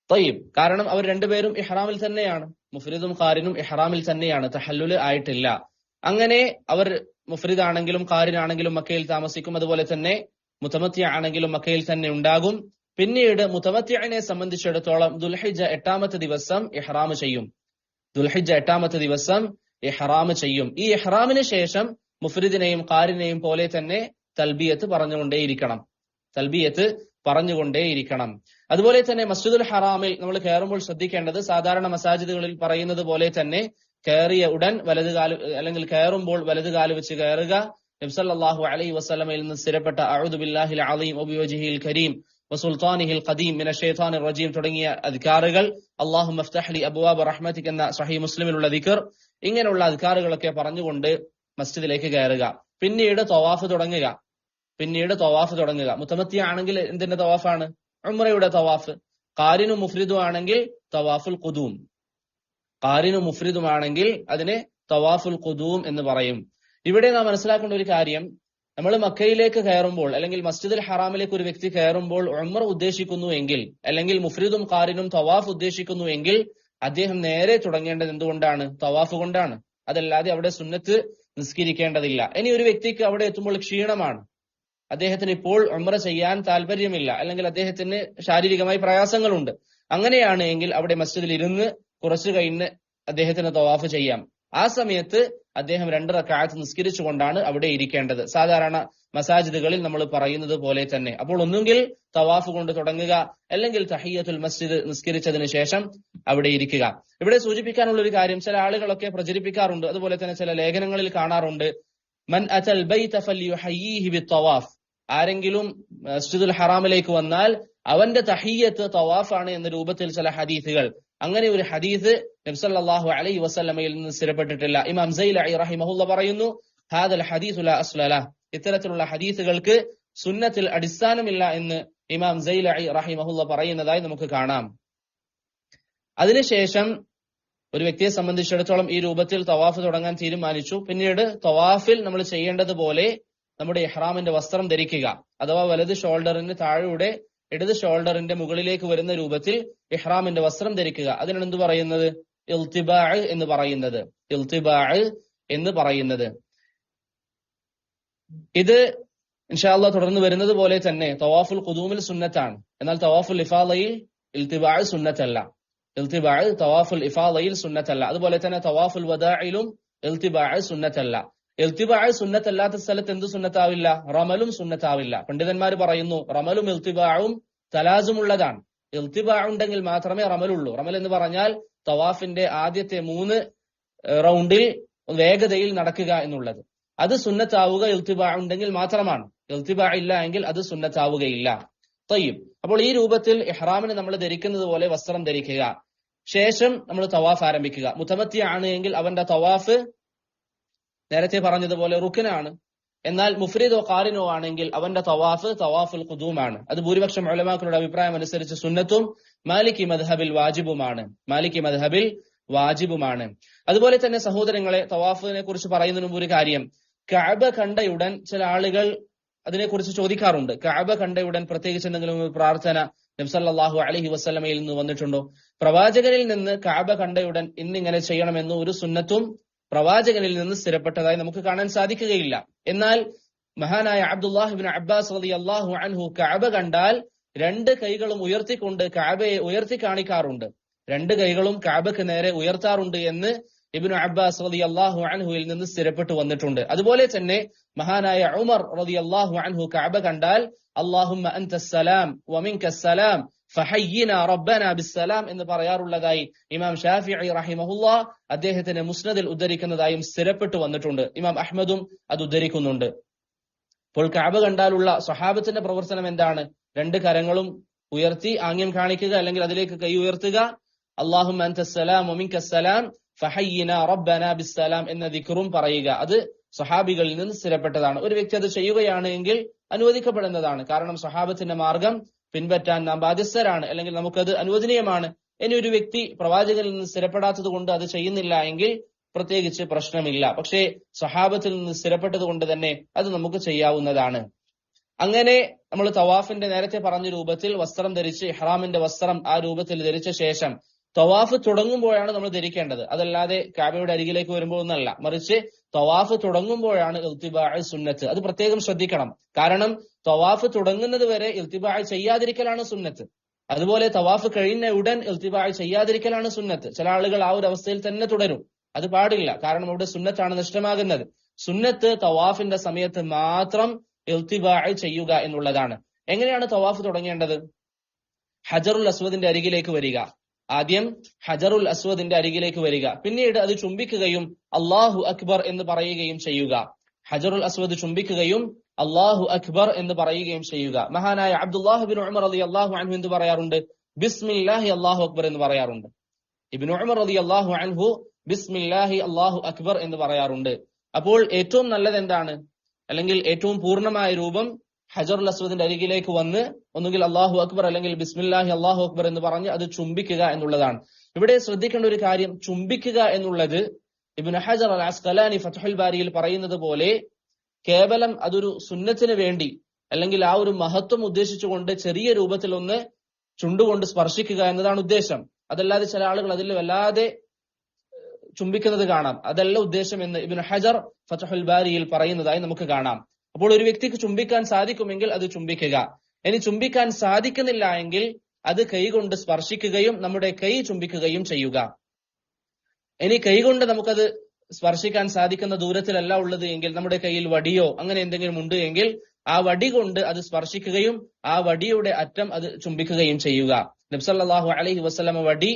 തയ്യിബ്. കാരണം അവർ രണ്ടുപേരും ഇഹ്റാമിൽ തന്നെയാണ്. മുഫ്രിദും ഖാരിനും ഇഹ്റാമിൽ തന്നെയാണ്, തഹല്ലുൽ ആയിട്ടില്ല. അങ്ങനെ അവർ മുഫ്രിദാണെങ്കിലും ഖാരിനാണെങ്കിലും മക്കയിൽ താമസിക്കും. അതുപോലെ തന്നെ മുതമത്തി ആണെങ്കിലും മക്കയിൽ തന്നെ ഉണ്ടാകും. പിന്നീട് മുതമത്തിനെ സംബന്ധിച്ചിടത്തോളം ദുൽഹിജ്ജ 8ാമത്തെ ദിവസം ഇഹ്റാം ചെയ്യും. ദുൽഹിജ്ജ 8ാമത്തെ ദിവസം ഇഹ്റാം ചെയ്യും. ഈ ഇഹ്റാമിന് ശേഷം മുഫ്രിദിനെയും ഖാരിനെയും പോലെ തന്നെ തൽബിയത്ത് പറഞ്ഞുകൊണ്ടേയിരിക്കണം. അതുപോലെ തന്നെ മസ്ജിദുൽ ഹറാമിൽ നമ്മൾ കയറുമ്പോൾ ശ്രദ്ധിക്കേണ്ടത്, സാധാരണ മസാജിദുകളിൽ പറയുന്നത് പോലെ തന്നെ കയറിയ ഉടൻ അല്ലെങ്കിൽ കയറുമ്പോൾ വലതുകാല് വെച്ച് കയറുക. നബി സല്ലല്ലാഹു അലൈഹി വസല്ലമയിൽ നിന്ന് സ്ഥിരപ്പെട്ട അഊദു ബില്ലാഹിൽ അളീം വബിവജ്ഹിൽ കരീം വസുൽത്താനിഹിൽ ഖദീം മിനശ് ശൈത്താനിർ റജീം തുടങ്ങിയ അദ്കാറുകൾ, അല്ലാഹുമ്മ ഇഫ്തഹ് ലി അബ്വാബ റഹ്മതിക എന്ന സ്വഹീഹ് മുസ്ലിമിലുള്ള ദിക്ർ, ഇങ്ങനെയുള്ള അദ്കാറുകളൊക്കെ പറഞ്ഞുകൊണ്ട് മസ്ജിദിലേക്ക് കയറുക. പിന്നീട് തവാഫ് തുടങ്ങുക. മുതമത്തി ആണെങ്കിൽ എന്തിന്റെ തവാഫാണ്? ഉംറയുടെ തവാഫ്. ഖാരിനും മുഫ്രിദും ആണെങ്കിൽ തവാഫുൽ ഖുദൂം. അതിനെ തവാഫുൽ ഖുദൂം എന്ന് പറയും. ഇവിടെ നാം മനസ്സിലാക്കേണ്ട ഒരു കാര്യം, നമ്മൾ മക്കയിലേക്ക് കയറുമ്പോൾ അല്ലെങ്കിൽ മസ്ജിദുൽ ഹറാമിലേക്ക് ഒരു വ്യക്തി കയറുമ്പോൾ ഉംറ ഉദ്ദേശിക്കുന്നു എങ്കിൽ, അല്ലെങ്കിൽ മുഫ്രിദും ഖാരിനും തവാഫ് ഉദ്ദേശിക്കുന്നു എങ്കിൽ, അദ്ദേഹം നേരെ തുടങ്ങേണ്ടത് എന്തുകൊണ്ടാണ്? തവാഫ് കൊണ്ടാണ്. അതല്ലാതെ അവിടെ സുന്നത്ത് നിസ്കരിക്കേണ്ടതില്ല. ഇനി ഒരു വ്യക്തിക്ക് അവിടെ എത്തുമ്പോൾ ക്ഷീണമാണ്, അദ്ദേഹത്തിന് ഇപ്പോൾ ഉംറ ചെയ്യാൻ താല്പര്യമില്ല, അല്ലെങ്കിൽ അദ്ദേഹത്തിന് ശാരീരികമായി പ്രയാസങ്ങളുണ്ട്, അങ്ങനെയാണ് എങ്കിൽ അവിടെ മസ്ജിദിൽ ഇരുന്ന് കുറച്ചു കഴിഞ്ഞ് അദ്ദേഹത്തിന് തവാഫ് ചെയ്യാം. ആ സമയത്ത് അദ്ദേഹം 2 റക്അത്ത് നിസ്കരിച്ചുകൊണ്ടാണ് അവിടെ ഇരിക്കേണ്ടത്, സാധാരണ മസാജിദുകളിൽ നമ്മൾ പറയുന്നത് പോലെ തന്നെ. അപ്പോൾ ഒന്നുകിൽ തവാഫ് കൊണ്ട് തുടങ്ങുക, അല്ലെങ്കിൽ തഹിയ്യത്തുൽ മസ്ജിദ് നിസ്കരിച്ചതിന് ശേഷം അവിടെ ഇരിക്കുക. ഇവിടെ സൂചിപ്പിക്കാനുള്ള ഒരു കാര്യം, ചില ആളുകളൊക്കെ പ്രചരിപ്പിക്കാറുണ്ട്, അതുപോലെ തന്നെ ചില ലേഖനങ്ങളിൽ കാണാറുണ്ട്, മൻ അത്തൽ ബൈത ഫൽയുഹയ്യിഹി ബിത്തവാഫ്. ആരെങ്കിലും മസ്ജിദുൽ ഹറാമിലേക്ക് വന്നാൽ അവന്റെ തഹിയ്യത്ത് തവാഫാണ് എന്ന രൂപത്തിൽ ചില ഹദീസുകൾ. അങ്ങനെ ഒരു ഹദീസ് നബി സല്ലല്ലാഹു അലൈഹി വസല്ലമയിൽ നിന്ന് സ്ഥിരപ്പെട്ടിട്ടില്ല. ഇമാം സൈലഈ റഹിമഹുല്ലാ പറയുന്നു, ഹാദൽ ഹദീസു ലാ അസ്ല ലഹ്. ഇത്തരത്തിലുള്ള ഹദീസുകൾക്ക് സുന്നത്തിൽ അടിസ്ഥാനമില്ല എന്ന് ഇമാം സൈലഈ റഹിമഹുല്ലാ പറയുന്നതായി നമുക്ക് കാണാം. അതിനുശേഷം ഒരു വ്യക്തിയെ സംബന്ധിച്ചിടത്തോളം ഈ രൂപത്തിൽ തവാഫ് തുടങ്ങാൻ തീരുമാനിച്ചു. പിന്നീട് തവാഫിൽ നമ്മൾ ചെയ്യേണ്ടതുപോലെ നമ്മുടെ ഇഹ്റാമിന്റെ വസ്ത്രം ധരിക്കുക, അഥവാ വലത് ഷോൾഡറിന് താഴെയുടെ ഇടത് ഷോൾഡറിന്റെ മുകളിലേക്ക് വരുന്ന രൂപത്തിൽ ഇഹ്റാമിന്റെ വസ്ത്രം ധരിക്കുക. അതിനാണ് എന്ത് പറയുന്നത്? ഇൽത്തിബാഅ് എന്ന് പറയുന്നത്. ഇത് ഇൻഷാ അല്ലാഹ് തുടർന്ന് വരുന്നത് പോലെ തന്നെ തവാഫുൽ ഖുദൂമിൽ സുന്നത്താണ്. എന്നാൽ തവാഫുൽ ഇഫാദയിൽ ഇൽത്തിബാഅ് സുന്നത്തല്ല. തവാഫുൽ ഇഫാദയിൽ സുന്നത്തല്ല. അതുപോലെ തന്നെ തവാഫുൽ വദാഇലും ഇൽത്തിബാഅ് സുന്നത്തല്ല. ഇൽത്തിബാഅ് സുന്നത്തല്ലാത്ത സ്ഥലത്ത് എന്ത് സുന്നത്താവില്ല? റമലും സുന്നത്താവില്ല. പണ്ഡിതന്മാർ പറയുന്നു റമലും ഇൽത്തിബാഉം തലാസുമുള്ളതാണ്. ഇൽത്തിബാഅ് ഉണ്ടെങ്കിൽ മാത്രമേ റമലുള്ളൂ. റമൽ എന്ന് പറഞ്ഞാൽ തവാഫിന്റെ ആദ്യത്തെ 3 റൗണ്ടിൽ വേഗതയിൽ നടക്കുക എന്നുള്ളത്. അത് സുന്നത്താവുക ഇൽത്തിബാഅ് ഉണ്ടെങ്കിൽ മാത്രമാണ്. ഇൽത്തിബാഅ് ഇല്ല എങ്കിൽ അത് സുന്നത്താവുകയില്ല. തയ്യിബ്. അപ്പോൾ ഈ രൂപത്തിൽ ഇഹ്റാമിന് നമ്മൾ ധരിക്കുന്നത് പോലെ വസ്ത്രം ധരിക്കുക. ശേഷം നമ്മൾ തവാഫ് ആരംഭിക്കുക. മുതമത്തി ആണ് എങ്കിൽ അവന്റെ തവാഫ് നേരത്തെ പറഞ്ഞതുപോലെ റുക്നാണ്. എന്നാൽ മുഫ്രിദോ ഖാരിനോ ആണെങ്കിൽ അവന്റെ തവാഫുൽ ഖുദൂമാണ്. അത് ഭൂരിപക്ഷം ഉലമാക്കളുടെ അഭിപ്രായം അനുസരിച്ച് സുന്നത്തും മാലിക്കി മദ്ഹബിൽ വാജിബുമാണ്. അതുപോലെ തന്നെ സഹോദരങ്ങളെ, തവാഫിനെ കുറിച്ച് പറയുന്നതിന് മുമ്പ് ഒരു കാര്യം, കഅബ കണ്ടയുടൻ ചില ആളുകൾ അതിനെക്കുറിച്ച് ചോദിക്കാറുണ്ട്. കഅബ കണ്ടയുടൻ പ്രത്യേകിച്ച് എന്തെങ്കിലും പ്രാർത്ഥന നബി സല്ലല്ലാഹു അലൈഹി വസല്ലമയിൽ നിന്ന് വന്നിട്ടുണ്ടോ? പ്രവാചകനിൽ നിന്ന് കഅബ കണ്ടയുടൻ ഇന്നിങ്ങനെ ചെയ്യണമെന്ന് ഒരു സുന്നത്തും പ്രവാചകനിൽ നിന്ന് സ്ഥിരപ്പെട്ടതായി നമുക്ക് കാണാൻ സാധിക്കുകയില്ല. എന്നാൽ മഹാനായ അബ്ദുല്ലാഹ് ഇബ്നു അബ്ബാസ് റളിയല്ലാഹു അൻഹു കഅബ കണ്ടാൽ 2 കൈകളും ഉയർത്തിക്കൊണ്ട് കഅബയെ ഉയർത്തി കാണിക്കാറുണ്ട്. 2 കൈകളും കഅബക്ക് നേരെ ഉയർത്താറുണ്ട് എന്ന് ഇബ്നു അബ്ബാസ് റളിയല്ലാഹു അൻഹുവിൽ നിന്ന് സ്ഥിരപ്പെട്ടു വന്നിട്ടുണ്ട്. അതുപോലെ തന്നെ മഹാനായ ഉമർ റളിയല്ലാഹു അൻഹു കഅബ കണ്ടാൽ അല്ലാഹുമ്മ അൻതസ്സലാം വമിൻകസ്സലാം ഫഹയ്യിനാ റബ്ബനാ ബിസ്സലാം എന്ന് പറയാറുള്ളതായി ഇമാം ഷാഫിഈ റഹിമഹുല്ലാഹ് അദ്ദേഹത്തിന്റെ മുസ്നദിൽ ഉദ്ധരിക്കുന്നതായും സ്ഥിരപ്പെട്ടു വന്നിട്ടുണ്ട്. ഇമാം അഹ്മദും അത് ഉദ്ധരിക്കുന്നുണ്ട്. അപ്പോൾ കഅബ കണ്ടാലുള്ള സ്വഹാബത്തിന്റെ പ്രവർത്തനം എന്താണ്? 2 കരങ്ങളും ഉയർത്തി ആംഗ്യം കാണിക്കുക, അല്ലെങ്കിൽ അതിലേക്ക് കൈ ഉയർത്തുക. അല്ലാഹുമ്മ അൻതസ്സലാം വമിൻകസ്സലാം ഫഹയ്യിനാ റബ്ബനാ ബിസ്സലാം എന്ന ദിക്റും പറയുക. അത് സ്വഹാബികളിൽ നിന്ന് സ്ഥിരപ്പെട്ടതാണ്. ഒരു വ്യക്തി അത് ചെയ്യുകയാണ് എങ്കിൽ അനുവദിക്കപ്പെടുന്നതാണ്. കാരണം സ്വഹാബത്തിന്റെ മാർഗം പിൻപറ്റാൻ നാം ബാധ്യസ്ഥരാണ്, അല്ലെങ്കിൽ നമുക്കത് അനുവദനീയമാണ്. ഇനി ഒരു വ്യക്തി പ്രവാചകനിൽ നിന്ന് സ്ഥിരപ്പെടാത്തത് കൊണ്ട് അത് ചെയ്യുന്നില്ല എങ്കിൽ പ്രത്യേകിച്ച് പ്രശ്നമില്ല. പക്ഷേ സ്വഹാബത്തിൽ നിന്ന് സ്ഥിരപ്പെട്ടത് കൊണ്ട് തന്നെ അത് നമുക്ക് ചെയ്യാവുന്നതാണ്. അങ്ങനെ നമ്മൾ തവാഫിന്റെ നേരത്തെ പറഞ്ഞ രൂപത്തിൽ വസ്ത്രം ധരിച്ച് ഇഹ്റാമിന്റെ വസ്ത്രം ആ രൂപത്തിൽ ധരിച്ച ശേഷം തവാഫ് തുടങ്ങുമ്പോഴാണ് നമ്മൾ ധരിക്കേണ്ടത്. അതല്ലാതെ കഅബയുടെ അരികിലേക്ക് വരുമ്പോൾ ഒന്നല്ല, മറിച്ച് തവാഫ് തുടങ്ങുമ്പോഴാണ് ഇൽത്തിബാഅ് സുന്നത്ത്. അത് പ്രത്യേകം ശ്രദ്ധിക്കണം. കാരണം തവാഫ് തുടങ്ങുന്നത് വരെ ഇൽത്തിബാഅ് ചെയ്യാതിരിക്കലാണ് സുന്നത്ത്. അതുപോലെ തവാഫ് കഴിഞ്ഞ ഉടൻ ഇൽത്തിബാഅ് ചെയ്യാതിരിക്കലാണ് സുന്നത്ത്. ചില ആളുകൾ ആ ഒരു അവസ്ഥയിൽ തന്നെ തുടരും. അത് പാടില്ല. കാരണം അവിടെ സുന്നത്താണ് നഷ്ടമാകുന്നത്. സുന്നത്ത് തവാഫിന്റെ സമയത്ത് മാത്രം ഇൽത്തിബാഅ് ചെയ്യുക എന്നുള്ളതാണ്. എങ്ങനെയാണ് തവാഫ് തുടങ്ങേണ്ടത്? ഹജറുൽ അസ്വദിന്റെ അരികിലേക്ക് വരിക. ആദ്യം ഹജറുൽ അസ്വദിന്റെ അരികിലേക്ക് വരിക. പിന്നീട് അത് ചുംബിക്കുകയും അല്ലാഹു അക്ബർ എന്ന് പറയുകയും ചെയ്യുക. ഹജറുൽ അസ്വദ് ചുംബിക്കുകയും അല്ലാഹു അക്ബർ എന്ന് പറയുകയും ചെയ്യുക. മഹാനായ അബ്ദുല്ലാഹ് ബിൻ ഉമർ റളിയല്ലാഹു അൻഹു എന്ത് പറയാറുണ്ട്? ബിസ്മില്ലാഹി അല്ലാഹു അക്ബർ എന്ന് പറയാറുണ്ട്. ഇബ്നു ഉമർ റളിയല്ലാഹു അൻഹു ബിസ്മില്ലാഹി അല്ലാഹു അക്ബർ എന്ന് പറയാറുണ്ട്. അപ്പോൾ ഏറ്റവും നല്ലത് എന്താണ്? അല്ലെങ്കിൽ ഏറ്റവും പൂർണ്ണമായ രൂപം ഹജറുൽ അസ്വദിന്റെ അരികിലേക്ക് വന്ന് ഒന്നുകിൽ അല്ലാഹു അക്ബർ അല്ലെങ്കിൽ ബിസ്മില്ലാഹി അല്ലാഹു അക്ബർ എന്ന് പറഞ്ഞ് അത് ചുംബിക്കുക എന്നുള്ളതാണ്. ഇവിടെ ശ്രദ്ധിക്കേണ്ട ഒരു കാര്യം, ചുംബിക്കുക എന്നുള്ളത് ഇബ്നു ഹജർ അൽ അസ്ഖലാനി ഫത്ഹുൽ ബാരിയിൽ പറയുന്നത് പോലെ കേവലം അതൊരു സുന്നത്തിന് വേണ്ടി അല്ലെങ്കിൽ ആ ഒരു മഹത്വം ഉദ്ദേശിച്ചുകൊണ്ട് ചെറിയ രൂപത്തിൽ ഒന്ന് ചുണ്ടുകൊണ്ട് സ്പർശിക്കുക എന്നതാണ് ഉദ്ദേശം. അതല്ലാതെ ചില ആളുകൾ അതിൽ വല്ലാതെ ചുംബിക്കുന്നത് കാണാം. അതല്ല ഉദ്ദേശം എന്ന് ഇബ്നു ഹജർ ഫത്ഹുൽ ബാരിയിൽ പറയുന്നതായി നമുക്ക് കാണാം. അപ്പോൾ ഒരു വ്യക്തിക്ക് ചുംബിക്കാൻ സാധിക്കുമെങ്കിൽ അത് ചുംബിക്കുക. ഇനി ചുംബിക്കാൻ സാധിക്കുന്നില്ല എങ്കിൽ അത് കൈകൊണ്ട് സ്പർശിക്കുകയും നമ്മുടെ കൈ ചുംബിക്കുകയും ചെയ്യുക. ഇനി കൈകൊണ്ട് നമുക്കത് സ്പർശിക്കാൻ സാധിക്കുന്ന ദൂരത്തിലല്ല ഉള്ളത് എങ്കിൽ നമ്മുടെ കയ്യിൽ വടിയോ അങ്ങനെ എന്തെങ്കിലും ഉണ്ട് എങ്കിൽ ആ വടി കൊണ്ട് അത് സ്പർശിക്കുകയും ആ വടിയുടെ അറ്റം അത് ചുംബിക്കുകയും ചെയ്യുക. നബി സല്ലല്ലാഹു അലൈഹി വസല്ലമ വടി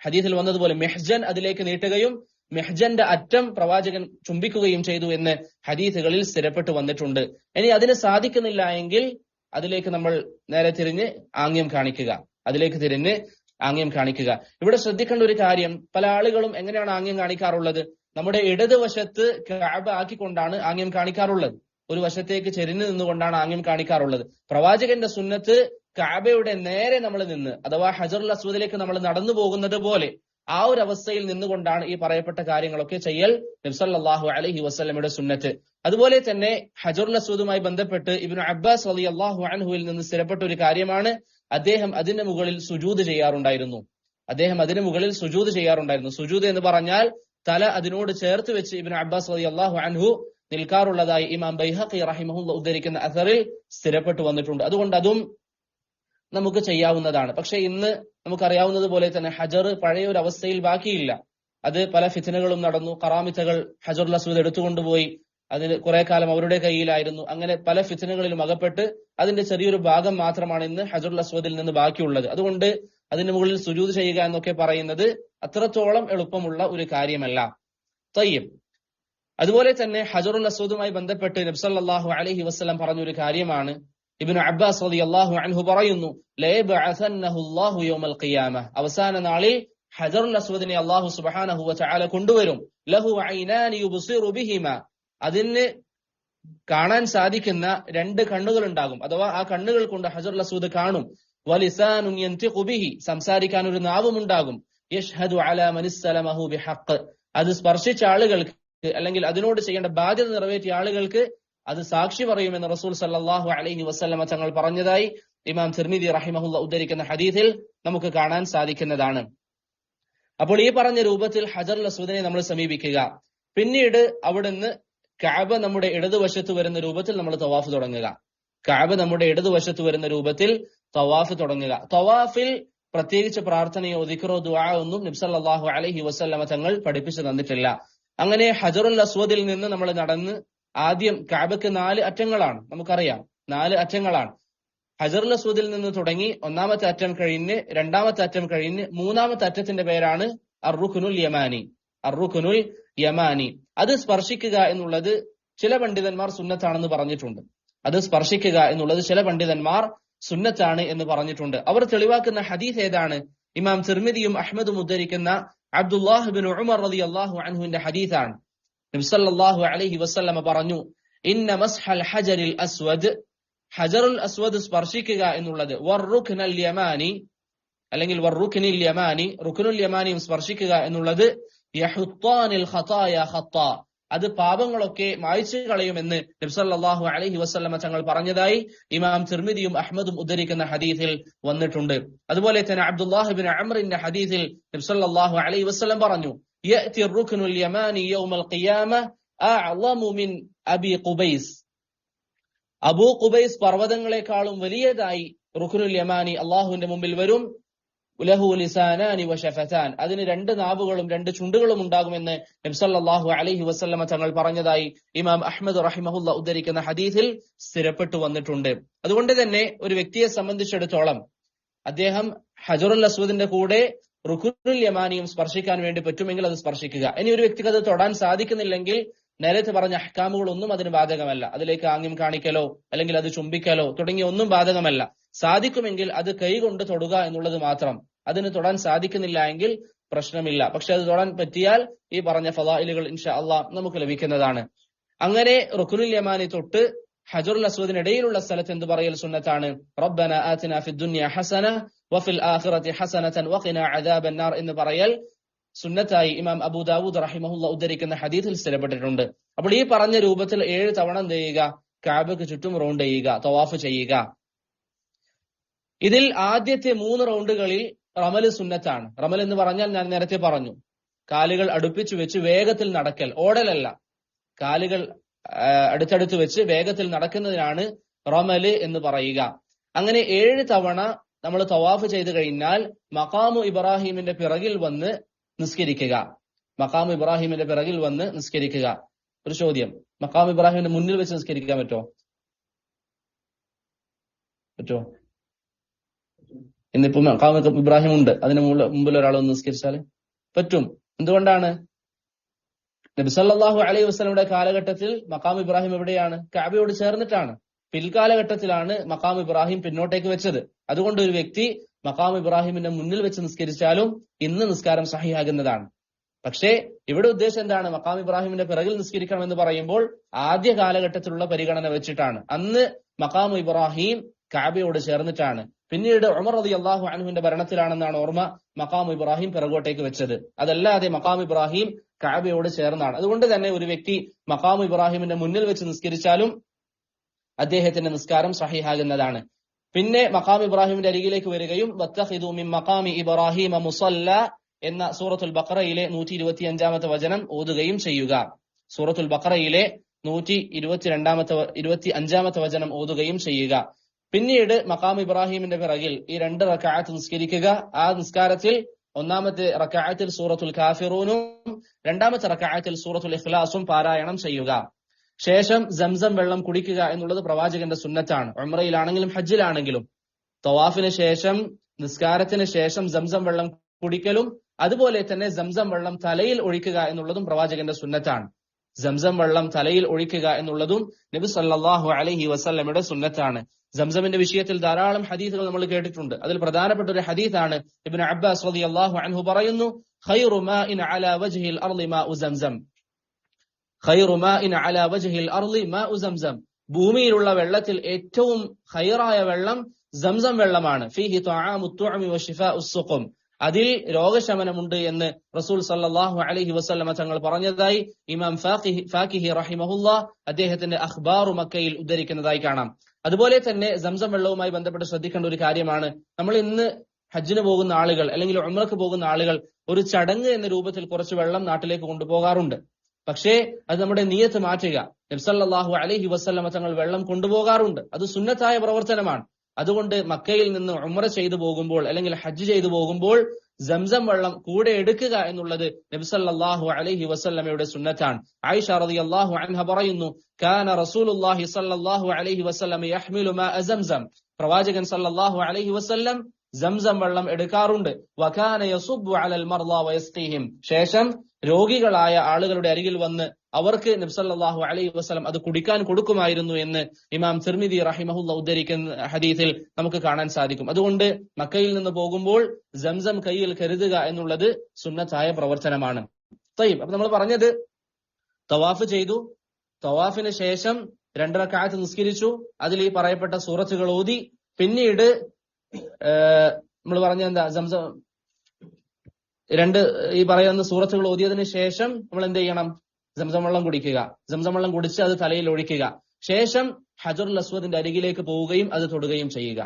ഹദീസിൽ വന്നതുപോലെ മെഹ്ജൻ അതിലേക്ക് നീട്ടുകയും മെഹ്ജന്റെ അറ്റം പ്രവാചകൻ ചുംബിക്കുകയും ചെയ്തു എന്ന് ഹദീസുകളിൽ സ്ഥിരപ്പെട്ടു വന്നിട്ടുണ്ട്. ഇനി അതിന് സാധിക്കുന്നില്ല എങ്കിൽ അതിലേക്ക് നമ്മൾ നേരെ തിരിഞ്ഞ് ആംഗ്യം കാണിക്കുക. ഇവിടെ ശ്രദ്ധിക്കേണ്ട ഒരു കാര്യം, പല ആളുകളും എങ്ങനെയാണ് ആംഗ്യം കാണിക്കാറുള്ളത്? നമ്മുടെ ഇടതുവശത്ത് കഅബ ആക്കിക്കൊണ്ടാണ് ആംഗ്യം കാണിക്കാറുള്ളത്. ഒരു വശത്തേക്ക് ചെരിഞ്ഞു നിന്നുകൊണ്ടാണ് ആംഗ്യം കാണിക്കാറുള്ളത്. പ്രവാചകന്റെ സുന്നത്ത് കഅബയുടെ നേരെ നമ്മൾ നിന്ന്, അഥവാ ഹജറുൽ അസ്വദിലേക്ക് നമ്മൾ നടന്നു പോകുന്നത് പോലെ ആ ഒരു അവസ്ഥയിൽ നിന്നുകൊണ്ടാണ് ഈ പറയപ്പെട്ട കാര്യങ്ങളൊക്കെ ചെയ്യൽ നബി സല്ലല്ലാഹു അലൈഹി വസല്ലമയുടെ സുന്നത്ത്. അതുപോലെ തന്നെ ഹജറുൽ അസ്വദുമായി ബന്ധപ്പെട്ട് ഇബ്നു അബ്ബാസ് റളിയല്ലാഹു അൻഹുവിൽ നിന്ന് സ്ഥിരപ്പെട്ട ഒരു കാര്യമാണ്, അദ്ദേഹം അതിന് മുകളിൽ സുജൂദ് ചെയ്യാറുണ്ടായിരുന്നു. സുജൂദ് എന്ന് പറഞ്ഞാൽ തല അതിനോട് ചേർത്ത് വെച്ച് ഇബ്നു അബ്ബാസ് റളിയല്ലാഹു അൻഹു നിൽക്കാറുള്ളതായി ഇമാം ബൈഹഖി റഹിമഹുല്ലാഹ് ഉദ്ധരിക്കുന്ന അസറിൽ സ്ഥിരപ്പെട്ടു വന്നിട്ടുണ്ട്. അതുകൊണ്ട് അതും നമുക്ക് ചെയ്യാവുന്നതാണ്. പക്ഷെ ഇന്ന് നമുക്കറിയാവുന്നത് പോലെ തന്നെ ഹജർ പഴയ ഒരു അവസ്ഥയിൽ ബാക്കിയില്ല. അത് പല ഫിത്നകളും നടന്നു. ഖറാമിത്തകൾ ഹജറുൽ അസ്വദ് എടുത്തുകൊണ്ടുപോയി, അതിന് കുറെ കാലം അവരുടെ കയ്യിലായിരുന്നു. അങ്ങനെ പല ഫിത്നകളിലും അകപ്പെട്ട് അതിന്റെ ചെറിയൊരു ഭാഗം മാത്രമാണ് ഇന്ന് ഹജറുൽ അസ്വദിൽ നിന്ന് ബാക്കിയുള്ളത്. അതുകൊണ്ട് അതിന് മുകളിൽ സുജൂദ് ചെയ്യുക എന്നൊക്കെ പറയുന്നത് അത്രത്തോളം എളുപ്പമുള്ള ഒരു കാര്യമല്ല. തയ്യിബ്. അതുപോലെ തന്നെ ഹജറുൽ അസ്വദുമായി ബന്ധപ്പെട്ട് നബി സല്ലല്ലാഹു അലൈഹി വസല്ലം പറഞ്ഞൊരു കാര്യമാണ്, ഇബ്നു അബ്ബാസ് റളിയല്ലാഹു അൻഹു പറയുന്നു, ലയബ്അസന്നഹു അല്ലാഹു യൗമൽ ഖിയാമ, അവസാന നാളിൽ ഹജറുൽ അസ്വദിനെ അല്ലാഹു സുബ്ഹാനഹു വ തആല കൊണ്ടുവരും. ലഹു ഐനാനി യുബ്സിറു ബിഹിമ, അതിന് കാണാൻ സാധിക്കുന്ന രണ്ട് കണ്ണുകൾ ഉണ്ടാകും, അഥവാ ആ കണ്ണുകൾ കൊണ്ട് ഹജറുൽ അസ്വദ് കാണും. വലിസാനുൻ യൻതിഖു ബിഹി, സംസാരിക്കാൻ ഒരു നാവും ഉണ്ടാകും. യഷ്ഹദു അലാ മൻ ഇസ്തലമഹു ബിഹഖ്, അത് സ്പർശിച്ച ആളുകൾക്ക് അല്ലെങ്കിൽ അതിനോട് ചെയ്യേണ്ട ബാധ്യത നിറവേറ്റിയ ആളുകൾക്ക് അത് സാക്ഷി പറയുമെന്ന് റസൂൽ സല്ലല്ലാഹു അലൈഹി വസല്ലമ തങ്ങൾ പറഞ്ഞതായി ഇമാം തിർമിദി റഹിമഹുല്ലാഹ് ഉദ്ധരിക്കുന്ന ഹദീസിൽ നമുക്ക് കാണാൻ സാധിക്കുന്നതാണ്. അപ്പോൾ ഈ പറഞ്ഞ രൂപത്തിൽ ഹജറുൽ അസ്വദിനെ നമ്മൾ സമീപിക്കുക. പിന്നീട് അവിടുന്ന് കഅബ നമ്മുടെ ഇടതുവശത്ത് വരുന്ന രൂപത്തിൽ നമ്മൾ തവാഫ് തുടങ്ങുക. തവാഫിൽ പ്രത്യേകിച്ച് പ്രാർത്ഥനയോ ദിക്റോ ദുആ ഒന്നും നബി സല്ലല്ലാഹു അലൈഹി വസല്ലമ തങ്ങൾ പഠിപ്പിച്ചു തന്നിട്ടില്ല. അങ്ങനെ ഹജറുൽ അസ്വദിൽ നിന്ന് നമ്മൾ നടന്ന് ആദ്യം കഅബക്ക് 4 അറ്റങ്ങളാണ്, നമുക്കറിയാം 4 അറ്റങ്ങളാണ്. ഹജറുൽ അസ്വദിൽ നിന്ന് തുടങ്ങി ഒന്നാമത്തെ അറ്റം കഴിഞ്ഞ് രണ്ടാമത്തെ അറ്റം കഴിഞ്ഞ് മൂന്നാമത്തെ അറ്റത്തിന്റെ പേരാണ് അർറുക്നുൽ യമാനി. അത് സ്പർശിക്കുക എന്നുള്ളത് ചില പണ്ഡിതന്മാർ സുന്നത്താണെന്ന് പറഞ്ഞിട്ടുണ്ട്. എന്ന് പറഞ്ഞിട്ടുണ്ട്. അവർ തെളിവാക്കുന്ന ഹദീസ് ഏതാണ്? ഇമാം തിർമിദിയും അഹ്മദും ഉദ്ധരിക്കുന്ന അബ്ദുല്ലാഹ് ബിൻ ഉമർ റളിയല്ലാഹു അൻഹുവിന്റെ ഹദീസാണ്. നബി സല്ലല്ലാഹു അലൈഹി വസല്ലമ പറഞ്ഞു, ഇന്ന മസ്ഹൽ ഹജറിൽ അസ്വദ്, ഹജറുൽ അസ്വദ് സ്പർശിക്കുക എന്നുള്ളത്, വറുക്നുൽ യമാനി അല്ലെങ്കിൽ വറുക്നുൽ യമാനിയും സ്പർശിക്കുക എന്നുള്ളത്, യഹുത്താനിൽ ഖതായ ഖത്താ, അത് പാപങ്ങളൊക്കെ മായ്ച്ചു കളയുമെന്ന് നബി സല്ലല്ലാഹു അലൈഹി വസല്ലമ തങ്ങൾ പറഞ്ഞതായി ഇമാം തിർമിദിയും അഹ്മദും ഉദ്ധരിക്കുന്ന ഹദീസിൽ വന്നിട്ടുണ്ട്. അതുപോലെ തന്നെ അബ്ദുല്ലാഹ് ബിൻ അംറിന്റെ ഹദീസിൽ നബി സല്ലല്ലാഹു അലൈഹി വസല്ലം പറഞ്ഞു, യഅതി റുക്നുൽ യമാനി യൗമൽ ഖിയാമ അഅ്ളമു മിൻ അബി ഖുബൈസ്, അബൂ ഖുബൈസ് പർവ്വതങ്ങളെക്കാളും വലിയതായി റുക്നുൽ യമാനി അള്ളാഹുവിന്റെ മുമ്പിൽ വരും. ലഹു ലിസാനാനി വശഫതാൻ, അതിന് 2 നാവുകളും 2 ചുണ്ടുകളും ഉണ്ടാകുമെന്ന് നബി സല്ലല്ലാഹു അലൈഹി വസല്ലമ തങ്ങൾ പറഞ്ഞതായി ഇമാം അഹ്മദ് റഹിമഹുല്ല ഉദ്ധരിക്കുന്ന ഹദീസിൽ സ്ഥിരപ്പെട്ടു വന്നിട്ടുണ്ട്. അതുകൊണ്ട് തന്നെ ഒരു വ്യക്തിയെ സംബന്ധിച്ചിടത്തോളം അദ്ദേഹം ഹജറുൽ അസ്വദിന്റെ കൂടെ റുക്നുൽ യമാനിയും സ്പർശിക്കാൻ വേണ്ടി പറ്റുമെങ്കിൽ അത് സ്പർശിക്കുക. ഇനി ഒരു വ്യക്തിക്ക് അത് തൊടാൻ സാധിക്കുന്നില്ലെങ്കിൽ നേരത്തെ പറഞ്ഞ അഹ്കാമുകളൊന്നും അതിന് ബാധകമല്ല. അതിലേക്ക് ആംഗ്യം കാണിക്കലോ അല്ലെങ്കിൽ അത് ചുംബിക്കലോ തുടങ്ങിയ ഒന്നും ബാധകമല്ല. സാധിക്കുമെങ്കിൽ അത് കൈകൊണ്ട് തൊടുക എന്നുള്ളത് മാത്രം. അതിന് തൊടാൻ സാധിക്കുന്നില്ല എങ്കിൽ പ്രശ്നമില്ല. പക്ഷെ അത് തൊടാൻ പറ്റിയാൽ ഈ പറഞ്ഞ ഫളായിലുകൾ ഇൻഷാ അള്ളാഹ് നമുക്ക് ലഭിക്കുന്നതാണ്. അങ്ങനെ റുക്നുൽ യമാനി തൊട്ട് ഹജറുൽ അസ്വദിനിടയിലുള്ള സ്ഥലത്ത് എന്ത് പറയൽ സുന്നത്താണ്? റബ്ബന ആതിനാ ഫിദ് ദുനിയ ഹസന വഫിൽ ആഖിറതി ഹസനതൻ വഖിനാ അദാബന്നാർ എന്ന് പറയൽ സുന്നത്തായി ഇമാം അബൂ ദാവൂദ് റഹിമഹുല്ല ഉദ്ധരിക്കുന്ന ഹദീസിൽ സ്ഥിരപ്പെട്ടിട്ടുണ്ട്. അപ്പോൾ ഈ പറഞ്ഞ രൂപത്തിൽ 7 തവണ എന്ത് ചെയ്യുക? കഅബയ്ക്ക് ചുറ്റും റൗണ്ട് ചെയ്യുക, തവാഫ് ചെയ്യുക. ഇതിൽ ആദ്യത്തെ 3 റൗണ്ടുകളിൽ റമൽ സുന്നത്താണ്. റമൽ എന്ന് പറഞ്ഞാൽ ഞാൻ നേരത്തെ പറഞ്ഞു, കാലുകൾ അടുപ്പിച്ചു വെച്ച് വേഗത്തിൽ നടക്കൽ, ഓടലല്ല. കാലുകൾ അടുത്തടുത്ത് വെച്ച് വേഗത്തിൽ നടക്കുന്നതിനാണ് റമല് എന്ന് പറയുക. അങ്ങനെ 7 തവണ നമ്മൾ തവാഫ് ചെയ്തു കഴിഞ്ഞാൽ മഖാമു ഇബ്രാഹിമിന്റെ പിറകിൽ വന്ന് നിസ്കരിക്കുക. മഖാമു ഇബ്രാഹിമിന്റെ പിറകിൽ വന്ന് നിസ്കരിക്കുക. ഒരു ചോദ്യം, മഖാമു ഇബ്രാഹിമിന്റെ മുന്നിൽ വെച്ച് നിസ്കരിക്കാൻ പറ്റുമോ? ഇന്നിപ്പോ മഖാമു ഇബ്രാഹിം ഉണ്ട്, അതിന് മുമ്പിൽ ഒരാൾ ഒന്ന് നിസ്കരിച്ചാൽ പറ്റും. എന്തുകൊണ്ടാണ്? നബി സല്ലല്ലാഹു അലൈഹി വസല്ലമയുടെ കാലഘട്ടത്തിൽ മഖാം ഇബ്രാഹിം എവിടെയാണ്? കഅബയോട് ചേർന്നിട്ടാണ്. പിൽക്കാലഘട്ടത്തിലാണ് മഖാം ഇബ്രാഹിം പിന്നോട്ടേക്ക് വെച്ചത്. അതുകൊണ്ട് ഒരു വ്യക്തി മഖാം ഇബ്രാഹിമിന്റെ മുന്നിൽ വെച്ച് നിസ്കരിച്ചാലും ഇന്ന് നിസ്കാരം സഹിയാകുന്നതാണ്. പക്ഷേ ഇവിടെ ഉദ്ദേശം എന്താണ്? മഖാം ഇബ്രാഹിമിന്റെ പിറകിൽ നിസ്കരിക്കണം എന്ന് പറയുമ്പോൾ ആദ്യ കാലഘട്ടത്തിലുള്ള പരിഗണന വെച്ചിട്ടാണ്. അന്ന് മഖാം ഇബ്രാഹിം കഅബയോട് ചേർന്നിട്ടാണ്. പിന്നീട് ഉമർ റളിയല്ലാഹു അൻഹുവിന്റെ ഭരണത്തിലാണെന്നാണ് ഓർമ്മ, മഖാം ഇബ്രാഹിം പിറകോട്ടേക്ക് വെച്ചത്. അതല്ലാതെ മഖാം ഇബ്രാഹിം കഅബയോട് ചേർന്നാണ്. അതുകൊണ്ട് തന്നെ ഒരു വ്യക്തി മഖാം ഇബ്രാഹിമിന്റെ മുന്നിൽ വെച്ച് നിസ്കരിച്ചാലും അദ്ദേഹത്തിന്റെ നിസ്കാരം സഹിഹാകുന്നതാണ്. പിന്നെ മഖാം ഇബ്രാഹിമിന്റെ അരികിലേക്ക് വരികയും വത്തഖിദു മിൻ മഖാമി ഇബ്രാഹിമ മുസല്ല എന്ന സൂറത്തുൽ ബഖറയിലെ 125-ാമത്തെ വചനം ഓതുകയും ചെയ്യുക. സൂറത്തുൽ ബഖറയിലെ 125-ാമത്തെ വചനം ഓതുകയും ചെയ്യുക. പിന്നീട് മഖാം ഇബ്രാഹിമിന്റെ പിറകിൽ ഈ 2 റക്അത്ത് നിസ്കരിക്കുക. ആ നിസ്കാരത്തിൽ ഒന്നാമത്തെ റക്അത്തിൽ സൂറത്തുൽ കാഫിറൂനും രണ്ടാമത്തെ റക്അത്തിൽ സൂറത്തുൽ ഇഖ്ലാസും പാരായണം ചെയ്യുക. ശേഷം സംസം വെള്ളം കുടിക്കുക എന്നുള്ളത് പ്രവാചകന്റെ സുന്നത്താണ്. ഉംറയിലാണെങ്കിലും ഹജ്ജിലാണെങ്കിലും തവാഫിന് ശേഷം നിസ്കാരത്തിന് ശേഷം സംസം വെള്ളം കുടിക്കലും അതുപോലെ തന്നെ സംസം വെള്ളം തലയിൽ ഒഴിക്കുക എന്നുള്ളതും പ്രവാചകന്റെ സുന്നത്താണ്. സംസം വെള്ളം തലയിൽ ഒഴിക്കുക എന്നുള്ളതും നബി സല്ലല്ലാഹു അലൈഹി വസല്ലമയുടെ സുന്നത്താണ്. സംസമിന്റെ വിഷയത്തിൽ ധാരാളം ഹദീസുകൾ നമ്മൾ കേട്ടിട്ടുണ്ട്. അതിൽ പ്രധാനപ്പെട്ട ഒരു ഹദീസാണ് ഇബ്നു അബ്ബാസ് റളിയല്ലാഹു അൻഹു പറയുന്നു, ഖൈറു മാഇൻ അലാ വജ്ഹിൽ അർളി മാഉ സംസം. ഖൈറു മാഇൻ അലാ വജ്ഹിൽ അർളി മാഉ സംസം. ഭൂമിയിലുള്ള വെള്ളത്തിൽ ഏറ്റവും ഖൈറായ വെള്ളം സംസം വെള്ളമാണ്. ഫീഹി തആമുത് തുഅമി വശിഫാഉസ് സുഖം. അതിൽ രോഗശമനമുണ്ട് എന്ന് റസൂൽ സല്ലല്ലാഹു അലൈഹി വസല്ലമ തങ്ങൾ പറഞ്ഞതായി ഇമാം ഫാക്കിഹി റഹിമഹുല്ലാ അദ്ദേഹത്തിന്റെ അഖ്ബാറു മക്കയിൽ ഉദ്ധരിക്കുന്നതായി കാണാം. അതുപോലെ തന്നെ സംസം വെള്ളവുമായി ബന്ധപ്പെട്ട് ശ്രദ്ധിക്കേണ്ട ഒരു കാര്യമാണ്, നമ്മൾ ഇന്ന് ഹജ്ജിന് പോകുന്ന ആളുകൾ അല്ലെങ്കിൽ ഉംറക്ക് പോകുന്ന ആളുകൾ ഒരു ചടങ്ങ് എന്ന രൂപത്തിൽ കുറച്ച് വെള്ളം നാട്ടിലേക്ക് കൊണ്ടുപോകാറുണ്ട്. പക്ഷേ അത് നമ്മുടെ നിയത്ത് മാറ്റുക. നബി സല്ലല്ലാഹു അലൈഹി വസല്ലമ തങ്ങൾ വെള്ളം കൊണ്ടുപോകാറുണ്ട്. അത് സുന്നത്തായ പ്രവർത്തനമാണ്. അതുകൊണ്ട് മക്കയിൽ നിന്ന് ഉംറ ചെയ്തു പോകുമ്പോൾ അല്ലെങ്കിൽ ഹജ്ജ് ചെയ്തു പോകുമ്പോൾ സംസം വെള്ളം കൂടെ എടുക്കുക എന്നുള്ളത് നബി സല്ലല്ലാഹു അലൈഹി വസല്ലമയുടെ സുന്നത്താണ്. ആയിഷ റളിയല്ലാഹു അൻഹ പറയുന്നു, കാന റസൂലുള്ളാഹി സല്ലല്ലാഹു അലൈഹി വസല്ലം യഹ്മിലു മാഅ സംസം. പ്രവാചകൻ സല്ലല്ലാഹു അലൈഹി വസല്ലം സംസം വെള്ളം എടുക്കാറുണ്ട്. വകാന യസുബ്ബു അലൽ മർളാ വയസ്ഖീഹിം. ശേഷം രോഗികളായ ആളുകളുടെ അരികിൽ വന്ന് അവർക്ക് നബി സല്ലല്ലാഹു അലൈഹി വസല്ലം അത് കുടിക്കാൻ കൊടുക്കുമായിരുന്നു എന്ന് ഇമാം തിർമിദി റഹിമഹുല്ല ഉദ്ധരിക്കുന്ന ഹദീസിൽ നമുക്ക് കാണാൻ സാധിക്കും. അതുകൊണ്ട് മക്കയിൽ നിന്ന് പോകുമ്പോൾ സംസം കയ്യിൽ കരുതുക എന്നുള്ളത് സുന്നത്തായ പ്രവർത്തനമാണ്. തയ്യിബ്, അപ്പൊ നമ്മൾ പറഞ്ഞത് തവാഫ് ചെയ്തു, തവാഫിന് ശേഷം 2 റക്അത്ത് നിസ്കരിച്ചു, അതിൽ ഈ പറയപ്പെട്ട സൂറത്തുകൾ ഓതി, പിന്നീട് നമ്മൾ പറഞ്ഞ എന്താ സംസം 2 ഈ പറയുന്ന സൂറത്തുകൾ ഓതിയതിനു ശേഷം നമ്മൾ എന്ത് ചെയ്യണം? സംസം വെള്ളം കുടിക്കുക. സംസം വെള്ളം കുടിച്ച് അത് തലയിൽ ഒഴിക്കുക. ശേഷം ഹജറുൽ അസ്വദിന്റെ അരികിലേക്ക് പോവുകയും അത് തൊടുകയും ചെയ്യുക.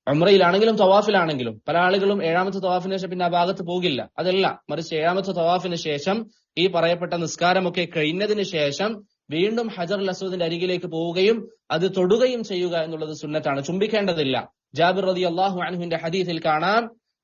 ഉംറയിലാണെങ്കിലും തവാഫിലാണെങ്കിലും പല ആളുകളും 7ാമത്തെ തവാഫിന് ശേഷം പിന്നെ ആ ഭാഗത്ത് പോകില്ല. അതല്ല, മറിച്ച് 7ാമത്തെ തവാഫിന് ശേഷം ഈ പറയപ്പെട്ട നിസ്കാരമൊക്കെ കഴിഞ്ഞതിന് ശേഷം വീണ്ടും ഹജറുൽ അസ്വദിന്റെ അരികിലേക്ക് പോവുകയും അത് തൊടുകയും ചെയ്യുക എന്നുള്ളത് സുന്നത്താണ്, ചുംബിക്കേണ്ടതില്ല. ജാബിർ റളിയല്ലാഹു അൻഹുവിന്റെ ഹദീസിൽ കാണാം,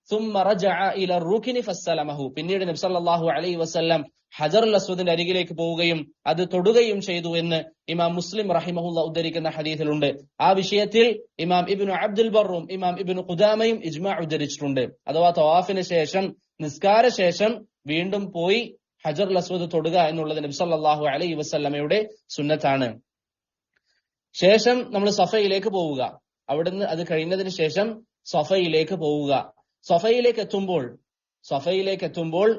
ثم رجع الى الركن فسلمه, പിന്നീട് നബി സല്ലല്ലാഹു അലൈഹി വസല്ലം ഹജറുൽ അസ്വദിന്റെ അരികിലേക്ക് പോവുകയും അത് തൊടുകയും ചെയ്തു എന്ന് ഇമാം മുസ്ലിം റഹിമഹുല്ല ഉദ്ധരിക്കുന്ന ഹദീസിലുണ്ട്. ആ വിഷയത്തിൽ ഇമാം ഇബ്നു അബ്ദുൽ ബർറും ഇമാം ഇബ്നു ഖുദാമയും ഇജ്മാ ഉദ്ധരിച്ചിട്ടുണ്ട്. അഥവാ തവാഫിന് ശേഷം നിസ്കാര ശേഷം വീണ്ടും പോയി ഹജറുൽ അസ്വദ് തൊടുക എന്നുള്ളത് നബി സല്ലല്ലാഹു അലൈഹി വസല്ലമയുടെ സുന്നത്താണ്. ശേഷം നമ്മൾ സഫയിലേക്ക് പോവുക. അവിടുന്ന് അത് കഴിഞ്ഞതിന് ശേഷം സഫയിലേക്ക് പോവുക. സഫയിലേക്ക് എത്തുമ്പോൾ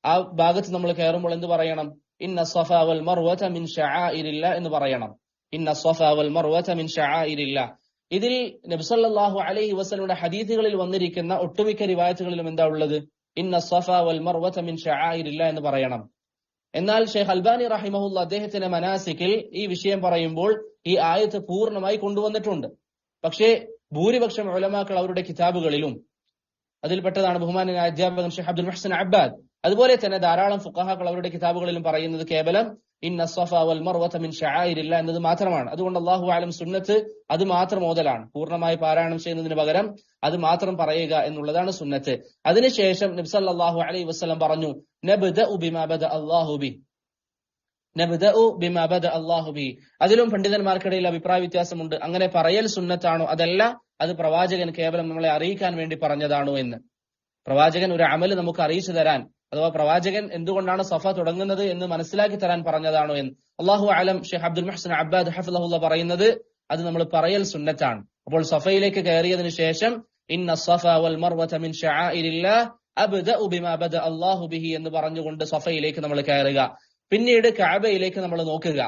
ആ ഭാഗത്ത് നമ്മൾ കയറുമ്പോൾ എന്ത് പറയണം? ഇന്ന സഫ വൽ മർവത മിൻ ശആഇരില്ലാ എന്ന് പറയണം. ഇന്ന സഫ വൽ മർവത മിൻ ശആഇരില്ലാ. ഇതിൽ നബി സല്ലല്ലാഹു അലൈഹി വസല്ലമയുടെ ഹദീസുകളിൽ വന്നിരിക്കുന്ന ഒട്ടുമിക്ക റിവായത്തുകളിലും എന്താ ഉള്ളത്? ഇന്ന സഫ വൽ മർവത മിൻ ശആഇരില്ലാ എന്ന് പറയണം. എന്നാൽ ഷെയ്ഖ് അൽബാനി റഹിമഹുല്ല അദ്ദേഹത്തിന്റെ മനാസിക്കിൽ ഈ വിഷയം പറയുമ്പോൾ ഈ ആയത്ത് പൂർണ്ണമായി കൊണ്ടുവന്നിട്ടുണ്ട്. പക്ഷേ ഭൂരിപക്ഷം ഉലമാക്കൾ അവരുടെ കിതാബുകളിലും, അതിൽപ്പെട്ടതാണ് ബഹുമാനായ അധ്യാപകൻ ഷെയ്ഖ് അബ്ദുൽ മുഹ്സിൻ അബ്ബാദ്, അതുപോലെ തന്നെ ധാരാളം ഫുഖഹാക്കൾ അവരുടെ കിതാബുകളിലും പറയുന്നത് കേവലം ഇന്ന സഫ വൽ മർവത മിൻ ശആഇരില്ലാ എന്നത് മാത്രമാണ്. അതുകൊണ്ട് അല്ലാഹു അലം സുന്നത്ത് അത് മാത്രം ഓതലാണ്, പൂർണ്ണമായി പാരായണം ചെയ്യുന്നതിന് പകരം അത് മാത്രം പറയുക എന്നുള്ളതാണ് സുന്നത്ത്. അതിനുശേഷം നബി സല്ലല്ലാഹു അലൈഹി വസല്ലം പറഞ്ഞു, നബ്ദഉ ബിമാ ബദഅ അല്ലാഹു ബി. അതിലും പണ്ഡിതന്മാർക്കിടയിൽ അഭിപ്രായ വ്യത്യാസമുണ്ട്. അങ്ങനെ പറയൽ സുന്നത്താണോ അതല്ല അത് പ്രവാചകൻ കേവലം നമ്മളെ അറിയിക്കാൻ വേണ്ടി പറഞ്ഞതാണോ എന്ന്. പ്രവാചകൻ ഒരു അമല് നമുക്ക് അറിയിച്ചു തരാൻ, അഥവാ പ്രവാചകൻ എന്തുകൊണ്ടാണ് സഫ തുടങ്ങുന്നത് എന്ന് മനസ്സിലാക്കി തരാൻ പറഞ്ഞതാണോ എന്ന്. അല്ലാഹു അലം. ഷെയ്ഖ് അബ്ദുൽ മുഹ്സിൻ അബ്ബാദ് ഹഫിളഹുല്ല പറയുന്നത് അത് നമ്മൾ പറയൽ സുന്നത്താണ്. അപ്പോൾ സഫയിലേക്ക് കയറിയതിനു ശേഷം ഇന്ന സഫ വൽ മർവത മിൻ ശആഇരില്ലാ അബ്ദഉ ബിമാ ബദഅ അല്ലാഹു ബിഹി എന്ന് പറഞ്ഞുകൊണ്ട് സഫയിലേക്ക് നമ്മൾ കയറുക. പിന്നീട് കഅബയിലേക്ക് നമ്മൾ നോക്കുക,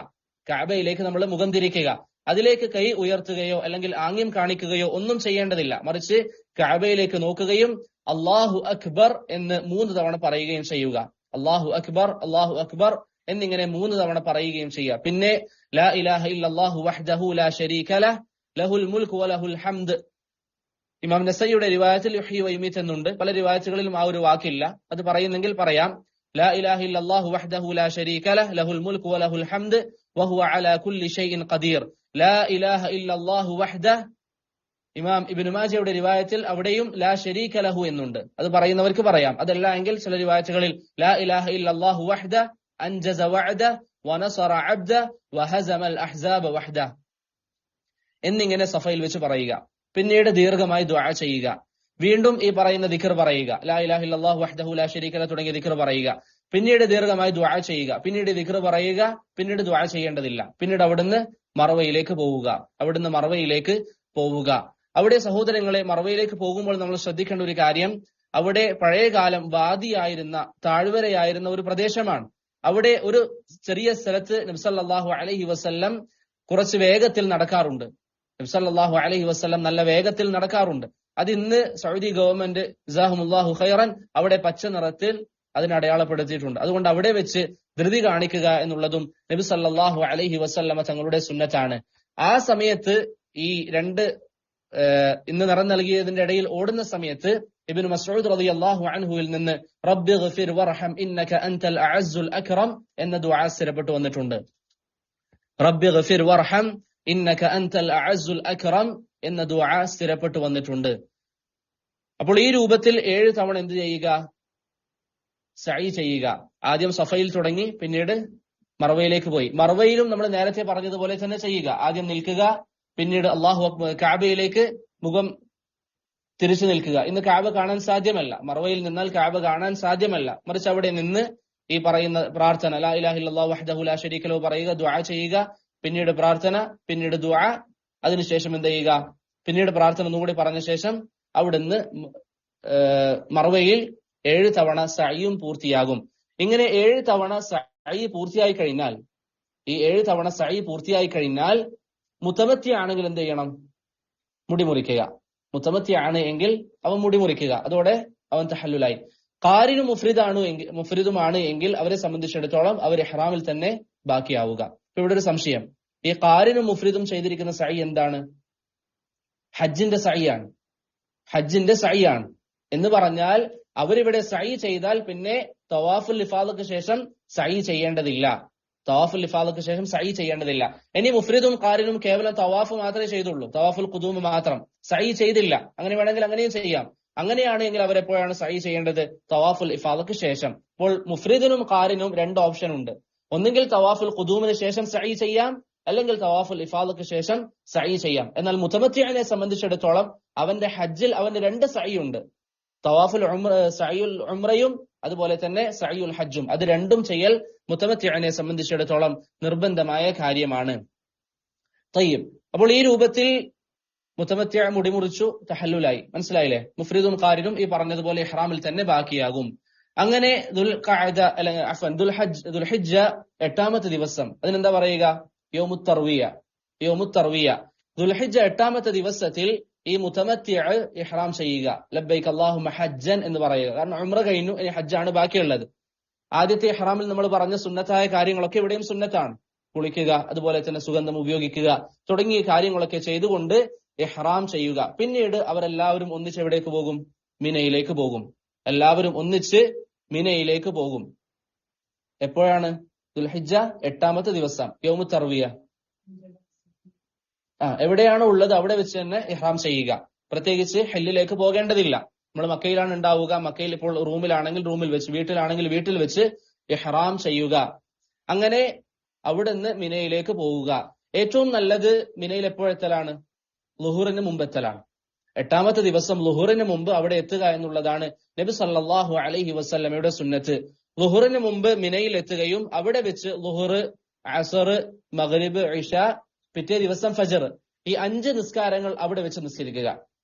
കഅബയിലേക്ക് നമ്മൾ മുഖം തിരിക്കുക. അതിലേക്ക് കൈ ഉയർത്തുകയോ അല്ലെങ്കിൽ ആംഗ്യം കാണിക്കുകയോ ഒന്നും ചെയ്യേണ്ടതില്ല, മറിച്ച് കഅബയിലേക്ക് നോക്കുകയും അല്ലാഹു അക്ബർ എന്ന് 3 തവണ പറയുകയും ചെയ്യുക. അല്ലാഹു അക്ബർ, അല്ലാഹു അക്ബർ എന്നിങ്ങനെ 3 തവണ പറയുകയും ചെയ്യുക. പിന്നെ ലാ ഇലാഹ ഇല്ലല്ലാഹു വഹ്ദഹു ലാ ശരീക ലഹ് ലഹുൽ മുൽക്കു വലഹുൽ ഹംദ്. ഇമാം നസയിയുടെ റിവായത്തിൽ യുഹ്യി വയുമീത്ത് എന്നുണ്ട്. പല റിവായത്തുകളിലും ആ ഒരു വാക്കില്ല. അത് പറയുന്നെങ്കിൽ പറയാം, ലാ ഇലാഹ ഇല്ലല്ലാഹു വഹ്ദഹു ലാ ശരീക ലഹ് ലഹുൽ മുൽക്കു വലഹുൽ ഹംദ് വഹുവ അലാ കുല്ലി ഷൈഇൻ ഖദീർ. ലാ ഇലാഹ ഇല്ലല്ലാഹു വഹ്ദഹു. ഇമാം ഇബ്നു മാജയുടെ റിവായത്തിൽ അവിടെയും ലാ ശരീക ലഹു എന്നുണ്ട്. അത് പറയുന്നവർക്ക് പറയാം. അതല്ല എങ്കിൽ ചില റിവായത്തുകളിൽ ലാ ഇലാഹ ഇല്ലല്ലാഹു വഹ്ദഹു അൻജസ വഅദഹു വനസറ അബ്ദഹു വഹസമൽ അഹ്സാബ വഹ്ദഹു എന്നിങ്ങനെ സഫയിൽ വെച്ച് പറയുക. പിന്നീട് ദീർഘമായി ദുആ ചെയ്യുക. വീണ്ടും ഈ പറയുന്ന ദിക്ർ പറയുക, ലാ ഇലാഹ ഇല്ലല്ലാഹു വഹ്ദഹു ലാ ശരീക ലഹു തുടങ്ങിയ ദിക്ർ പറയുക. പിന്നീട് ദീർഘമായി ദുആ ചെയ്യുക. പിന്നീട് ദിക്ർ പറയുക. പിന്നീട് ദുആ ചെയ്യേണ്ടതില്ല. പിന്നീട് അവിടുന്ന് മറവയിലേക്ക് പോവുക. അവിടെ സഹോദരങ്ങളെ, മറവയിലേക്ക് പോകുമ്പോൾ നമ്മൾ ശ്രദ്ധിക്കേണ്ട ഒരു കാര്യം, അവിടെ പഴയകാലം വാദിയായിരുന്ന, താഴ്വരയായിരുന്ന ഒരു പ്രദേശമാണ്. അവിടെ ഒരു ചെറിയ സ്ഥലത്ത് നബി സല്ലല്ലാഹു അലൈഹി വസല്ലം കുറച്ച് വേഗത്തിൽ നടക്കാറുണ്ട്. നബി സല്ലല്ലാഹു അലൈഹി വസല്ലം നല്ല വേഗത്തിൽ നടക്കാറുണ്ട്. അത് ഇന്ന് സൗദി ഗവൺമെന്റ് ജസാഹുമുല്ലാഹു ഖൈറൻ അവിടെ പച്ച നിറത്തിൽ അതിനെ അടയാളപ്പെടുത്തിയിട്ടുണ്ട്. അതുകൊണ്ട് അവിടെ വെച്ച് ധൃതി കാണിക്കുക എന്നുള്ളതും നബി സല്ലല്ലാഹു അലൈഹി വസല്ലമ തങ്ങളുടെ സുന്നത്താണ്. ആ സമയത്ത് ഈ രണ്ട് ഇന്ന് നിറം നൽകിയതിന്റെ ഇടയിൽ ഓടുന്ന സമയത്ത് ഇബ്നു മസ്ഊദ് റളിയല്ലാഹു അൻഹുവിൽ നിന്ന് റബ്ബി ഗഫിർ വർഹം ഇന്നക അൻതൽ അഅസ്സുൽ അക്രം എന്ന ദുആ സ്ഥിരപ്പെട്ടു വന്നിട്ടുണ്ട്. റബ്ബി ഗഫിർ വർഹം ഇന്നക അൻതൽ അഅസ്സുൽ അക്രം എന്ന ദുആ സ്ഥിരപ്പെട്ടു വന്നിട്ടുണ്ട്. അപ്പോൾ ഈ രൂപത്തിൽ 7 തവണ എന്ത് ചെയ്യുക? സഈ ചെയ്യുക. ആദ്യം സഫയിൽ തുടങ്ങി പിന്നീട് മർവയിലേക്ക് പോയി. മർവയിലും നമ്മൾ നേരത്തെ പറഞ്ഞതുപോലെ തന്നെ ചെയ്യുക. ആദ്യം നിൽക്കുക, പിന്നീട് അല്ലാഹു അക്ബർ, കഅബയിലേക്ക് മുഖം തിരിച്ചു നിൽക്കുക. ഇന്ന് കഅബ കാണാൻ സാധ്യമല്ല, മർവയിൽ നിന്നാൽ കഅബ കാണാൻ സാധ്യമല്ല. മറിച്ച് അവിടെ നിന്ന് ഈ പറയുന്ന പ്രാർത്ഥന ലാ ഇലാഹ ഇല്ലല്ലാഹു വഹ്ദഹു ലാ ശരീക ലഹു പറയുക, ദുആ ചെയ്യുക, പിന്നീട് പ്രാർത്ഥന, പിന്നീട് ദുആ, അതിനുശേഷം എന്ത് ചെയ്യുക? പിന്നീട് പ്രാർത്ഥന ഒന്നുകൂടി പറഞ്ഞ ശേഷം അവിടുന്ന് മർവയിൽ 7 തവണ സഅയും പൂർത്തിയാകും. ഇങ്ങനെ 7 തവണ സഅയി പൂർത്തിയായി കഴിഞ്ഞാൽ, ഈ 7 തവണ സഅയി പൂർത്തിയായി കഴിഞ്ഞാൽ മുതമത്തി ആണെങ്കിൽ എന്ത് ചെയ്യണം? മുടിമുറിക്കുക. മുതമത്തി ആണ് എങ്കിൽ അവൻ മുടിമുറിക്കുക. അതോടെ അവൻ തഹല്ലുലായി. ഖാരിനും മുഫ്രിദുമാണ് എങ്കിൽ അവരെ സംബന്ധിച്ചിടത്തോളം അവർ ഇഹ്റാമിൽ തന്നെ ബാക്കിയാവുക. ഇപ്പൊ ഇവിടെ ഒരു സംശയം, ഈ ഖാരിനും മുഫ്രിദും ചെയ്തിരിക്കുന്ന സഅയി എന്താണ്? ഹജ്ജിന്റെ സഅയാണ്. ഹജ്ജിന്റെ സഅയാണ്. എന്ന് പറഞ്ഞാൽ അവരിവിടെ സഅയ് ചെയ്താൽ പിന്നെ തവാഫുൽ ഇഫാദക്ക് ശേഷം സഅയ് ചെയ്യേണ്ടതില്ല. തവാഫുൽ ഇഫാദക്ക് ശേഷം സഅയ് ചെയ്യേണ്ടതില്ല. ഇനി മുഫ്രിദും ഖാരിനും കേവലം തവാഫ് മാത്രമേ ചെയ്തുള്ളൂ, തവാഫുൽ ഖുദൂം മാത്രം, സഅയ് ചെയ്തില്ല. അങ്ങനെ വേണമെങ്കിൽ അങ്ങനെയും ചെയ്യാം. അങ്ങനെയാണെങ്കിൽ അവരെപ്പോഴാണ് സഅയ് ചെയ്യേണ്ടത്? തവാഫുൽ ഇഫാദക്ക് ശേഷം. അപ്പോൾ മുഫ്രിദിനും ഖാരിനും രണ്ട് ഓപ്ഷൻ ഉണ്ട്. ഒന്നുകിൽ തവാഫുൽ ഖുദൂമിന് ശേഷം സഅയ് ചെയ്യാം, അല്ലെങ്കിൽ തവാഫുൽ ഇഫാദക്ക് ശേഷം സഅയ് ചെയ്യാം. എന്നാൽ മുതമത്തിഅനെ സംബന്ധിച്ചിടത്തോളം അവന്റെ ഹജ്ജിൽ അവന്റെ രണ്ട് സഅയ് ഉണ്ട്. തവാഫുൽ സഅയുൽ ഉംറയും അതുപോലെ തന്നെ സഅയുൽ ഹജ്ജും. അത് രണ്ടും ചെയ്യൽ മുതമത്തിഅനെ സംബന്ധിച്ചിടത്തോളം നിർബന്ധമായ കാര്യമാണ്. തയ്യിബ്. അപ്പോൾ ഈ രൂപത്തിൽ മുതമത്തിഅ മുടിമുറിച്ചു, തഹല്ലുലായി. മനസ്സിലായില്ലേ? മുഫ്രിദും ഖാരിനും ഈ പറഞ്ഞതുപോലെ ഇഹ്റാമിൽ തന്നെ ബാക്കിയാകും. അങ്ങനെ ദുൽഹിജ്ജ 8ാമത്തെ ദിവസം, അതിനെന്താ പറയുക? യൗമുത് തർവിയ. ദുൽഹിജ്ജ 8ാമത്തെ ദിവസത്തിൽ ഈ മുതമത്തിഅ ഇഹ്റാം ചെയ്യുക, ലബ്ബൈക അല്ലാഹുമ്മ ഹജ്ജൻ എന്ന് പറയുക. കാരണം ഉംറ കഴിഞ്ഞു, ഇനി ഹജ്ജാണ് ബാക്കിയുള്ളത്. ആദ്യത്തെ ഇഹ്റാമിൽ നമ്മൾ പറഞ്ഞ സുന്നത്തായ കാര്യങ്ങളൊക്കെ ഇവിടെയും സുന്നത്താണ്. കുളിക്കുക, അതുപോലെ തന്നെ സുഗന്ധം ഉപയോഗിക്കുക തുടങ്ങിയ കാര്യങ്ങളൊക്കെ ചെയ്തുകൊണ്ട് ഇഹ്റാം ചെയ്യുക. പിന്നീട് അവരെല്ലാവരും ഒന്നിച്ച് എവിടേക്ക് പോകും? മിനയിലേക്ക് പോകും. എല്ലാവരും ഒന്നിച്ച് മിനയിലേക്ക് പോകും. എപ്പോഴാണ്? ദുൽഹിജ്ജ 8ാമത്തെ ദിവസം, യൗമുത് തർവിയ. എവിടെയാണോ ഉള്ളത് അവിടെ വെച്ച് തന്നെ ഇഹ്റാം ചെയ്യുക. പ്രത്യേകിച്ച് ഹെല്ലിലേക്ക് പോകേണ്ടതില്ല. നമ്മൾ മക്കയിലാണ് ഉണ്ടാവുക. മക്കയിൽ ഇപ്പോൾ റൂമിലാണെങ്കിൽ റൂമിൽ വെച്ച്, വീട്ടിലാണെങ്കിൽ വീട്ടിൽ വെച്ച് ഇഹ്റാം ചെയ്യുക. അങ്ങനെ അവിടുന്ന് മിനയിലേക്ക് പോവുക. ഏറ്റവും നല്ലത് മിനയിൽ എപ്പോഴെത്തലാണ്? ളുഹൂറിന് മുമ്പ് എത്തലാണ്. 8ാമത്തെ ദിവസം ളുഹൂറിന് മുമ്പ് അവിടെ എത്തുക എന്നുള്ളതാണ് നബി സല്ലല്ലാഹു അലൈഹി വസല്ലമയുടെ സുന്നത്ത്. ളുഹൂറിന് മുമ്പ് മിനയിൽ എത്തുകയും അവിടെ വെച്ച് ളുഹൂർ, അസർ, മഗ്രിബ്, ഇശ, പിറ്റേ ദിവസം ഫജർ, ഈ 5 നിസ്കാരങ്ങൾ അവിടെ വെച്ച് നിസ്കരിക്കുക.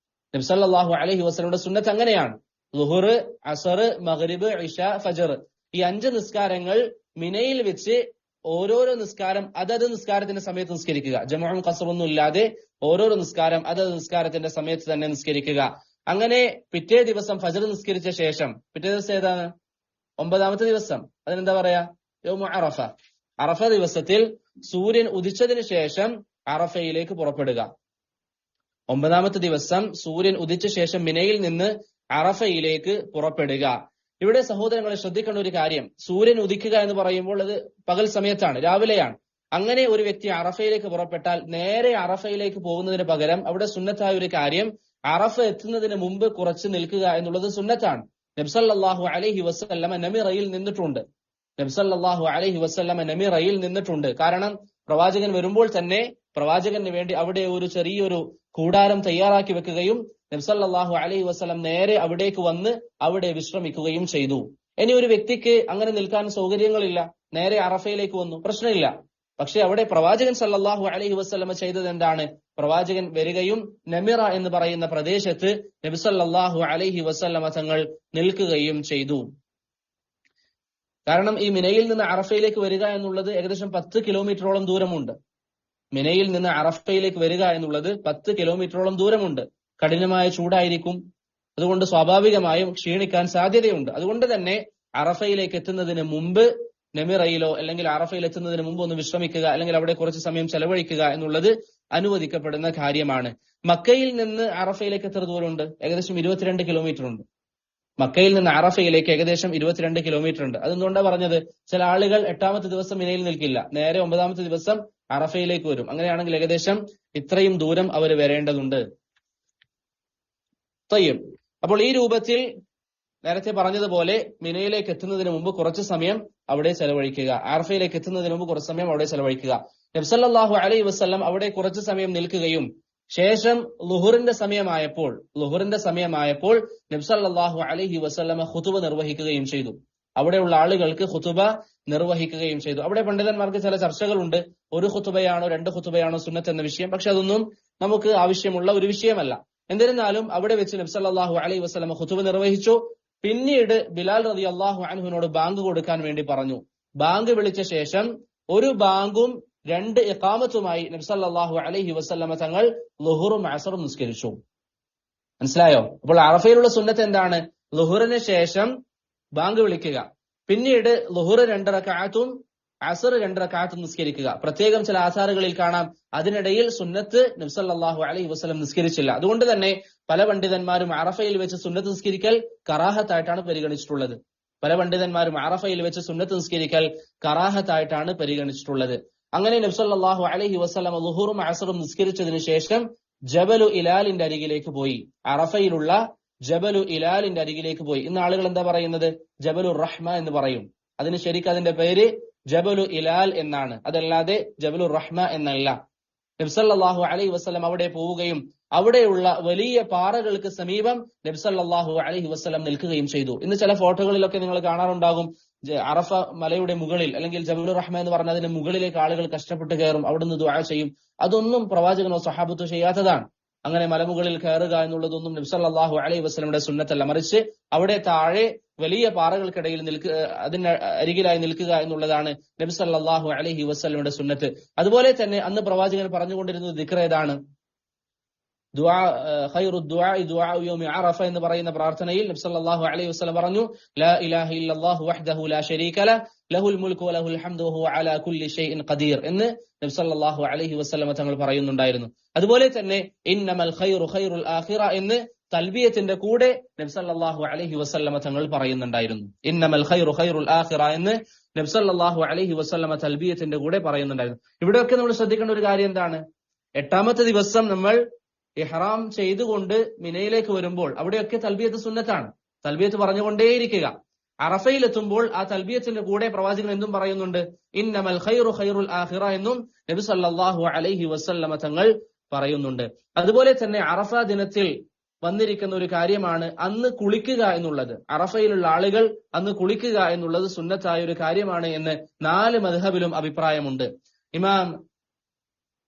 നബി സല്ലല്ലാഹു അലൈഹി വസല്ലമയുടെ സുന്നത്ത് അങ്ങനെയാണ്. ളുഹൂർ, അസർ, മഗ്രിബ്, ഇശ, ഫജർ, ഈ 5 നിസ്കാരങ്ങൾ മിനയിൽ വെച്ച് ഓരോരോ നിസ്കാരം അതത് നിസ്കാരത്തിന്റെ സമയത്ത് നിസ്കരിക്കുക. ജമുഉം ഖസ്റൊന്നും ഇല്ലാതെ ഓരോരോ നിസ്കാരം അതത് നിസ്കാരത്തിന്റെ സമയത്ത് തന്നെ നിസ്കരിക്കുക. അങ്ങനെ പിറ്റേ ദിവസം ഫജർ നിസ്കരിച്ച ശേഷം, പിറ്റേ ദിവസം ഏതാണ്? 9ാമത്തെ ദിവസം, അതിനെന്താ പറയാ? യൗമു അറഫ. അറഫ ദിവസത്തിൽ സൂര്യൻ ഉദിച്ചതിന് ശേഷം അറഫയിലേക്ക് പുറപ്പെടുക. 9ാമത്തെ ദിവസം സൂര്യൻ ഉദിച്ച ശേഷം മിനയിൽ നിന്ന് അറഫയിലേക്ക് പുറപ്പെടുക. ഇവിടെ സഹോദരങ്ങളെ ശ്രദ്ധിക്കേണ്ട ഒരു കാര്യം, സൂര്യൻ ഉദിക്കുക എന്ന് പറയുമ്പോൾ അത് പകൽ സമയത്താണ്, രാവിലെയാണ്. അങ്ങനെ ഒരു വ്യക്തി അറഫയിലേക്ക് പുറപ്പെട്ടാൽ നേരെ അറഫയിലേക്ക് പോകുന്നതിന് പകരം അവിടെ സുന്നത്തായ ഒരു കാര്യം, അറഫ എത്തുന്നതിന് മുമ്പ് കുറച്ച് നിൽക്കുക എന്നുള്ളത് സുന്നത്താണ്. നബി സല്ലല്ലാഹു അലൈഹി വസല്ലമ നമിറയിൽ നിന്നിട്ടുണ്ട്. കാരണം പ്രവാചകൻ വരുമ്പോൾ തന്നെ പ്രവാചകന് വേണ്ടി അവിടെ ഒരു ചെറിയൊരു കൂടാരം തയ്യാറാക്കി വെക്കുകയും നബി സല്ലല്ലാഹു അലൈഹി വസല്ലം നേരെ അവിടേക്ക് വന്ന് അവിടെ വിശ്രമിക്കുകയും ചെയ്തു. ഇനി ഒരു വ്യക്തിക്ക് അങ്ങനെ നിൽക്കാൻ സൗകര്യങ്ങളില്ല, നേരെ അറഫയിലേക്ക് വന്നു, പ്രശ്നമില്ല. പക്ഷെ അവിടെ പ്രവാചകൻ സല്ലല്ലാഹു അലൈഹി വസല്ലമ ചെയ്തത് എന്താണ്? പ്രവാചകൻ വരികയും നമിറ എന്ന് പറയുന്ന പ്രദേശത്ത് നബി സല്ലല്ലാഹു അലൈഹി വസല്ലമ തങ്ങൾ നിൽക്കുകയും ചെയ്തു. കാരണം ഈ മിനയിൽ നിന്ന് അറഫയിലേക്ക് വരിക എന്നുള്ളത് ഏകദേശം 10 കിലോമീറ്ററോളം ദൂരമുണ്ട്. മിനയിൽ നിന്ന് അറഫയിലേക്ക് വരിക എന്നുള്ളത് 10 കിലോമീറ്ററോളം ദൂരമുണ്ട്. കഠിനമായ ചൂടായിരിക്കും. അതുകൊണ്ട് സ്വാഭാവികമായും ക്ഷീണിക്കാൻ സാധ്യതയുണ്ട്. അതുകൊണ്ട് തന്നെ അറഫയിലേക്ക് എത്തുന്നതിന് മുമ്പ് നമിറയിലോ അല്ലെങ്കിൽ അറഫയിൽ എത്തുന്നതിന് മുമ്പ് ഒന്ന് വിശ്രമിക്കുക, അല്ലെങ്കിൽ അവിടെ കുറച്ച് സമയം ചെലവഴിക്കുക എന്നുള്ളത് അനുവദിക്കപ്പെടുന്ന കാര്യമാണ്. മക്കയിൽ നിന്ന് അറഫയിലേക്ക് എത്ര ദൂരമുണ്ട്? ഏകദേശം 22 കിലോമീറ്റർ ഉണ്ട്. മക്കയിൽ നിന്ന് അറഫയിലേക്ക് ഏകദേശം 22 കിലോമീറ്റർ ഉണ്ട്. അതെന്തുകൊണ്ടാണ് പറഞ്ഞത്? ചില ആളുകൾ 8ാമത്തെ ദിവസം മിനയിൽ നിൽക്കില്ല, നേരെ 9ാമത്തെ ദിവസം അറഫയിലേക്ക് വരും. അങ്ങനെയാണെങ്കിൽ ഏകദേശം ഇത്രയും ദൂരം അവർ വരേണ്ടതുണ്ട്. തയ്യിബ്. അപ്പോൾ ഈ രൂപത്തിൽ നേരത്തെ പറഞ്ഞതുപോലെ മിനയിലേക്ക് എത്തുന്നതിന് മുമ്പ് കുറച്ച് സമയം അവിടെ ചെലവഴിക്കുക, അറഫയിലേക്ക് എത്തുന്നതിന് മുമ്പ് കുറച്ച് സമയം അവിടെ ചെലവഴിക്കുക. നബി സല്ലല്ലാഹു അലൈഹി വസല്ലം അവിടെ കുറച്ച് സമയം നിൽക്കുകയും ശേഷം ളുഹുറിന്റെ സമയമായപ്പോൾ നബി സല്ലല്ലാഹു അലൈഹി വസല്ലം ഖുതുബ നിർവഹിക്കുകയും ചെയ്തു. അവിടെയുള്ള ആളുകൾക്ക് ഖുതുബ നിർവഹിക്കുകയും ചെയ്തു. അവിടെ പണ്ഡിതന്മാർക്ക് ചില ചർച്ചകളുണ്ട്, ഒരു ഖുതുബയാണോ 2 ഖുതുബയാണോ സുന്നത്ത് എന്ന വിഷയം. പക്ഷെ അതൊന്നും നമുക്ക് ആവശ്യമുള്ള ഒരു വിഷയമല്ല. എന്നിരുന്നാലും അവിടെ വെച്ച് നബി സല്ലല്ലാഹു അലൈഹി വസല്ലം ഖുതുബ നിർവഹിച്ചു. പിന്നീട് ബിലാൽ റളിയല്ലാഹു അൻഹുവിനോട് ബാങ്ക് കൊടുക്കാൻ വേണ്ടി പറഞ്ഞു. ബാങ്ക് വിളിച്ച ശേഷം ഒരു ബാങ്കും 2 ഇഖാമത്തുമായി നബി സല്ലല്ലാഹു അലൈഹി വസല്ലമ തങ്ങൾ ളുഹുറും അസറും നിസ്കരിച്ചു. മനസ്സിലായോ? അപ്പോൾ അറഫയിലുള്ള സുന്നത്ത് എന്താണ്? ളുഹുറിന് ശേഷം ബാങ്ക് വിളിക്കുക, പിന്നീട് ളുഹുർ 2 റക്അത്തും അസർ 2 റക്അത്തും നിസ്കരിക്കുക. പ്രത്യേകം ചില ആധാറുകളിൽ കാണാം അതിനിടയിൽ സുന്നത്ത് നബി സല്ലല്ലാഹു അലൈഹി വസല്ലം നിസ്കരിച്ചില്ല. അതുകൊണ്ട് തന്നെ പല പണ്ഡിതന്മാരും അറഫയിൽ വെച്ച് സുന്നത്ത് നിസ്കരിക്കൽ കറാഹത്തായിട്ടാണ് പരിഗണിച്ചിട്ടുള്ളത്. പല പണ്ഡിതന്മാരും അറഫയിൽ വെച്ച് സുന്നത്ത് നിസ്കരിക്കൽ കറാഹത്തായിട്ടാണ് പരിഗണിച്ചിട്ടുള്ളത്. അങ്ങനെ നബി സല്ലല്ലാഹു അലൈഹി വസല്ലം ളുഹൂറും അസ്റും നിസ്കരിച്ചതിന് ശേഷം ജബലു ഇലാലിന്റെ അരികിലേക്ക് പോയി. അറഫയിലുള്ള ജബലു ഇലാലിന്റെ അരികിലേക്ക് പോയി. ഇന്ന് ആളുകൾ എന്താ പറയുന്നത്? ജബലു റഹ്മ എന്ന് പറയും. അതിന് ശരിക്കും അതിന്റെ പേര് ജബലു ഇലാൽ എന്നാണ്, അതല്ലാതെ ജബലു റഹ്മ എന്നല്ല. നബി സല്ലല്ലാഹു അലൈഹി വസല്ലം അവിടെ പോവുകയും അവിടെയുള്ള വലിയ പാറകൾക്ക് സമീപം നബി സല്ലല്ലാഹു അലൈഹി വസല്ലം നിൽക്കുകയും ചെയ്തു. ഇന്ന് ചില ഫോട്ടോകളിലൊക്കെ നിങ്ങൾ കാണാറുണ്ടാകും, അറഫ മലയുടെ മുകളിൽ അല്ലെങ്കിൽ ജബലുർ റഹ്മ എന്ന് പറഞ്ഞ അതിന്റെ മുകളിലേക്ക് ആളുകൾ കഷ്ടപ്പെട്ട് കയറും, അവിടുന്ന് ദുആ ചെയ്യും. അതൊന്നും പ്രവാചകനോ സഹാബത്തോ ചെയ്യാത്തതാണ്. അങ്ങനെ മലമുകളിൽ കയറുക എന്നുള്ളതൊന്നും നബി സല്ലല്ലാഹു അലൈഹി വസല്ലമയുടെ സുന്നത്തല്ല. മറിച്ച് അവിടെ താഴെ വലിയ പാറകൾക്കിടയിൽ അതിന് അരികിലായി നിൽക്കുക എന്നുള്ളതാണ് നബി സല്ലല്ലാഹു അലൈഹി വസല്ലമയുടെ സുന്നത്ത്. അതുപോലെ തന്നെ അന്ന് പ്രവാചകൻ പറഞ്ഞുകൊണ്ടിരുന്നത് ദിക്ർ ഏതാണ്? ദുആ ഖൈറു ദുആഇ ദുആഉ യൗമി അറഫ എന്ന് പറയുന്ന പ്രാർത്ഥനയിൽ നബി സല്ലല്ലാഹു അലൈഹി വസല്ലം പറഞ്ഞു, ലാ ഇലാഹ ഇല്ലല്ലാഹു വഹ്ദഹു ലാ ശരീക ലഹു ലഹുൽ മുൽക്കു വലഹുൽ ഹംദു വഹുവ അലാ കുല്ലി ഷൈഇൻ ഖദീർ എന്ന് നബി സല്ലല്ലാഹു അലൈഹി വസല്ലം തങ്ങൾ പറയുന്നുണ്ടായിരുന്നു. അതുപോലെ തന്നെ ഇന്നമൽ ഖൈറു ഖൈറുൽ ആഖിറ എന്ന് തൽബിയത്തിന്റെ കൂടെ നബി സല്ലല്ലാഹു അലൈഹി വസല്ലം തങ്ങൾ പറയുന്നുണ്ടായിരുന്നു. ഇന്നമൽ ഖൈറു ഖൈറുൽ ആഖിറ എന്ന് നബി സല്ലല്ലാഹു അലൈഹി വസല്ലം തൽബിയത്തിന്റെ കൂടെ പറയുന്നുണ്ടായിരുന്നു. ഇവിടെയൊക്കെ നമ്മൾ ശ്രദ്ധിക്കേണ്ട ഒരു കാര്യം എന്താണ്? 8ാമത്തെ ദിവസം നമ്മൾ ഇഹ്റാം ചെയ്തുകൊണ്ട് മിനയിലേക്ക് വരുമ്പോൾ അവിടെയൊക്കെ തൽബിയത്ത് സുന്നത്താണ്. തൽബിയത്ത് പറഞ്ഞുകൊണ്ടേയിരിക്കുക. അറഫയിലെത്തുമ്പോൾ ആ തൽബിയത്തിന്റെ കൂടെ പ്രവാചകൻ എന്തും പറയുന്നുണ്ട്, ഇന്നമൽ ഖൈറു ഖൈറുൽ ആഖിറ എന്നും നബി സല്ലല്ലാഹു അലൈഹി വസല്ലമ തങ്ങൾ പറയുന്നുണ്ട്. അതുപോലെ തന്നെ അറഫ ദിനത്തിൽ വന്നിരിക്കുന്ന ഒരു കാര്യമാണ് അന്ന് കുളിക്കുക എന്നുള്ളത്. അറഫയിലുള്ള ആളുകൾ അന്ന് കുളിക്കുക എന്നുള്ളത് സുന്നത്തായ ഒരു കാര്യമാണ് എന്ന് 4 മദ്ഹബിലും അഭിപ്രായമുണ്ട്. ഇമാം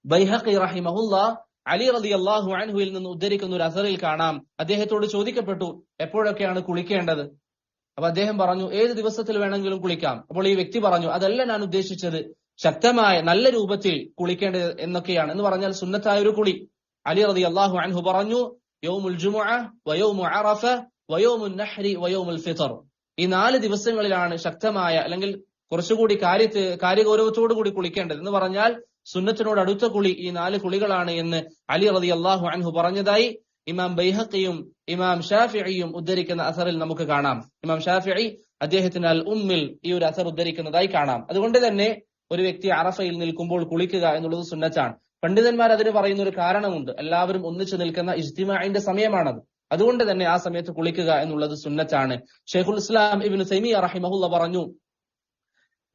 ബൈഹഖി റഹിമഹുല്ലാഹ് അലി റളിയല്ലാഹു അൻഹുവിൽ നിന്ന് ഉദ്ധരിക്കുന്ന ഒരു അസറിൽ കാണാം, അദ്ദേഹത്തോട് ചോദിക്കപ്പെട്ടു എപ്പോഴൊക്കെയാണ് കുളിക്കേണ്ടത്. അപ്പൊ അദ്ദേഹം പറഞ്ഞു, ഏത് ദിവസത്തിൽ വേണമെങ്കിലും കുളിക്കാം. അപ്പോൾ ഈ വ്യക്തി പറഞ്ഞു, അതല്ല ഞാൻ ഉദ്ദേശിച്ചത്, ശക്തമായ നല്ല രൂപത്തിൽ കുളിക്കേണ്ടത് എന്നൊക്കെയാണ്. എന്ന് പറഞ്ഞാൽ സുന്നത്തായ ഒരു കുളി. അലി റളിയല്ലാഹു അൻഹു പറഞ്ഞു, യൗമുൽ ജുമുഅ വയൗമു അറഫ വയൗമുൻ നഹ്രി വയൗമുൽ ഫിത്ർ. ഈ 4 ദിവസങ്ങളിലാണ് ശക്തമായ അല്ലെങ്കിൽ കുറച്ചുകൂടി കാര്യഗൗരവത്തോടു കൂടി കുളിക്കേണ്ടത്. എന്ന് പറഞ്ഞാൽ സുന്നത്തിനോട് അടുത്ത കുളി ഈ 4 കുളികളാണ് എന്ന് അലി റളിയല്ലാഹു അൻഹു പറഞ്ഞതായി ഇമാം ബൈഹഖിയും ഇമാം ഷാഫിഇയും ഉദ്ധരിക്കുന്ന അസറിൽ നമുക്ക് കാണാം. ഇമാം ഷാഫിഇ അദ്ദേഹത്തിന് അൽ ഉമ്മിൽ ഈ ഒരു അസർ ഉദ്ധരിക്കുന്നതായി കാണാം. അതുകൊണ്ട് തന്നെ ഒരു വ്യക്തി അറഫയിൽ നിൽക്കുമ്പോൾ കുളിക്കുക എന്നുള്ളത് സുന്നത്താണ്. പണ്ഡിതന്മാർ അതിന് പറയുന്ന ഒരു കാരണമുണ്ട്. എല്ലാവരും ഒന്നിച്ചു നിൽക്കുന്ന ഇജ്തിമാഇന്റെ സമയമാണത്. അതുകൊണ്ട് തന്നെ ആ സമയത്ത് കുളിക്കുക എന്നുള്ളത് സുന്നത്താണ്. ഷൈഖുൽ ഇസ്ലാം ഇബ്നു തൈമിയ്യ റഹിമഹുല്ലാഹ് പറഞ്ഞു,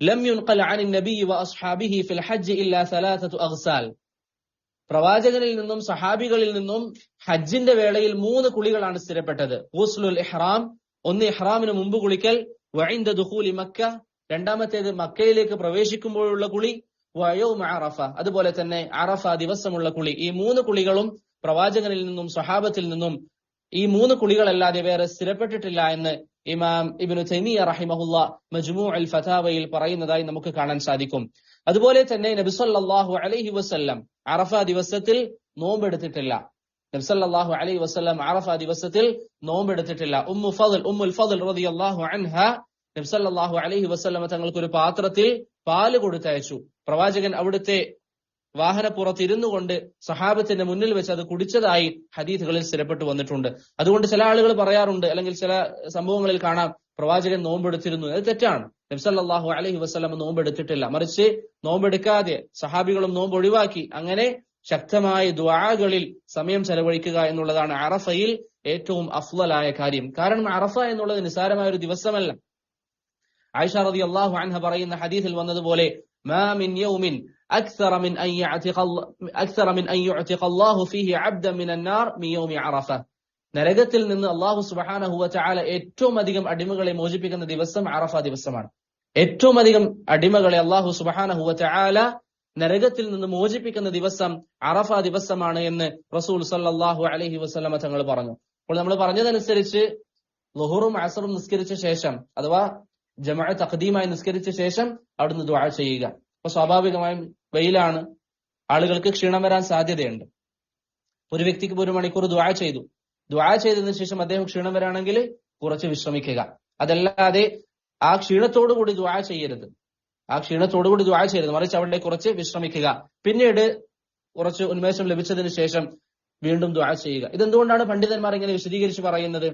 ലം യുൻഖൽ അനിൻ നബിയ്യി വഅസ്ഹാബിഹി ഫിൽ ഹജ്ജ് ഇല്ലാ 3 അഗ്സാൽ. പ്രവാചകനിൽ നിന്നും സഹാബികളിൽ നിന്നും ഹജ്ജിന്റെ വേളയിൽ 3 കുളികളാണ് സ്ഥിരപ്പെട്ടത്. ഗുസ്ലുൽ ഇഹ്റാം, ഒന്ന് ഇഹ്റാമിന് മുമ്പ് കുളിക്കൽ, വഇൻദ ദുഖൂലി മക്ക, രണ്ടാമത്തേത് മക്കയിലേക്ക് പ്രവേശിക്കുമ്പോഴുള്ള കുളി, വയൗമ അറഫ, അതുപോലെ തന്നെ അറഫ ദിവസമുള്ള കുളി. ഈ 3 കുളികളും പ്രവാചകനിൽ നിന്നും സഹാബത്തിൽ നിന്നും ഈ 3 കുളികളല്ലാതെ വേറെ സ്ഥിരപ്പെട്ടിട്ടില്ല എന്ന് ഇമാം ഇബ്നു തൈമിയ്യ റഹിമഹുല്ലാഹ് മജ്മൂഉൽ ഫതാവയിൽ പറയുന്നതായി നമുക്ക് കാണാൻ സാധിക്കും. അതുപോലെ തന്നെ നബി സല്ലല്ലാഹു അലൈഹി വസല്ലം അറഫ ദിവസത്തിൽ നോമ്പെടുത്തിട്ടില്ല. നബി സല്ലല്ലാഹു അലൈഹി വസല്ലം അറഫ ദിവസത്തിൽ നോമ്പെടുത്തിട്ടില്ല. ഉമ്മുൽ ഫضൽ റളിയല്ലാഹു അൻഹ നബി സല്ലല്ലാഹു അലൈഹി വസല്ലം തങ്ങൾക്ക് ഒരു പാത്രത്തിൽ പാല് കൊടുത്തയച്ചു. പ്രവാചകൻ അവിടുത്തെ വാഹനപ്പുറത്ത് ഇരുന്നു കൊണ്ട് സഹാബത്തിന്റെ മുന്നിൽ വെച്ച് അത് കുടിച്ചതായി ഹദീസുകളിൽ സ്ഥിരപ്പെട്ടു വന്നിട്ടുണ്ട്. അതുകൊണ്ട് ചില ആളുകൾ പറയാറുണ്ട്, അല്ലെങ്കിൽ ചില സംഭവങ്ങളിൽ കാണാം, പ്രവാചകൻ നോമ്പെടുത്തിരുന്നു. അത് തെറ്റാണ്. നബി സല്ലല്ലാഹു അലൈഹി വസല്ലം നോമ്പെടുത്തിട്ടില്ല. മറിച്ച് നോമ്പെടുക്കാതെ സഹാബികളും നോമ്പ് ഒഴിവാക്കി. അങ്ങനെ ശക്തമായ ദുആകളിൽ സമയം ചെലവഴിക്കുക എന്നുള്ളതാണ് അറഫയിൽ ഏറ്റവും അഫ്ളലായ കാര്യം. കാരണം അറഫ എന്നുള്ളത് നിസാരമായ ഒരു ദിവസമല്ല. ആയിഷ റളിയല്ലാഹു അൻഹ പറയുന്ന ഹദീസിൽ വന്നതുപോലെ, മാ മിൻ യൗമിൻ أكثر من أن يعتق الله فيه عبدا من النار من يوم عرفة. നരകത്തിൽ നിന്ന് അല്ലാഹു സുബ്ഹാനഹു വ തആല ഏറ്റവും അധികം അടിമകളെ മോചിപ്പിക്കുന്ന ദിവസം അറഫ ദിവസമാണ്. ഏറ്റവും അധികം അടിമകളെ അല്ലാഹു സുബ്ഹാനഹു വ തആല നരകത്തിൽ നിന്ന് മോചിപ്പിക്കുന്ന ദിവസം അറഫ ദിവസമാണ് എന്ന് റസൂൽ സല്ലല്ലാഹു അലൈഹി വസല്ലമ തങ്ങൾ പറഞ്ഞു. അപ്പോൾ നമ്മൾ പറഞ്ഞതനുസരിച്ച് ളുഹറും അസ്റും നിസ്കരിച്ച ശേഷം, അഥവാ ജമാഅ തഖ്ദീമായി നിസ്കരിച്ച ശേഷം അവിടുന്ന് ദുആ ചെയ്യുക. അപ്പൊ സ്വാഭാവികമായും വെയിലാണ്, ആളുകൾക്ക് ക്ഷീണം വരാൻ സാധ്യതയുണ്ട്. ഒരു വ്യക്തിക്ക് 1 മണിക്കൂർ ദുആ ചെയ്തു. ദുആ ചെയ്തതിനു ശേഷം അദ്ദേഹം ക്ഷീണം വരാണെങ്കിൽ കുറച്ച് വിശ്രമിക്കുക. അതല്ലാതെ ആ ക്ഷീണത്തോടുകൂടി ദുആ ചെയ്യരുത്. മറിച്ച് അവിടെ കുറച്ച് വിശ്രമിക്കുക. പിന്നീട് കുറച്ച് ഉന്മേഷം ലഭിച്ചതിന് ശേഷം വീണ്ടും ദുആ ചെയ്യുക. ഇതെന്തുകൊണ്ടാണ് പണ്ഡിതന്മാർ ഇങ്ങനെ വിശദീകരിച്ച് പറയുന്നത്?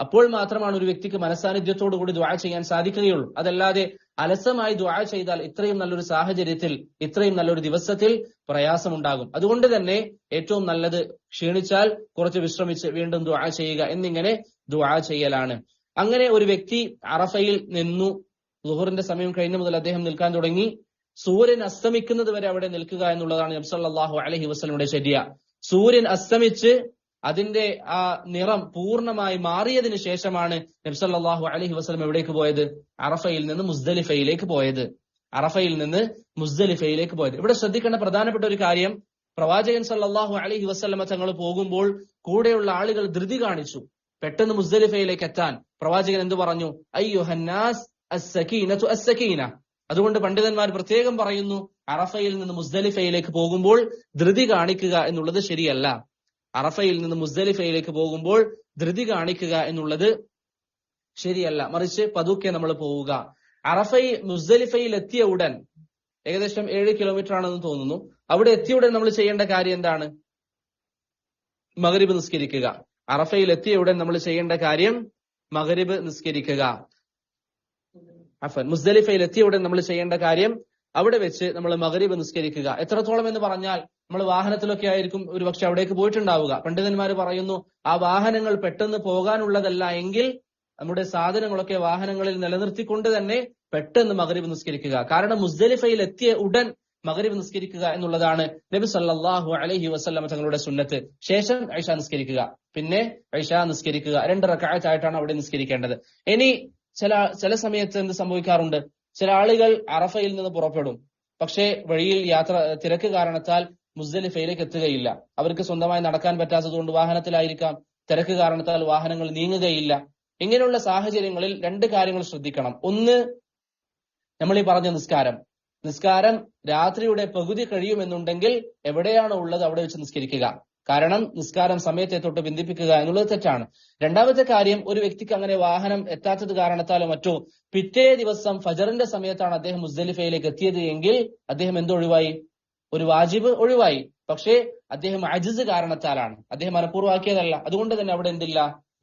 അപ്പോൾ മാത്രമാണ് ഒരു വ്യക്തിക്ക് മനസാന്നിധ്യത്തോടുകൂടി ദുആ ചെയ്യാൻ സാധിക്കുകയുള്ളൂ. അതല്ലാതെ അലസമായി ദുആ ചെയ്താൽ ഇത്രയും നല്ലൊരു സാഹചര്യത്തിൽ, ഇത്രയും നല്ലൊരു ദിവസത്തിൽ പ്രയാസമുണ്ടാകും. അതുകൊണ്ട് തന്നെ ഏറ്റവും നല്ലത് ക്ഷീണിച്ചാൽ കുറച്ച് വിശ്രമിച്ച് വീണ്ടും ദുആ ചെയ്യുക എന്നിങ്ങനെ ദുആ ചെയ്യലാണ്. അങ്ങനെ ഒരു വ്യക്തി അറഫയിൽ നിന്നു. ളുഹറിന്റെ സമയം കഴിഞ്ഞ മുതൽ അദ്ദേഹം നിൽക്കാൻ തുടങ്ങി. സൂര്യൻ അസ്തമിക്കുന്നത് വരെ അവിടെ നിൽക്കുക എന്നുള്ളതാണ് നബി സല്ലല്ലാഹു അലൈഹി വസല്ലമയുടെ ശരിയ. സൂര്യൻ അസ്തമിച്ച് അതിന്റെ ആ നിറം പൂർണ്ണമായി മാറിയതിനു ശേഷമാണ് നബി സല്ലല്ലാഹു അലൈഹി വസല്ലം എവിടേക്ക് പോയത്? അറഫയിൽ നിന്ന് മുസ്ദലിഫയിലേക്ക് പോയത്. അറഫയിൽ നിന്ന് മുസ്ദലിഫയിലേക്ക് പോയത്. ഇവിടെ ശ്രദ്ധിക്കേണ്ട പ്രധാനപ്പെട്ട ഒരു കാര്യം, പ്രവാചകൻ സല്ലല്ലാഹു അലൈഹി വസല്ലമ തങ്ങൾ പോകുമ്പോൾ കൂടെയുള്ള ആളുകൾ ധൃതി കാണിച്ചു. പെട്ടെന്ന് മുസ്ദലിഫയിലേക്ക് എത്താൻ പ്രവാചകൻ എന്തു പറഞ്ഞു? അയ്യുഹന്നാസ് അസ്സകീനതു അസ്സകീന. അതുകൊണ്ട് പണ്ഡിതന്മാർ പ്രത്യേകം പറയുന്നു, അറഫയിൽ നിന്ന് മുസ്ദലിഫയിലേക്ക് പോകുമ്പോൾ ധൃതി കാണിക്കുക എന്നുള്ളത് ശരിയല്ല. അറഫയിൽ നിന്ന് മുസ്ദലിഫയിലേക്ക് പോകുമ്പോൾ ധൃതി കാണിക്കുക എന്നുള്ളത് ശരിയല്ല. മറിച്ച് പതുക്കെ നമ്മൾ പോവുക. മുസ്ദലിഫയിൽ എത്തിയ ഉടൻ, ഏകദേശം 7 കിലോമീറ്റർ ആണെന്ന് തോന്നുന്നു, അവിടെ എത്തിയ ഉടൻ നമ്മൾ ചെയ്യേണ്ട കാര്യം എന്താണ്? മഗ്രിബ് നിസ്കരിക്കുക. അറഫയിൽ എത്തിയ ഉടൻ നമ്മൾ ചെയ്യേണ്ട കാര്യം മഗ്രിബ് നിസ്കരിക്കുക. മുസ്ദലിഫയിൽ എത്തിയ ഉടൻ നമ്മൾ ചെയ്യേണ്ട കാര്യം അവിടെ വെച്ച് നമ്മൾ മഗ്രിബ് നിസ്കരിക്കുക. എത്രത്തോളം എന്ന് പറഞ്ഞാൽ, നമ്മൾ വാഹനത്തിലൊക്കെ ആയിരിക്കും ഒരു പക്ഷെ അവിടേക്ക് പോയിട്ടുണ്ടാവുക. പണ്ഡിതന്മാർ പറയുന്നു, ആ വാഹനങ്ങൾ പെട്ടെന്ന് പോകാനുള്ളതല്ല എങ്കിൽ നമ്മുടെ സാധനങ്ങളൊക്കെ വാഹനങ്ങളിൽ നിലനിർത്തിക്കൊണ്ട് തന്നെ പെട്ടെന്ന് മഗ്രിബ് നിസ്കരിക്കുക. കാരണം മുസ്ദലിഫയിൽ എത്തിയ ഉടൻ മഗ്രിബ് നിസ്കരിക്കുക എന്നുള്ളതാണ് നബി സല്ലല്ലാഹു അലൈഹി വസല്ലം തങ്ങളുടെ സുന്നത്ത്. ശേഷം ഇശാ നിസ്കരിക്കുക, പിന്നെ ഇശാ നിസ്കരിക്കുക. 2 റക്അത്ത് ആയിട്ടാണ് അവിടെ നിസ്കരിക്കേണ്ടത്. ഇനി ചില സമയത്ത് എന്ത് സംഭവിക്കാറുണ്ട്? ചില ആളുകൾ അറഫയിൽ നിന്ന് പുറപ്പെടും, പക്ഷേ വഴിയിൽ തിരക്ക് കാരണത്താൽ മുസ്ദലിഫയിലേക്ക് എത്തുകയില്ല. അവർക്ക് സ്വന്തമായി നടക്കാൻ പറ്റാത്തതുകൊണ്ട് വാഹനത്തിലായിരിക്കാം, തിരക്ക് കാരണത്താൽ വാഹനങ്ങൾ നീങ്ങുകയില്ല. ഇങ്ങനെയുള്ള സാഹചര്യങ്ങളിൽ 2 കാര്യങ്ങൾ ശ്രദ്ധിക്കണം. ഒന്ന്, നമ്മൾ ഈ പറഞ്ഞ നിസ്കാരം രാത്രിയുടെ പകുതി കഴിയുമെന്നുണ്ടെങ്കിൽ എവിടെയാണോ ഉള്ളത് അവിടെ വെച്ച് നിസ്കരിക്കുക. കാരണം നിസ്കാരം സമയത്തെ തൊട്ട് ബന്ധിപ്പിക്കുക എന്നുള്ളത് തെറ്റാണ്. രണ്ടാമത്തെ കാര്യം, ഒരു വ്യക്തിക്ക് അങ്ങനെ വാഹനം എത്താത്തത് കാരണത്താലോ മറ്റോ പിറ്റേ ദിവസം ഫജറിന്റെ സമയത്താണ് അദ്ദേഹം മുസ്ദലിഫയിലേക്ക് എത്തിയത് എങ്കിൽ അദ്ദേഹം എന്തൊഴിവായി? ഒരു വാജിബ് ഒഴിവായി. പക്ഷേ അദ്ദേഹം അജിസ് കാരണത്താലാണ്, അദ്ദേഹം മനഃപൂർവ്വമാക്കിയതല്ല. അതുകൊണ്ട് തന്നെ അവിടെ എന്തില്ല?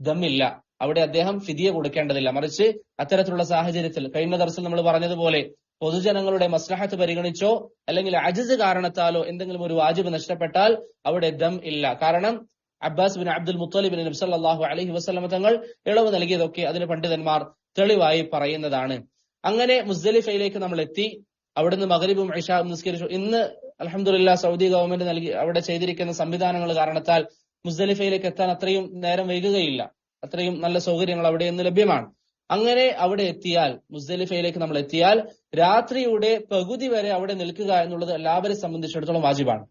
ദമ്മില്ല. അവിടെ അദ്ദേഹം ഫിദിയ കൊടുക്കേണ്ടതില്ല. മറിച്ച് അത്തരത്തിലുള്ള സാഹചര്യത്തിൽ കഴിഞ്ഞ ദർസിൽ നമ്മൾ പറഞ്ഞതുപോലെ പൊതുജനങ്ങളുടെ മസ്ലഹത്ത് പരിഗണിച്ചോ അല്ലെങ്കിൽ അജിസ് കാരണത്താലോ എന്തെങ്കിലും ഒരു വാജിബ് നഷ്ടപ്പെട്ടാൽ അവിടെ ദം ഇല്ല. കാരണം അബ്ബാസ് ബിൻ അബ്ദുൽ മുത്തലിബിന് നബി സല്ലല്ലാഹു അലൈഹി വസല്ലം തങ്ങൾ ഇളവ് നൽകിയതൊക്കെ അതിന് പണ്ഡിതന്മാർ തെളിവായി പറയുന്നതാണ്. അങ്ങനെ മുസ്ദലിഫയിലേക്ക് നമ്മൾ എത്തി. അവിടുന്ന് മഗ്രിബും ഇശാഉം നിസ്കരിച്ചു. ഇന്ന് അൽഹംദുലില്ലാഹ് സൗദി ഗവൺമെന്റ് അവിടെ ചെയ്തിരിക്കുന്ന സംവിധാനങ്ങൾ കാരണത്താൽ മുസ്ദലിഫയിലേക്ക് എത്താൻ അത്രയും നേരം വൈകുകയില്ല. അത്രയും നല്ല സൗകര്യങ്ങൾ അവിടെ ഇന്ന് ലഭ്യമാണ്. അങ്ങനെ അവിടെ എത്തിയാൽ, മുസ്ദലിഫയിലേക്ക് നമ്മൾ എത്തിയാൽ രാത്രിയുടെ പകുതി വരെ അവിടെ നിൽക്കുക എന്നുള്ളത് എല്ലാവരെ സംബന്ധിച്ചിടത്തോളം വാജിബാണ്.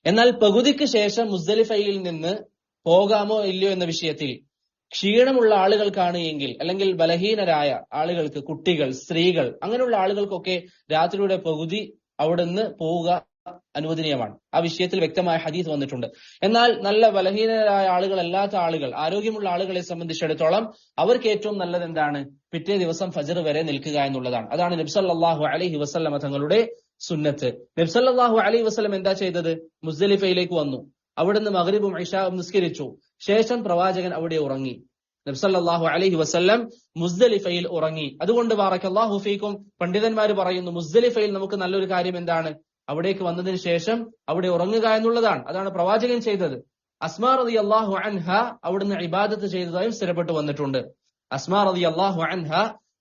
എന്നാൽ പകുതിക്ക് ശേഷം മുസ്ദലിഫയിൽ നിന്ന് പോകാമോ ഇല്ലയോ എന്ന വിഷയത്തിൽ ക്ഷീണമുള്ള ആളുകൾക്കാണ് എങ്കിൽ, അല്ലെങ്കിൽ ബലഹീനരായ ആളുകൾക്ക്, കുട്ടികൾ, സ്ത്രീകൾ, അങ്ങനെയുള്ള ആളുകൾക്കൊക്കെ രാത്രിയുടെ പകുതി അവിടുന്ന് പോവുക അനുവദനീയമാണ്. ആ വിഷയത്തിൽ വ്യക്തമായ ഹദീസ് വന്നിട്ടുണ്ട്. എന്നാൽ നല്ല ബലഹീനരായ ആളുകളല്ലാത്ത ആളുകൾ, ആരോഗ്യമുള്ള ആളുകളെ സംബന്ധിച്ചിടത്തോളം അവർക്ക് ഏറ്റവും നല്ലത് എന്താണ്? പിറ്റേ ദിവസം ഫജർ വരെ നിൽക്കുക എന്നുള്ളതാണ്. അതാണ് നബി സല്ലല്ലാഹു അലൈഹി വസല്ലമ തങ്ങളുടെ സുന്നത്ത്. നബി സല്ലല്ലാഹു അലൈഹി വസല്ലം എന്താ ചെയ്തത്? മുസ്ദലിഫയിലേക്ക് വന്നു. അവിടുന്ന് മഗ്രിബും ഇശാഉം നിസ്കരിച്ചു. ശേഷം പ്രവാചകൻ അവിടെ ഉറങ്ങി. നബി സല്ലല്ലാഹു അലൈഹി വസല്ലം മുസ്ദലിഫയിൽ ഉറങ്ങി. അതുകൊണ്ട് ബാറക്കല്ലാഹു ഫീക്കും പണ്ഡിതന്മാർ പറയുന്നു, മുസ്ദലിഫയിൽ നമുക്ക് നല്ലൊരു കാര്യം എന്താണ്? അവിടേക്ക് വന്നതിന് ശേഷം അവിടെ ഉറങ്ങുക എന്നുള്ളതാണ്. അതാണ് പ്രവാചകൻ ചെയ്തത്. അസ്മാ റളിയല്ലാഹു അൻഹ അവിടുന്ന് ഇബാദത്ത് ചെയ്തതായും സ്ഥിരപ്പെട്ടു വന്നിട്ടുണ്ട്. അസ്മാ റളിയല്ലാഹു അൻഹ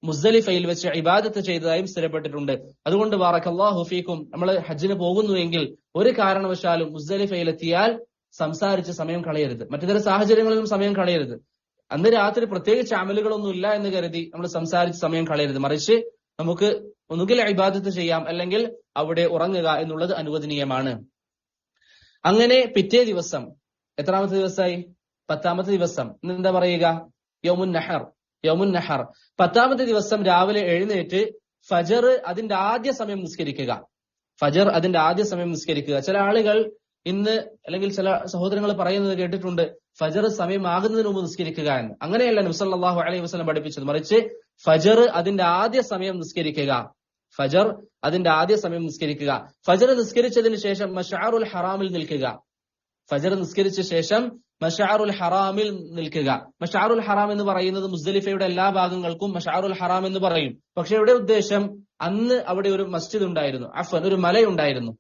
മുസ്ദലിഫയിൽ വെച്ച് ഇബാദത്ത് ചെയ്തതായും സ്ഥിരപ്പെട്ടിട്ടുണ്ട്. അതുകൊണ്ട് ബാറക്കല്ലാഹു ഫീക്കും നമ്മൾ ഹജ്ജിന് പോകുന്നുവെങ്കിൽ ഒരു കാരണവശാലും മുസ്ദലിഫയിലെത്തിയാൽ സംസാരിച്ച് സമയം കളയരുത്. മറ്റു ചില സാഹചര്യങ്ങളിലും സമയം കളയരുത്. അന്ന് രാത്രി പ്രത്യേകിച്ച് അമലുകളൊന്നും ഇല്ല എന്ന് കരുതി നമ്മൾ സംസാരിച്ച് സമയം കളയരുത്. മറിച്ച് നമുക്ക് ഒന്നുകിൽ ഇബാദത്ത് ചെയ്യാം, അല്ലെങ്കിൽ അവിടെ ഉറങ്ങുക എന്നുള്ളത് അനുവദനീയമാണ്. അങ്ങനെ പിറ്റേ ദിവസം, എത്രാമത്തെ ദിവസമായി? 10ാമത്തെ ദിവസം. എന്താ പറയുക? യൗമുൻ നഹർ. 10ാമത്തെ ദിവസം രാവിലെ എഴുന്നേറ്റ് ഫജർ അതിന്റെ ആദ്യ സമയം നിസ്കരിക്കുക. ചില ആളുകൾ ഇന്ന്, അല്ലെങ്കിൽ ചില സഹോദരങ്ങൾ പറയുന്നത് കേട്ടിട്ടുണ്ട്, ഫജർ സമയമാകുന്നതിന് മുമ്പ് നിസ്കരിക്കുക എന്ന്. അങ്ങനെയല്ല നബി സല്ലല്ലാഹു അലൈഹി വസല്ലം പഠിപ്പിച്ചത്. മറിച്ച് ഫജർ അതിന്റെ ആദ്യ സമയം നിസ്കരിക്കുക. ഫജർ നിസ്കരിച്ചതിന് ശേഷം മശ്അറുൽ ഹറാമിൽ നിൽക്കുക. ഫജർ നിസ്കരിച്ച ശേഷം മശഅറുൽ ഹറാമിൽ നിൽക്കുക. മശഅറുൽ ഹറാം എന്ന് പറയുന്നത് മുസ്ദലിഫയുടെ എല്ലാ ഭാഗങ്ങൾക്കും മശഅറുൽ ഹറാം എന്ന് പറയും. പക്ഷെ ഇവിടെ ഉദ്ദേശം അന്ന് അവിടെ ഒരു മസ്ജിദ് ഉണ്ടായിരുന്നു, ഒരു മലയുണ്ടായിരുന്നു.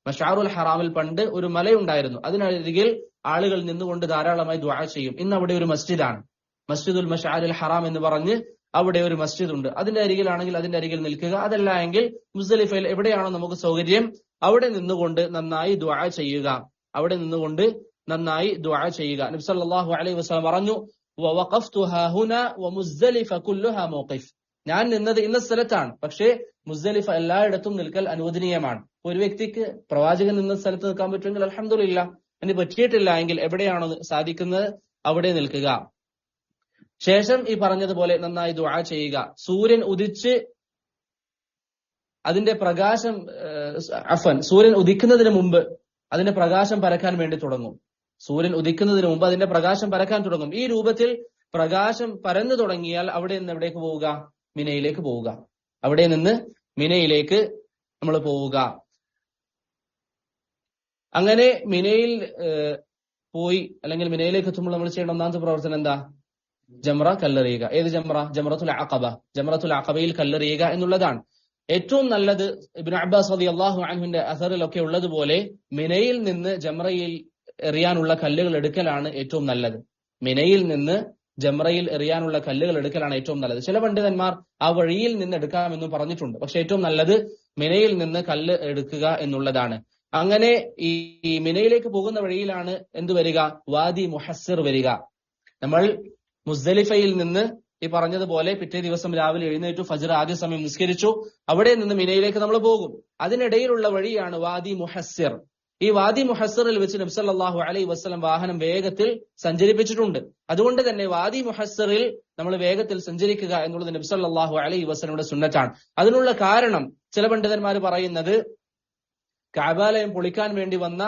മശഅറുൽ ഹറാമിൽ പണ്ട് ഒരു മലയുണ്ടായിരുന്നു. അതിനരികിൽ ആളുകൾ നിന്നുകൊണ്ട് ധാരാളമായി ദുആ ചെയ്യും. ഇന്ന് അവിടെ ഒരു മസ്ജിദാണ്, മസ്ജിദുൽ മശഅറുൽ ഹറാം എന്ന് പറഞ്ഞ് അവിടെ ഒരു മസ്ജിദ് ഉണ്ട്. അതിന്റെ അരികിലാണെങ്കിൽ അതിന്റെ അരികിൽ നിൽക്കുക. അതല്ല എങ്കിൽ മുസ്ദലിഫയിൽ എവിടെയാണോ നമുക്ക് സൗകര്യം അവിടെ നിന്നുകൊണ്ട് നന്നായി ദുആ ചെയ്യുക. അവിടെ നിന്നുകൊണ്ട് നന്നായി ദുആ ചെയ്യുക. നബി സല്ലല്ലാഹു അലൈഹി വസല്ലം പറഞ്ഞു, വഖഫ്തു ഹാഹുനാ വമുസ്ദലിഫ കുല്ലുഹാ മൗഖിഫ്. ഞാൻ നിന്നത് ഇന്ന സ്ഥലത്താണ്, പക്ഷേ മുസ്ദലിഫ എല്ലായിടത്തും നിൽക്കൽ അനുവദനീയമാണ്. ഒരു വ്യക്തിക്ക് പ്രവാചകൻ നിന്ന സ്ഥലത്ത് നിൽക്കാൻ പറ്റുമെങ്കിൽ അൽഹംദുലില്ലാഹ്. ഇനി പറ്റിയിട്ടില്ല എങ്കിൽ എവിടെയാണോ സാധിക്കുന്നത് അവിടെ നിൽക്കുക. ശേഷം ഈ പറഞ്ഞതുപോലെ നന്നായി ദുആ ചെയ്യുക. സൂര്യൻ ഉദിച്ച് അതിന്റെ പ്രകാശം സൂര്യൻ ഉദിക്കുന്നതിന് മുമ്പ് അതിന്റെ പ്രകാശം പരക്കാൻ വേണ്ടി തുടങ്ങും. സൂര്യൻ ഉദിക്കുന്നതിന് മുമ്പ് അതിന്റെ പ്രകാശം പരക്കാൻ തുടങ്ങും. ഈ രൂപത്തിൽ പ്രകാശം പരന്നു തുടങ്ങിയാൽ അവിടെ നിന്ന് എവിടേക്ക് പോവുക? മിനയിലേക്ക് പോവുക. അവിടെ നിന്ന് മിനയിലേക്ക് നമ്മൾ പോവുക. അങ്ങനെ മിനയിൽ പോയി അല്ലെങ്കിൽ മിനയിലേക്ക് എത്തുമ്പോൾ നമ്മൾ ചെയ്യേണ്ട ഒന്നാമത്തെ പ്രവർത്തനം എന്താ? ജംറ കല്ലെറിയുക. ഏത് ജംറ? ജംറത്തുൽ അഖബ. ജംറത്തുൽ അഖബയിൽ കല്ലെറിയുക എന്നുള്ളതാണ് ഏറ്റവും നല്ലത്. ഇബ്നു അബ്ബാസ് റളിയല്ലാഹു അൻഹുവിന്റെ അസറിലൊക്കെ ഉള്ളതുപോലെ മിനയിൽ നിന്ന് ജംറയിൽ എറിയാനുള്ള കല്ലുകൾ എടുക്കലാണ് ഏറ്റവും നല്ലത്. മിനയിൽ നിന്ന് ജംറയിൽ എറിയാനുള്ള കല്ലുകൾ എടുക്കലാണ് ഏറ്റവും നല്ലത്. ചില പണ്ഡിതന്മാർ ആ വഴിയിൽ നിന്ന് എടുക്കാമെന്ന് പറഞ്ഞിട്ടുണ്ട്. പക്ഷെ ഏറ്റവും നല്ലത് മിനയിൽ നിന്ന് കല്ല് എടുക്കുക എന്നുള്ളതാണ്. അങ്ങനെ ഈ മിനയിലേക്ക് പോകുന്ന വഴിയിലാണ് എന്ത് വരിക? വാദി മുഹസ്സിർ വരിക. നമ്മൾ മുസ്ദലിഫയിൽ നിന്ന് ഈ പറഞ്ഞതുപോലെ പിറ്റേ ദിവസം രാവിലെ എഴുന്നേറ്റു, ഫജ്ർ ആദ്യ സമയം നിസ്കരിച്ചു, അവിടെ നിന്ന് മിനയിലേക്ക് നമ്മൾ പോകും. അതിനിടയിലുള്ള വഴിയാണ് വാദി മുഹസ്സിർ. ഈ വാദി മുഹസ്സിറിൽ വെച്ച് നബി സല്ലല്ലാഹു അലൈഹി വസല്ലം വാഹനം വേഗത്തിൽ സഞ്ചരിപ്പിച്ചിട്ടുണ്ട്. അതുകൊണ്ട് തന്നെ വാദി മുഹസ്സിറിൽ നമ്മൾ വേഗത്തിൽ സഞ്ചരിക്കുക എന്നുള്ളത് നബി സല്ലല്ലാഹു അലൈഹി വസല്ലമയുടെ സുന്നത്താണ്. അതിനുള്ള കാരണം ചില പണ്ഡിതന്മാർ പറയുന്നത് കഅബാലയം പൊളിക്കാൻ വേണ്ടി വന്ന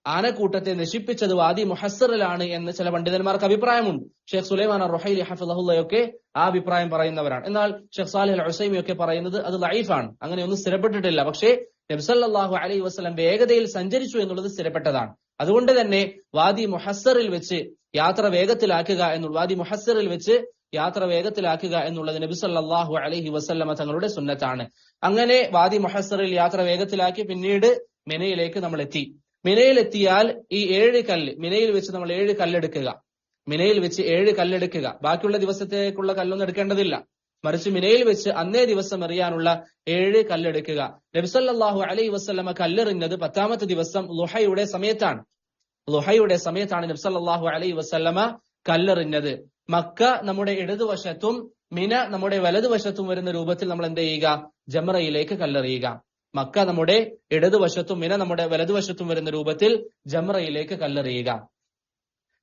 ആനക്കൂട്ടത്തെ നശിപ്പിച്ചത് വാദി മുഹസ്സിറിലാണ് എന്ന് ചില പണ്ഡിതന്മാർക്ക് അഭിപ്രായമുണ്ട്. ഷെയ്ഖ് സുലൈമാൻ അർ-റുഹൈലി ഹഫിളഹുള്ളയൊക്കെ ആ അഭിപ്രായം പറയുന്നവരാണ്. എന്നാൽ ഷെയ്ഖ് സാലിഹ് അൽ ഉസൈമിയൊക്കെ പറയുന്നത് അത് ലഈഫാണ്, അങ്ങനെയൊന്നും സ്ഥിരപ്പെട്ടിട്ടില്ല. പക്ഷേ നബി സല്ലല്ലാഹു അലൈഹി വസല്ലം വേഗതയിൽ സഞ്ചരിച്ചു എന്നുള്ളത് സ്ഥിരപ്പെട്ടതാണ്. അതുകൊണ്ട് തന്നെ വാദി മുഹസ്സിറിൽ വെച്ച് യാത്ര വേഗത്തിലാക്കുക വാദി മുഹസ്സിറിൽ വെച്ച് യാത്ര വേഗത്തിലാക്കുക എന്നുള്ളത് നബി സല്ലല്ലാഹു അലൈഹി വസല്ലമ തങ്ങളുടെ സുന്നത്താണ്. അങ്ങനെ വാദി മുഹസ്സിറിൽ യാത്ര വേഗത്തിലാക്കി പിന്നീട് മിനയിലേക്ക് നമ്മൾ എത്തി. മിനയിലെത്തിയാൽ ഈ 7 കല്ല് മിനയിൽ വെച്ച് നമ്മൾ 7 കല്ലെടുക്കുക. മിനയിൽ വെച്ച് 7 കല്ലെടുക്കുക. ബാക്കിയുള്ള ദിവസത്തേക്കുള്ള കല്ലൊന്നും എടുക്കേണ്ടതില്ല. മറിച്ച് മിനയിൽ വെച്ച് അന്നേ ദിവസം എറിയാനുള്ള 7 കല്ലെടുക്കുക. നബി സല്ലല്ലാഹു അലൈഹി വസല്ലമ കല്ലെറിഞ്ഞത് 10ാമത്തെ ദിവസം ളുഹയുടെ സമയത്താണ്. ളുഹയുടെ സമയത്താണ് നബി സല്ലല്ലാഹു അലൈഹി വസല്ലമ കല്ലെറിഞ്ഞത്. മക്ക നമ്മുടെ ഇടതുവശത്തും മിന നമ്മുടെ വലതുവശത്തും വരുന്ന രൂപത്തിൽ നമ്മൾ എന്ത് ചെയ്യുക? ജംറയിലേക്ക് കല്ലെറിയുക. മക്ക നമ്മുടെ ഇടതുവശത്തും മിന നമ്മുടെ വലതുവശത്തും വരുന്ന രൂപത്തിൽ ജംറയിലേക്ക് കല്ലെറിയുക.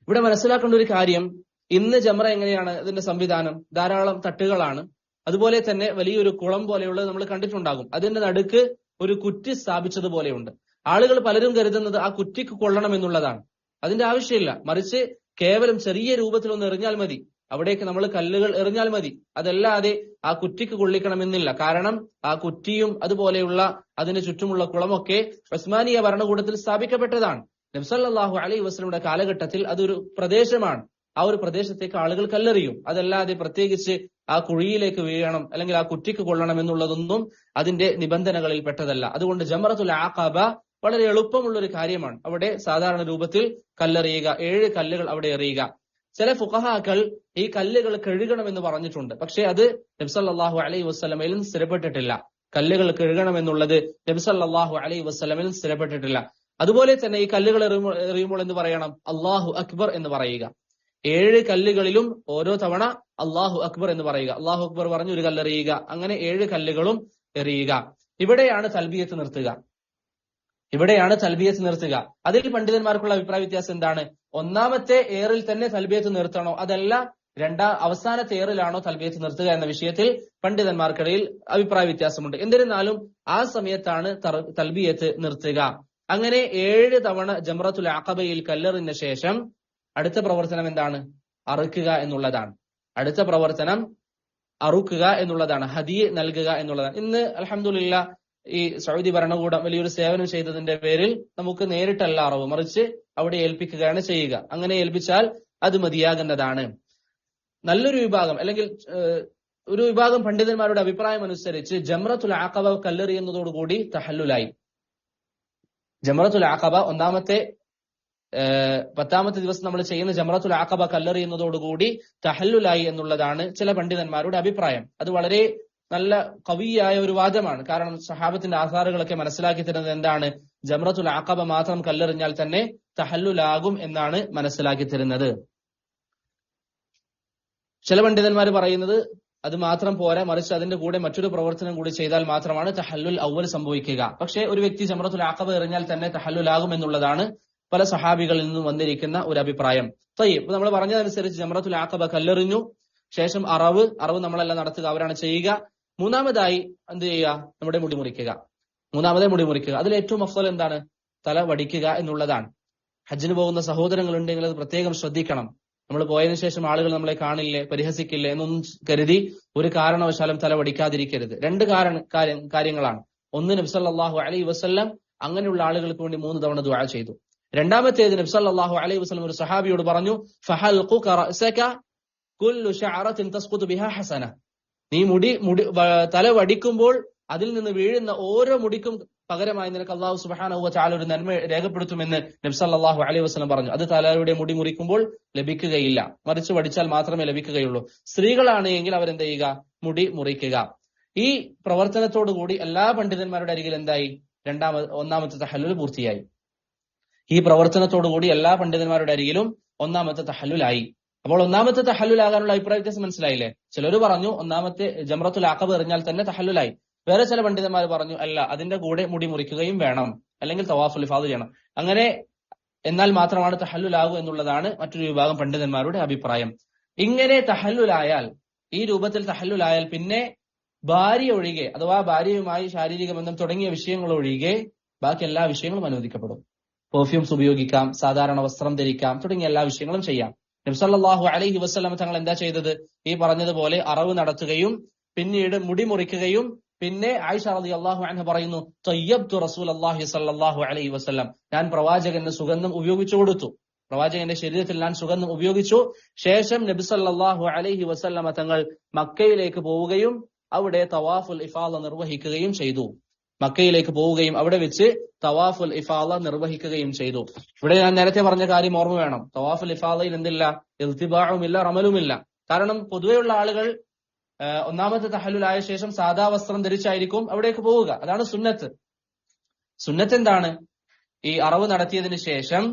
ഇവിടെ മനസ്സിലാക്കേണ്ട ഒരു കാര്യം, ഇന്ന് ജംറ എങ്ങനെയാണ് അതിന്റെ സംവിധാനം? ധാരാളം തട്ടുകളാണ്. അതുപോലെ തന്നെ വലിയൊരു കുളം പോലെയുള്ളത് നമ്മൾ കണ്ടിട്ടുണ്ടാകും. അതിന്റെ നടുക്ക് ഒരു കുറ്റി സ്ഥാപിച്ചതുപോലെയുണ്ട്. ആളുകൾ പലരും കരുതുന്നത് ആ കുറ്റിക്ക് കൊള്ളണം എന്നുള്ളതാണ്. അതിന്റെ ആവശ്യമില്ല. മറിച്ച് കേവലം ചെറിയ രൂപത്തിൽ ഒന്ന് എറിഞ്ഞാൽ മതി. അവിടേക്ക് നമ്മൾ കല്ലുകൾ എറിഞ്ഞാൽ മതി. അതല്ലാതെ ആ കുറ്റിക്ക് കൊള്ളിക്കണമെന്നില്ല. കാരണം ആ കുറ്റിയും അതുപോലെയുള്ള അതിന് ചുറ്റുമുള്ള കുളമൊക്കെ ഉസ്മാനിയ ഭരണകൂടത്തിൽ സ്ഥാപിക്കപ്പെട്ടതാണ്. നബി സല്ലല്ലാഹു അലൈഹി വസല്ലമയുടെ കാലഘട്ടത്തിൽ അതൊരു പ്രദേശമാണ്. ആ ഒരു പ്രദേശത്തേക്ക് ആളുകൾ കല്ലെറിയും. അതല്ലാതെ പ്രത്യേകിച്ച് ആ കുഴിയിലേക്ക് വീഴണം അല്ലെങ്കിൽ ആ കുറ്റിക്ക് കൊള്ളണം എന്നുള്ളതൊന്നും അതിന്റെ നിബന്ധനകളിൽ പെട്ടതല്ല. അതുകൊണ്ട് ജംറത്തുൽ അഖബ വളരെ എളുപ്പമുള്ള ഒരു കാര്യമാണ്. അവിടെ സാധാരണ രൂപത്തിൽ കല്ലെറിയുക, 7 കല്ലുകൾ അവിടെ എറിയുക. ചില ഫുഖഹാക്കൾ ഈ കല്ലുകൾ കഴുകണമെന്ന് പറഞ്ഞിട്ടുണ്ട്. പക്ഷെ അത് നബി സല്ലല്ലാഹു അലൈഹി വസല്ലമയിൽ സ്ഥിരപ്പെട്ടിട്ടില്ല. കല്ലുകൾ കഴുകണമെന്നുള്ളത് നബി സല്ലല്ലാഹു അലൈഹി വസല്ലമയിൽ സ്ഥിരപ്പെട്ടിട്ടില്ല. അതുപോലെ തന്നെ ഈ കല്ലുകൾ എറിയുമ്പോൾ എന്ന് പറയണം? അല്ലാഹു അക്ബർ എന്ന് പറയുക. 7 കല്ലുകളിലും ഓരോ തവണ അല്ലാഹു അക്ബർ എന്ന് പറയുക. അല്ലാഹു അക്ബർ പറഞ്ഞ് ഒരു കല്ലെറിയുക. അങ്ങനെ 7 കല്ലുകളും എറിയുക. ഇവിടെയാണ് തൽബിയത്ത് നിർത്തുക. അതിൽ പണ്ഡിതന്മാർക്കുള്ള അഭിപ്രായ വ്യത്യാസം എന്താണ്? ഒന്നാമത്തെ ഏറിൽ തന്നെ തൽബിയത്ത് നിർത്തണോ, അതല്ല അവസാനത്തെ ഏറിലാണോ തൽബിയത്ത് നിർത്തുക എന്ന വിഷയത്തിൽ പണ്ഡിതന്മാർക്കിടയിൽ അഭിപ്രായ വ്യത്യാസമുണ്ട്. എന്നിരുന്നാലും ആ സമയത്താണ് തൽബിയത്ത് നിർത്തുക. അങ്ങനെ 7 തവണ ജംറത്തുൽ അഖബയിൽ കല്ലെറിഞ്ഞ ശേഷം അടുത്ത പ്രവർത്തനം എന്താണ്? അറുക്കുക എന്നുള്ളതാണ്. ഹദിയ നൽകുക എന്നുള്ളതാണ്. ഇന്ന് അൽഹംദുലില്ലാഹ് ഈ സൗദി ഭരണകൂടം വലിയൊരു സേവനം ചെയ്തതിന്റെ പേരിൽ നമുക്ക് നേരിട്ടല്ല അറവ്, മറിച്ച് അവിടെ ഏൽപ്പിക്കുകയാണ് ചെയ്യുക. അങ്ങനെ ഏൽപ്പിച്ചാൽ അത് മതിയാകുന്നതാണ്. നല്ലൊരു വിഭാഗം അല്ലെങ്കിൽ ഒരു വിഭാഗം പണ്ഡിതന്മാരുടെ അഭിപ്രായം അനുസരിച്ച് ജംറത്തുൽ അഖബ കല്ലെറിയുന്നതോടുകൂടി തഹല്ലുലായി. ജംറത്തുൽ അഖബ ഒന്നാമത്തെ 10ാമത്തെ ദിവസം നമ്മൾ ചെയ്യുന്ന ജംറത്തുൽ അഖബ കല്ലെറിയുന്നതോടുകൂടി തഹല്ലുലായി എന്നുള്ളതാണ് ചില പണ്ഡിതന്മാരുടെ അഭിപ്രായം. അത് വളരെ നല്ല കവിയായ ഒരു വാദമാണ്. കാരണം സഹാബത്തിന്റെ ആധാറുകളൊക്കെ മനസ്സിലാക്കി തരുന്നത് എന്താണ്? ജംറത്തുൽ അഖബ മാത്രം കല്ലെറിഞ്ഞാൽ തന്നെ തഹല്ലുലാകും എന്നാണ് മനസ്സിലാക്കി തരുന്നത്. ചില പണ്ഡിതന്മാർ പറയുന്നത് അത് മാത്രം പോരാ, മറിച്ച് അതിന്റെ കൂടെ മറ്റൊരു പ്രവർത്തനം കൂടി ചെയ്താൽ മാത്രമാണ് തഹല്ലുൽ അവൽ സംഭവിക്കുക. പക്ഷേ ഒരു വ്യക്തി ജംറത്തുൽ അഖബ എറിഞ്ഞാൽ തന്നെ തഹല്ലുലാകും എന്നുള്ളതാണ് പല സഹാബികളിൽ നിന്നും വന്നിരിക്കുന്ന ഒരു അഭിപ്രായം. തയ്യിബ്, നമ്മൾ പറഞ്ഞതനുസരിച്ച് ജംറത്തുൽ അഖബ കല്ലെറിഞ്ഞു, ശേഷം അറവ് നമ്മളെല്ലാം നടത്തുക, അവരാണ് ചെയ്യുക. മൂന്നാമതായി എന്ത് ചെയ്യുക? നമ്മുടെ മുടി മുറിക്കുക. മൂന്നാമതേ മുടി മുറിക്കുക. അതിൽ ഏറ്റവും അഫ്ളൽ എന്താണ്? തല വടിക്കുക എന്നുള്ളതാണ്. ഹജ്ജിന് പോകുന്ന സഹോദരങ്ങളുണ്ടെങ്കിൽ അത് പ്രത്യേകം ശ്രദ്ധിക്കണം. നമ്മൾ പോയതിനു ശേഷം ആളുകൾ നമ്മളെ കാണില്ലേ, പരിഹസിക്കില്ലേ എന്നൊന്നും കരുതി ഒരു കാരണവശാലും തല വടിക്കാതിരിക്കരുത്. രണ്ട് കാര്യങ്ങളാണ്. ഒന്ന്, നബി സല്ലല്ലാഹു അലൈഹി വസല്ലം അങ്ങനെയുള്ള ആളുകൾക്ക് വേണ്ടി 3 തവണ ദുആ ചെയ്തു. രണ്ടാമത്തേത്, നബി സല്ലല്ലാഹു അലൈഹി വസല്ലം ഒരു സഹാബിയോട് പറഞ്ഞു, ഫഹൽഖുക റഅസക കുല്ലു ശഅറത്തിൻ തസ്ഖുതു ബിഹാ ഹസന. നീ തല വടിക്കുമ്പോൾ അതിൽ നിന്ന് വീഴുന്ന ഓരോ മുടിക്കും പകരമായി നിനക്ക് അല്ലാഹു സുബ്ഹാനഹു വ തആല ഒരു നന്മ രേഖപ്പെടുത്തുമെന്ന് നബി സല്ലല്ലാഹു അലൈഹി വസല്ലം പറഞ്ഞു. അത് തലയുടെ മുടി മുറിക്കുമ്പോൾ ലഭിക്കുകയില്ല, മറിച്ച് വടിച്ചാൽ മാത്രമേ ലഭിക്കുകയുള്ളൂ. സ്ത്രീകളാണ് എങ്കിൽ അവരെന്ത് ചെയ്യുക? മുടി മുറിക്കുക. ഈ പ്രവർത്തനത്തോടുകൂടി എല്ലാ പണ്ഡിതന്മാരുടെ അരികിൽ എന്തായി? ഒന്നാമത്തെ തഹല്ലുൽ പൂർത്തിയായി. ഈ പ്രവർത്തനത്തോടുകൂടി എല്ലാ പണ്ഡിതന്മാരുടെ അരികിലും ഒന്നാമത്തെ തഹല്ലുലായി. അപ്പോൾ ഒന്നാമത്തെ തഹല്ലുലാകാനുള്ള അഭിപ്രായ വ്യത്യാസം മനസ്സിലായില്ലേ? ചിലർ പറഞ്ഞു ഒന്നാമത്തെ ജംറത്തുൽ അഖബ എറിഞ്ഞാൽ തന്നെ തഹല്ലുലായി. വേറെ ചില പണ്ഡിതന്മാർ പറഞ്ഞു അല്ല, അതിന്റെ കൂടെ മുടി മുറിക്കുകയും വേണം, അല്ലെങ്കിൽ തവാഫുൽ ഇഫാദ ചെയ്യണം. അങ്ങനെ എന്നാൽ മാത്രമാണ് തഹല്ലുലാകൂ എന്നുള്ളതാണ് മറ്റൊരു വിഭാഗം പണ്ഡിതന്മാരുടെ അഭിപ്രായം. ഇങ്ങനെ തഹല്ലുലായാൽ, ഈ രൂപത്തിൽ തഹല്ലുലായാൽ പിന്നെ ഭാര്യ ഒഴികെ, അഥവാ ഭാര്യയുമായി ശാരീരിക ബന്ധം തുടങ്ങിയ വിഷയങ്ങൾ ഒഴികെ ബാക്കി എല്ലാ വിഷയങ്ങളും അനുവദിക്കപ്പെടും. പെർഫ്യൂംസ് ഉപയോഗിക്കാം, സാധാരണ വസ്ത്രം ധരിക്കാം, തുടങ്ങിയ എല്ലാ വിഷയങ്ങളും ചെയ്യാം. നബി സല്ലല്ലാഹു അലൈഹി വസല്ലം തങ്ങൾ എന്താ ചെയ്തത്? ഈ പറഞ്ഞതുപോലെ അറവ് നടത്തുകയും പിന്നീട് മുടി മുറിക്കുകയും, പിന്നെ ആയിഷ റളിയല്ലാഹു അൻഹ പറയുന്നു, തയ്യബ്തു റസൂലല്ലാഹി സ്വല്ലല്ലാഹു അലൈഹി വസല്ലം, ഞാൻ പ്രവാചകന്റെ സുഗന്ധം ഉപയോഗിച്ചു കൊടുത്തു. പ്രവാചകന്റെ ശരീരത്തിൽ ഞാൻ സുഗന്ധം ഉപയോഗിച്ചു. ശേഷം നബി സല്ലല്ലാഹു അലൈഹി വസല്ലം തങ്ങൾ മക്കയിലേക്ക് പോവുകയും അവിടെ തവാഫുൽ ഇഫാദ നിർവഹിക്കുകയും ചെയ്തു. മക്കയിലേക്ക് പോവുകയും അവിടെ വെച്ച് തവാഫുൽ ഇഫാദ നിർവഹിക്കുകയും ചെയ്തു. ഇവിടെ ഞാൻ നേരത്തെ പറഞ്ഞ കാര്യം ഓർമ്മ വേണം. തവാഫുൽ ഇഫാദയിൽ എന്തില്ല? ഇൽത്തിബാഉമില്ല, റമലുമില്ല. കാരണം പൊതുവെയുള്ള ആളുകൾ ഒന്നാമത്തെ തഹല്ലുലായ ശേഷം സാദാ വസ്ത്രം ധരിച്ചായിരിക്കും അവിടേക്ക് പോവുക. അതാണ് സുന്നത്ത്. സുന്നത്ത് എന്താണ്? ഈ അറവ് നടത്തിയതിന് ശേഷം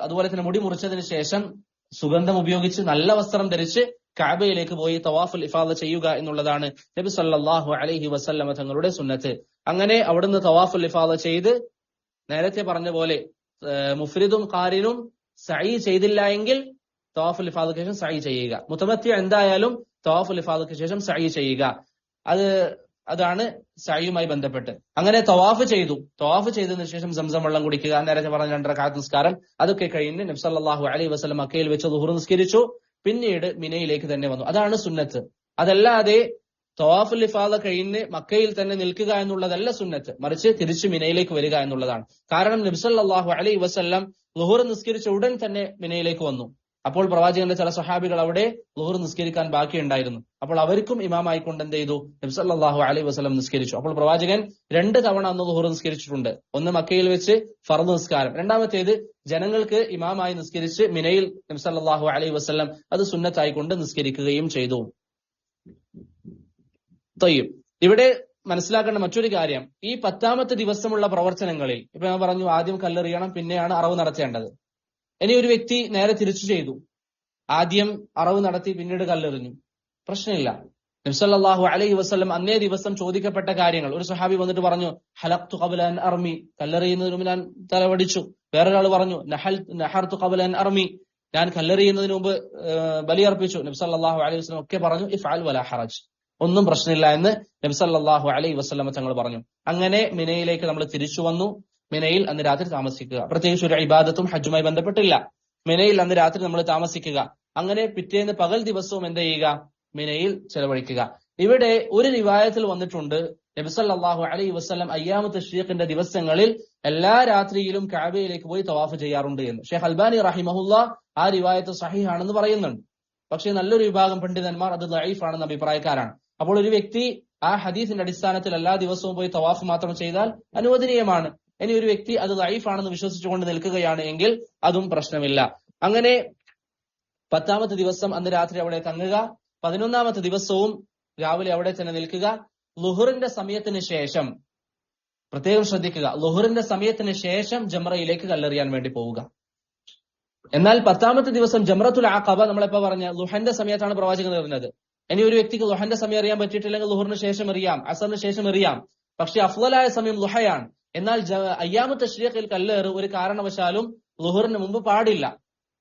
അതുപോലെ തന്നെ മുടി മുറിച്ചതിന് ശേഷം സുഗന്ധം ഉപയോഗിച്ച് നല്ല വസ്ത്രം ധരിച്ച് കഅബയിലേക്ക് പോയി തവാഫുൽ ഇഫാദ ചെയ്യുക എന്നുള്ളതാണ് നബി സല്ലല്ലാഹു അലൈഹി വസല്ലമ തങ്ങളുടെ സുന്നത്ത്. അങ്ങനെ അവിടുന്ന് തവാഫുൽ ഇഫാദ ചെയ്ത് നേരത്തെ പറഞ്ഞ പോലെ മുഫ്രിദും ഖാരിനും സഈ ചെയ്തില്ല എങ്കിൽ തവാഫുൽ ഇഫാദയ്ക്ക് ശേഷം സഈ ചെയ്യുക. മുതമത്തി എന്തായാലും തവാഫുൽ ഇഫാദയ്ക്ക് ശേഷം സഈ ചെയ്യുക. അതാണ് സഈയുമായി ബന്ധപ്പെട്ട്. അങ്ങനെ തവാഫ് ചെയ്തു. തവാഫ് ചെയ്തതിനു ശേഷം സംസം വെള്ളം കുടിക്കുക, നേരത്തെ പറഞ്ഞ 2 റക്അത്ത് നിസ്കാരം, അതൊക്കെ കഴിഞ്ഞ് നബി സല്ലല്ലാഹു അലൈഹി വസല്ലം മക്കയിൽ വെച്ച് ദുഹർ നിസ്കരിച്ചു. പിന്നീട് മിനയിലേക്ക് തന്നെ വന്നു. അതാണ് സുന്നത്ത്. അതല്ലാതെ തവാഫുൽ ഇഫാദ കഴിഞ്ഞ് മക്കയിൽ തന്നെ നിൽക്കുക എന്നുള്ളതല്ല സുന്നത്ത്, മറിച്ച് തിരിച്ച് മിനയിലേക്ക് വരിക എന്നുള്ളതാണ്. കാരണം നബി സല്ലല്ലാഹു അലൈഹി വസല്ലം ളുഹർ നിസ്കരിച്ച ഉടൻ തന്നെ മിനയിലേക്ക് വന്നു. അപ്പോൾ പ്രവാചകന്റെ ചില സ്വഹാബികൾ അവിടെ ളുഹർ നിസ്കരിക്കാൻ ബാക്കിയുണ്ടായിരുന്നു. അപ്പോൾ അവർക്കും ഇമാമായിക്കൊണ്ട് എന്ത് ചെയ്തു? നബി സല്ലല്ലാഹു അലൈഹി വസല്ലം നിസ്കരിച്ചു. അപ്പോൾ പ്രവാചകൻ 2 തവണ അന്ന് ളുഹർ നിസ്കരിച്ചിട്ടുണ്ട്. ഒന്ന് മക്കയിൽ വെച്ച് ഫർദ് നിസ്കാരം, രണ്ടാമത്തേത് ജനങ്ങൾക്ക് ഇമാമായി നിസ്കരിച്ച് മിനയിൽ നബി സല്ലല്ലാഹു അലൈഹി വസല്ലം അത് സുന്നത്തായിക്കൊണ്ട് നിസ്കരിക്കുകയും ചെയ്തു. തയ്യിബ്, ഇവിടെ മനസ്സിലാക്കേണ്ട മറ്റൊരു കാര്യം, ഈ 10ാമത്തെ ദിവസമുള്ള പ്രവർത്തനങ്ങളിൽ ഇപ്പൊ ഞാൻ പറഞ്ഞു ആദ്യം കല്ലെറിയണം, പിന്നെയാണ് അറവ് നടത്തേണ്ടത്. ഇനി ഒരു വ്യക്തി നേരെ തിരിച്ചു ചെയ്തു. ആദ്യം അറവ് നടത്തി പിന്നീട് കല്ലെറിഞ്ഞു, പ്രശ്നമില്ല. നബി സല്ലല്ലാഹു അലൈഹി വസല്ലം അന്നേ ദിവസം ചോദിക്കപ്പെട്ട കാര്യങ്ങൾ, ഒരു സഹാബി വന്നിട്ട് പറഞ്ഞു ഹലഖ്തു ഖബ്ല അൻ അർമി, കല്ലെറിയുന്നതിന് മുമ്പ് ഞാൻ തലവടിച്ചു. വേറൊരാൾ പറഞ്ഞു നഹർതു ഖബ്ല അൻ അർമി, ഞാൻ കല്ലെറിയുന്നതിന് മുമ്പ് ബലിയർപ്പിച്ചു. നബി സല്ലല്ലാഹു അലൈഹി വസല്ലം ഒക്കെ പറഞ്ഞു ഇഫ്അൽ വലാ ഹറജ്, ഒന്നും പ്രശ്നമില്ല എന്ന് നബി സല്ലല്ലാഹു അലൈഹി വസല്ലം തങ്ങൾ പറഞ്ഞു. അങ്ങനെ മിനയിലേക്ക് നമ്മൾ തിരിച്ചു വന്നു. മിനയിൽ അന്ന് രാത്രി താമസിക്കുക. പ്രത്യേകിച്ച് ഒരു ഇബാദത്തും ഹജ്ജുമായി ബന്ധപ്പെട്ടില്ല. മിനയിൽ അന്ന് രാത്രി നമ്മൾ താമസിക്കുക. അങ്ങനെ പിറ്റേന്ന് പകൽ ദിവസവും എന്ത് ചെയ്യുക? മിനയിൽ ചെലവഴിക്കുക. ഇവിടെ ഒരു റിവായത്തിൽ വന്നിട്ടുണ്ട് നബി സല്ലല്ലാഹു അലൈഹി വസല്ലം അയ്യാമു തശ്രീഖിന്റെ ദിവസങ്ങളിൽ എല്ലാ രാത്രിയിലും കഅബയിലേക്ക് പോയി തവാഫ് ചെയ്യാറുണ്ട് എന്ന്. ഷെയ്ഖ് അൽബാനി റഹിമഹുല്ലാ ആ റിവായത്ത് സഹീഹാണെന്ന് പറയുന്നുണ്ട്. പക്ഷേ നല്ലൊരു വിഭാഗം പണ്ഡിതന്മാർ അത് ദഈഫാണെന്ന അഭിപ്രായക്കാരാണ്. അപ്പോൾ ഒരു വ്യക്തി ആ ഹദീസിന്റെ അടിസ്ഥാനത്തിൽ എല്ലാ ദിവസവും പോയി തവാഫ് മാത്രം ചെയ്താൽ അനുവദനീയമാണ്. ഇനി ഒരു വ്യക്തി അത് ദഈഫാണെന്ന് വിശ്വസിച്ചുകൊണ്ട് നിൽക്കുകയാണ് എങ്കിൽ അതും പ്രശ്നമില്ല. അങ്ങനെ 10ാമത്തെ ദിവസം അന്ന് രാത്രി അവിടെ തങ്ങുക, 11ാമത്തെ ദിവസവും രാവിലെ അവിടെ തന്നെ നിൽക്കുക. ളുഹറിന്റെ സമയത്തിന് ശേഷം പ്രത്യേകം ശ്രദ്ധിക്കുക, ളുഹറിന്റെ സമയത്തിന് ശേഷം ജംറയിലേക്ക് കല്ലെറിയാൻ വേണ്ടി പോവുക. എന്നാൽ 10ാമത്തെ ദിവസം ജംറത്തുൽ അഖബ നമ്മളെപ്പോ പറഞ്ഞ ളുഹന്റെ സമയത്താണ് പ്രവാചകൻ എറിഞ്ഞത്. ഇനി ഒരു വ്യക്തിക്ക് ളുഹന്റെ സമയം അറിയാൻ പറ്റിയിട്ടില്ലെങ്കിൽ ളുഹറിന് ശേഷം എറിയാം, അസറിന് ശേഷം എറിയാം. പക്ഷെ അഫ്ളലായ സമയം ളുഹയാണ്. എന്നാൽ അയ്യാമു തശ്രീഖിൽ കല്ലേറ് ഒരു കാരണവശാലും ളുഹറിന് മുമ്പ് പാടില്ല,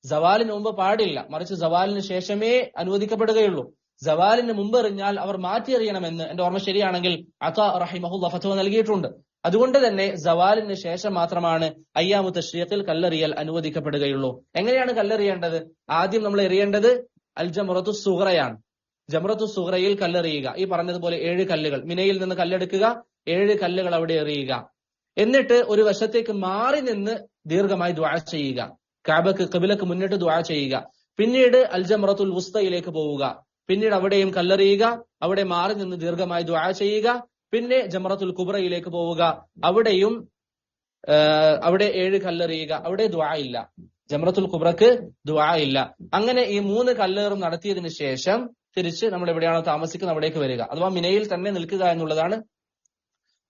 സവാലിന് മുമ്പ് പാടില്ല. മറിച്ച് സവാലിന് ശേഷമേ അനുവദിക്കപ്പെടുകയുള്ളൂ. സവാലിന് മുമ്പ് എറിഞ്ഞാൽ അവർ മാറ്റി എറിയണമെന്ന് എന്റെ ഓർമ്മ ശരിയാണെങ്കിൽ അതാ റഹിമഹുല്ലാ ഫത്വ നൽകിയിട്ടുണ്ട്. അതുകൊണ്ട് തന്നെ സവാലിന് ശേഷം മാത്രമാണ് അയ്യാമു തശ്രീഖിൽ കല്ലെറിയൽ അനുവദിക്കപ്പെടുകയുള്ളൂ. എങ്ങനെയാണ് കല്ലെറിയേണ്ടത്? ആദ്യം നമ്മൾ എറിയേണ്ടത് അൽ ജംറത്തു സുഗ്റയാണ്. ജംറത്തു സുഗ്റയിൽ കല്ലെറിയുക. ഈ പറഞ്ഞതുപോലെ 7 കല്ലുകൾ മിനയിൽ നിന്ന് കല്ലെടുക്കുക, 7 കല്ലുകൾ അവിടെ എറിയുക. എന്നിട്ട് ഒരു വശത്തേക്ക് മാറി നിന്ന് ദീർഘമായി ദുആ ചെയ്യുക. കഅബക്ക് ഖിബ്ലക്ക് മുന്നിട്ട് ദുആ ചെയ്യുക. പിന്നീട് അൽ ജംറത്തുൽ വുസ്തയിലേക്ക് പോവുക. പിന്നീട് അവിടെയും കല്ലെറിയുക, അവിടെ മാറി നിന്ന് ദീർഘമായി ദുആ ചെയ്യുക. പിന്നെ ജംറത്തുൽ കുബ്രയിലേക്ക് പോവുക, അവിടെയും അവിടെ 7 കല്ലെറിയുക. അവിടെ ദുആ ഇല്ല, ജംറത്തുൽ കുബ്രക്ക് ദുആ ഇല്ല. അങ്ങനെ ഈ 3 കല്ലേറും നടത്തിയതിനു ശേഷം തിരിച്ച് നമ്മൾ എവിടെയാണോ താമസിക്കുന്നത് അവിടേക്ക് വരിക. അഥവാ മിനയിൽ തന്നെ നിൽക്കുക എന്നുള്ളതാണ്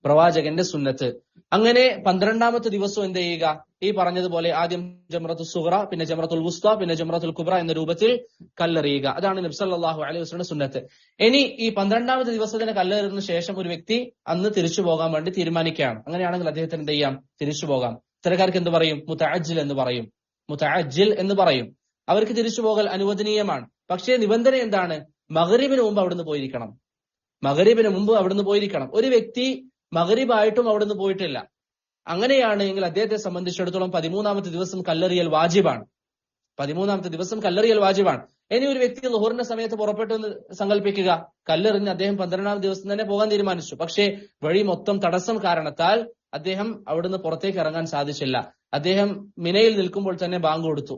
പ്രവാചകന്റെ സുന്നത്ത്. അങ്ങനെ 12ാമത്തെ ദിവസം എന്ത് ചെയ്യുക? ഈ പറഞ്ഞതുപോലെ ആദ്യം ജംറത്തുൽ സുഗ്റ, പിന്നെ ജംറത്തുൽ വുസ്ത, പിന്നെ ജംറത്തുൽ കുബ്ര എന്ന രൂപത്തിൽ കല്ലെറിയുക. അതാണ് നബി സല്ലല്ലാഹു അലൈഹി വസല്ലം സുന്നത്ത്. ഇനി ഈ 12ാമത്തെ ദിവസത്തിന് കല്ലെറിഞ്ഞതിനു ശേഷം ഒരു വ്യക്തി അന്ന് തിരിച്ചു പോകാൻ വേണ്ടി തീരുമാനിക്കുകയാണ്. അങ്ങനെയാണെങ്കിൽ അദ്ദേഹത്തിന് എന്ത് ചെയ്യാം? തിരിച്ചു പോകാം. ഇത്തരക്കാർക്ക് എന്ത് പറയും? മുതഅജ്ജിൽ എന്ന് പറയും. മുതഅജ്ജിൽ എന്ന് പറയും. അവർക്ക് തിരിച്ചു പോകൽ അനുവദനീയമാണ്. പക്ഷേ നിബന്ധന എന്താണ്? മഗ്രിബിന് മുമ്പ് അവിടുന്ന് പോയിരിക്കണം. മഗ്രിബിന് മുമ്പ് അവിടുന്ന് പോയിരിക്കണം. ഒരു വ്യക്തി മഗ്രിബായിട്ടും അവിടുന്ന് പോയിട്ടില്ല, അങ്ങനെയാണെങ്കിൽ അദ്ദേഹത്തെ സംബന്ധിച്ചിടത്തോളം 13ാമത്തെ ദിവസം കല്ലെറിയൽ വാജിബാണ്. 13ാമത്തെ ദിവസം കല്ലെറിയൽ വാജിബാണ്. ഇനി ഒരു വ്യക്തി ളുഹറിന്റെ സമയത്ത് പുറപ്പെട്ടു എന്ന് സങ്കല്പിക്കുക. കല്ലെറിഞ്ഞ് അദ്ദേഹം 12ാമത്തെ ദിവസം തന്നെ പോകാൻ തീരുമാനിച്ചു. പക്ഷേ വഴി മൊത്തം തടസ്സം കാരണത്താൽ അദ്ദേഹം അവിടുന്ന് പുറത്തേക്ക് ഇറങ്ങാൻ സാധിച്ചില്ല. അദ്ദേഹം മിനയിൽ നിൽക്കുമ്പോൾ തന്നെ ബാങ്ക് കൊടുത്തു,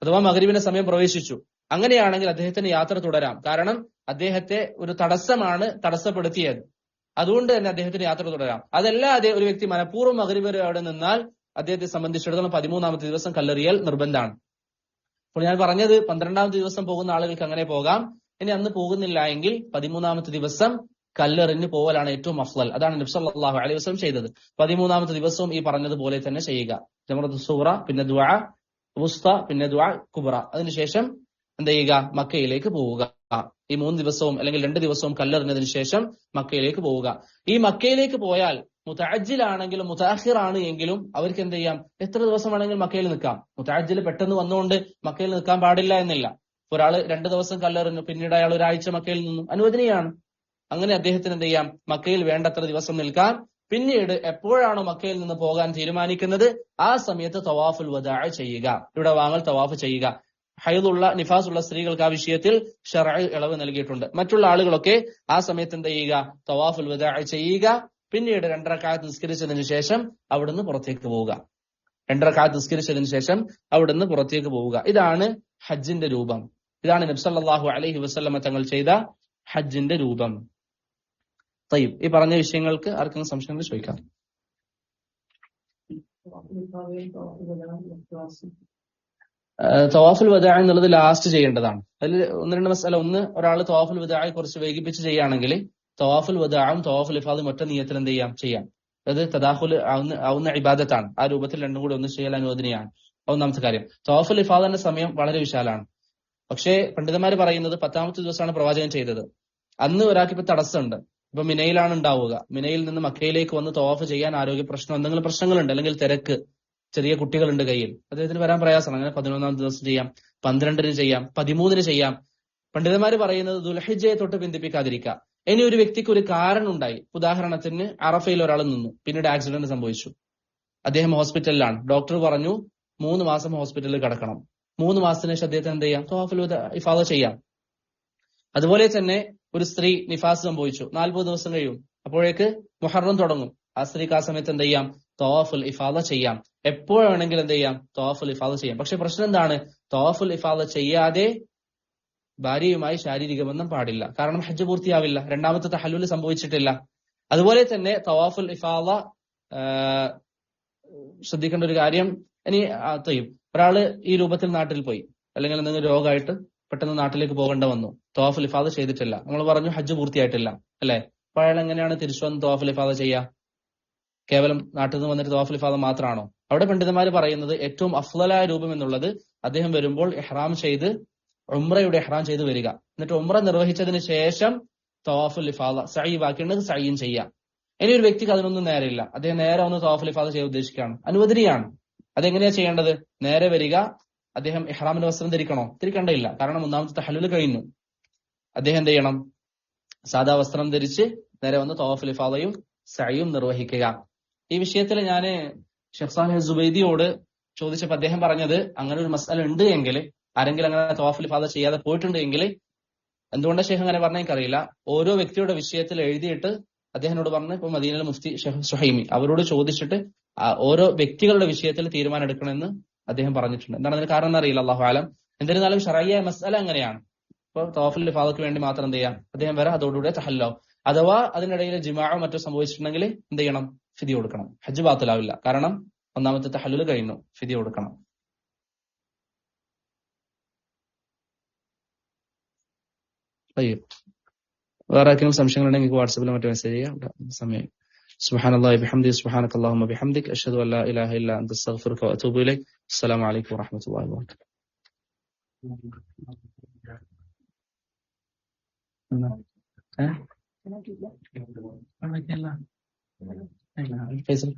അഥവാ മഗ്രിബിന്റെ സമയം പ്രവേശിച്ചു. അങ്ങനെയാണെങ്കിൽ അദ്ദേഹത്തിന് യാത്ര തുടരാം. കാരണം അദ്ദേഹത്തെ ഒരു തടസ്സമാണ് തടസ്സപ്പെടുത്തിയത്. അതുകൊണ്ട് തന്നെ അദ്ദേഹത്തിന് യാത്ര തുടരാം. അതല്ലാതെ ഒരു വ്യക്തി മനഃപൂർവ്വം മഗ്രിബ് വരെ അവിടെ നിന്നാൽ അദ്ദേഹത്തെ സംബന്ധിച്ചിടത്തോളം 13ാമത്തെ ദിവസം കല്ലെറിയൽ നിർബന്ധമാണ്. അപ്പോൾ ഞാൻ പറഞ്ഞത് 12ാമത്തെ ദിവസം പോകുന്ന ആളുകൾക്ക് അങ്ങനെ പോകാം. ഇനി അന്ന് പോകുന്നില്ല എങ്കിൽ 13ാമത്തെ ദിവസം കല്ലെറിഞ്ഞ് പോവലാണ് ഏറ്റവും അഫ്ളൽ. അതാണ് നബി സല്ലല്ലാഹു അലൈഹി വസല്ലം ചെയ്തത്. 13ാമത്തെ ദിവസവും ഈ പറഞ്ഞതുപോലെ തന്നെ ചെയ്യുക. ജംറത്തുൽ സുഗ്റ, പിന്നെ ദുആ വുസ്ത, പിന്നെ ദുആ കുബ്ര. അതിനുശേഷം എന്ത് ചെയ്യുക? മക്കയിലേക്ക് പോവുക. ഈ 3 ദിവസവും അല്ലെങ്കിൽ 2 ദിവസവും കല്ലെറിഞ്ഞതിന് ശേഷം മക്കയിലേക്ക് പോവുക. ഈ മക്കയിലേക്ക് പോയാൽ മുതഅജ്ജിലാണെങ്കിലും മുതഅഖിറാണ് എങ്കിലും അവർക്ക് എന്ത് ചെയ്യാം? എത്ര ദിവസം വേണമെങ്കിലും മക്കയിൽ നിൽക്കാം. മുതഅജ്ജിൽ പെട്ടെന്ന് വന്നുകൊണ്ട് മക്കയിൽ നിൽക്കാൻ പാടില്ല എന്നില്ല. ഒരാൾ 2 ദിവസം കല്ലെറിഞ്ഞു, പിന്നീട് അയാൾ ഒരാഴ്ച മക്കയിൽ നിന്നും, അനുവദനീയാണ്. അങ്ങനെ അദ്ദേഹത്തിന് എന്ത് ചെയ്യാം? മക്കയിൽ വേണ്ടത്ര ദിവസം നിൽക്കാം. പിന്നീട് എപ്പോഴാണോ മക്കയിൽ നിന്ന് പോകാൻ തീരുമാനിക്കുന്നത് ആ സമയത്ത് തവാഫുൽ വദാ ചെയ്യുക. ഇവിടെ വാങ്ങൽ തവാഫ് ചെയ്യുക. ഹൈദുള്ള നിഫാസുള്ള സ്ത്രീകൾക്ക് ആ വിഷയത്തിൽ ശർഅ് ഇളവ് നൽകിയിട്ടുണ്ട്. മറ്റുള്ള ആളുകളൊക്കെ ആ സമയത്ത് എന്ത് ചെയ്യുക? തവാഫുൽ വദാ ചെയ്യുക. പിന്നീട് 2 റക്അത്ത് നിസ്കരിച്ചതിന് ശേഷം അവിടുന്ന് പുറത്തേക്ക് പോവുക. 2 റക്അത്ത് നിസ്കരിച്ചതിന് ശേഷം അവിടുന്ന് പുറത്തേക്ക് പോവുക. ഇതാണ് ഹജ്ജിന്റെ രൂപം. ഇതാണ് നബി സല്ലല്ലാഹു അലൈഹി വസല്ലമ തങ്ങൾ ചെയ്ത ഹജ്ജിന്റെ രൂപം. തയ്യിബ്, ഈ പറഞ്ഞ വിഷയങ്ങൾക്ക് ആർക്കും സംശയങ്ങൾ ചോദിക്കാം. തവാഫുൽ വദാ എന്നുള്ളത് ലാസ്റ്റ് ചെയ്യേണ്ടതാണ്. അതിൽ 1-2 മസല. ഒന്ന്, ഒരാൾ തവാഫുൽ വദായെ കുറച്ച് വൈകിപ്പിച്ച് ചെയ്യുകയാണെങ്കിൽ തവാഫുൽ വദാഉം തവാഫുൽ ഇഫാദും ഒറ്റ നിയത്തിൽ എന്ത് ചെയ്യാം. അത് തദാഖുൽ ആവുന്ന ഇബാദത്താണ്. ആ രൂപത്തിൽ രണ്ടും കൂടി ഒന്ന് ചെയ്യൽ അനുവദനീയമാണ്. ഒന്നാമത്തെ കാര്യം. തവാഫുൽ ഇഫാദിന്റെ സമയം വളരെ വിശാലമാണ്. പക്ഷേ പണ്ഡിതന്മാർ പറയുന്നത് 10ാമത്തെ ദിവസമാണ് പ്രവാചകൻ ചെയ്തത്. അന്ന് ഒരാൾക്ക് ഇപ്പൊ തടസ്സമുണ്ട്. ഇപ്പൊ മിനയിലാണ് ഉണ്ടാവുക. മിനയിൽ നിന്ന് മക്കയിലേക്ക് വന്ന് തവാഫ് ചെയ്യാൻ ആരോഗ്യ പ്രശ്നം, എന്തെങ്കിലും പ്രശ്നങ്ങളുണ്ട്, അല്ലെങ്കിൽ തിരക്ക്, ചെറിയ കുട്ടികളുണ്ട് കയ്യിൽ, അദ്ദേഹത്തിന് വരാൻ പ്രയാസമാണ്. അങ്ങനെ 11ാമത്തെ ദിവസം ചെയ്യാം, 12-ന് ചെയ്യാം, 13-ന് ചെയ്യാം. പണ്ഡിതന്മാർ പറയുന്നത് ദുൽഹിജ്ജയെ തൊട്ട് ബന്ധിപ്പിക്കാതിരിക്കുക. ഇനി ഒരു വ്യക്തിക്ക് ഒരു കാരണം ഉണ്ടായി, ഉദാഹരണത്തിന് അറഫയിൽ ഒരാൾ നിന്നു, പിന്നീട് ആക്സിഡന്റ് സംഭവിച്ചു, അദ്ദേഹം ഹോസ്പിറ്റലിലാണ്, ഡോക്ടർ പറഞ്ഞു 3 മാസം ഹോസ്പിറ്റലിൽ കിടക്കണം. 3 മാസത്തിന് ശേഷം അദ്ദേഹത്തിന് എന്ത് ചെയ്യാം? തവാഫുൽ ഇഫാദ ചെയ്യാം. അതുപോലെ തന്നെ ഒരു സ്ത്രീ നിഫാസ് സംഭവിച്ചു, 40 ദിവസം കഴിയും, അപ്പോഴേക്ക് മുഹറം തുടങ്ങും. ആ സ്ത്രീക്ക് ആ സമയത്ത് എന്ത് ചെയ്യാം? തവാഫുൽ ഇഫാദ ചെയ്യാം. എപ്പോഴാണെങ്കിലും എന്ത് ചെയ്യാം? തവാഫുൽ ഇഫാദ ചെയ്യാം. പക്ഷെ പ്രശ്നം എന്താണ്? തവാഫുൽ ഇഫാദ ചെയ്യാതെ ഭാര്യയുമായി ശാരീരിക ബന്ധം പാടില്ല. കാരണം ഹജ്ജ് പൂർത്തിയാവില്ല, രണ്ടാമത്തെ തഹല്ലുൽ സംഭവിച്ചിട്ടില്ല. അതുപോലെ തന്നെ തവാഫുൽ ഇഫാദ ശ്രദ്ധിക്കേണ്ട ഒരു കാര്യം, ഇനി ഒരാള് ഈ രൂപത്തിൽ നാട്ടിൽ പോയി, അല്ലെങ്കിൽ എന്തെങ്കിലും രോഗമായിട്ട് പെട്ടെന്ന് നാട്ടിലേക്ക് പോകേണ്ട വന്നു, തവാഫുൽ ഇഫാദ ചെയ്തിട്ടില്ല, നമ്മൾ പറഞ്ഞു ഹജ്ജ് പൂർത്തിയായിട്ടില്ല അല്ലെ? അപ്പൊ അയാൾ എങ്ങനെയാണ് തിരിച്ചു വന്ന് തവാഫുൽ ഇഫാദ ചെയ്യുക? കേവലം നാട്ടിൽ നിന്ന് വന്നിട്ട് തവാഫുൽ ഇഫാദ മാത്രമാണോ? അവിടെ പണ്ഡിതന്മാര് പറയുന്നത് ഏറ്റവും അഫ്ളലായ രൂപം എന്നുള്ളത് അദ്ദേഹം വരുമ്പോൾ ഇഹ്റാം ചെയ്ത് ഉംറയുടെ ഇഹ്റാം ചെയ്ത് വരിക, എന്നിട്ട് ഉംറ നിർവഹിച്ചതിന് ശേഷം തവാഫുൽ ഇഫാദ സഈ ബാക്കിയുണ്ടെങ്കിൽ സഈയും ചെയ്യാം. ഇനി ഒരു വ്യക്തിക്ക് അതിനൊന്നും നേരെയില്ല, അദ്ദേഹം നേരെ ഒന്ന് തവാഫുൽ ഇഫാദ ചെയ്യാൻ ഉദ്ദേശിക്കുകയാണ്, അനുവദനീയാണ്. അതെങ്ങനെയാ ചെയ്യേണ്ടത്? നേരെ വരിക, അദ്ദേഹം ഇഹ്റാമിന്റെ വസ്ത്രം ധരിക്കണ്ടയില്ല, കാരണം ഒന്നാമത്തെ തഹല്ലുൽ കഴിഞ്ഞു. അദ്ദേഹം എന്ത് ചെയ്യണം? സാദാ വസ്ത്രം ധരിച്ച് നേരെ വന്ന് തവാഫുൽ ഇഫാദയും സഈയും നിർവഹിക്കുക. ഈ വിഷയത്തിൽ ഞാൻ ഷെഖ് സാലിഹ് സുബൈദിയോട് ചോദിച്ചപ്പോൾ അദ്ദേഹം പറഞ്ഞത്, അങ്ങനെ ഒരു മസ്അല ഉണ്ട് എങ്കിൽ, ആരെങ്കിലും അങ്ങനെ തവാഫുൽ ഇഫാദ ചെയ്യാതെ പോയിട്ടുണ്ട് എങ്കിൽ, എന്തുകൊണ്ട് ഷെയ്ഖ് അങ്ങനെ പറഞ്ഞ എനിക്കറിയില്ല, ഓരോ വ്യക്തിയുടെ വിഷയത്തിൽ എഴുതിയിട്ട് അദ്ദേഹത്തിനോട് പറഞ്ഞ്, ഇപ്പൊ മദീനയിലെ മുഫ്തി ഷെയ്ഖ് സുഹൈമി അവരോട് ചോദിച്ചിട്ട് ഓരോ വ്യക്തികളുടെ വിഷയത്തിൽ തീരുമാനം എടുക്കണമെന്ന് അദ്ദേഹം പറഞ്ഞിട്ടുണ്ട്. എന്താണ് അതിന് കാരണം എന്നറിയില്ല, അല്ലാഹു ആലം. എന്നിരുന്നാലും ശറഈയ മസ്അല അങ്ങനെയാണ്. ഇപ്പൊ തവാഫുൽ ഇഫാദക്ക് വേണ്ടി മാത്രം എന്ത് ചെയ്യാം? അദ്ദേഹം വരെ അതോടുകൂടെ തഹല്ലാവും. അഥവാ അതിനിടയിൽ ജിമാഅോ മറ്റോ സംഭവിച്ചിട്ടുണ്ടെങ്കിൽ എന്ത് ചെയ്യണം? ഫിദിയ കൊടുക്കണം. ഹജ്ജ് ബാത്തിലാവില്ല, കാരണം ഒന്നാമത്തെ തഹല്ലുൽ കഴിഞ്ഞു, ഫിദിയ കൊടുക്കണം. വേറെ ആർക്കെങ്കിലും സംശയങ്ങളുണ്ടെങ്കിൽ വാട്സാപ്പിൽ മറ്റു മെസ്സേജ് ചെയ്യാം. സമയം. സുബ്ഹാനല്ലാഹി ബിഹംദിഹി സുബ്ഹാനക അല്ലാഹുമ്മ ബിഹംദിക അഷ്ഹദു അൻ ലാ ഇലാഹ ഇല്ല അൻത അസ്തഗ്ഫിറുക വഅതൂബു ഇലൈക്. അസ്സലാമു അലൈക്കും വറഹ്മത്തുള്ളാഹി വബറകാതുഹു. ഫൈസൽ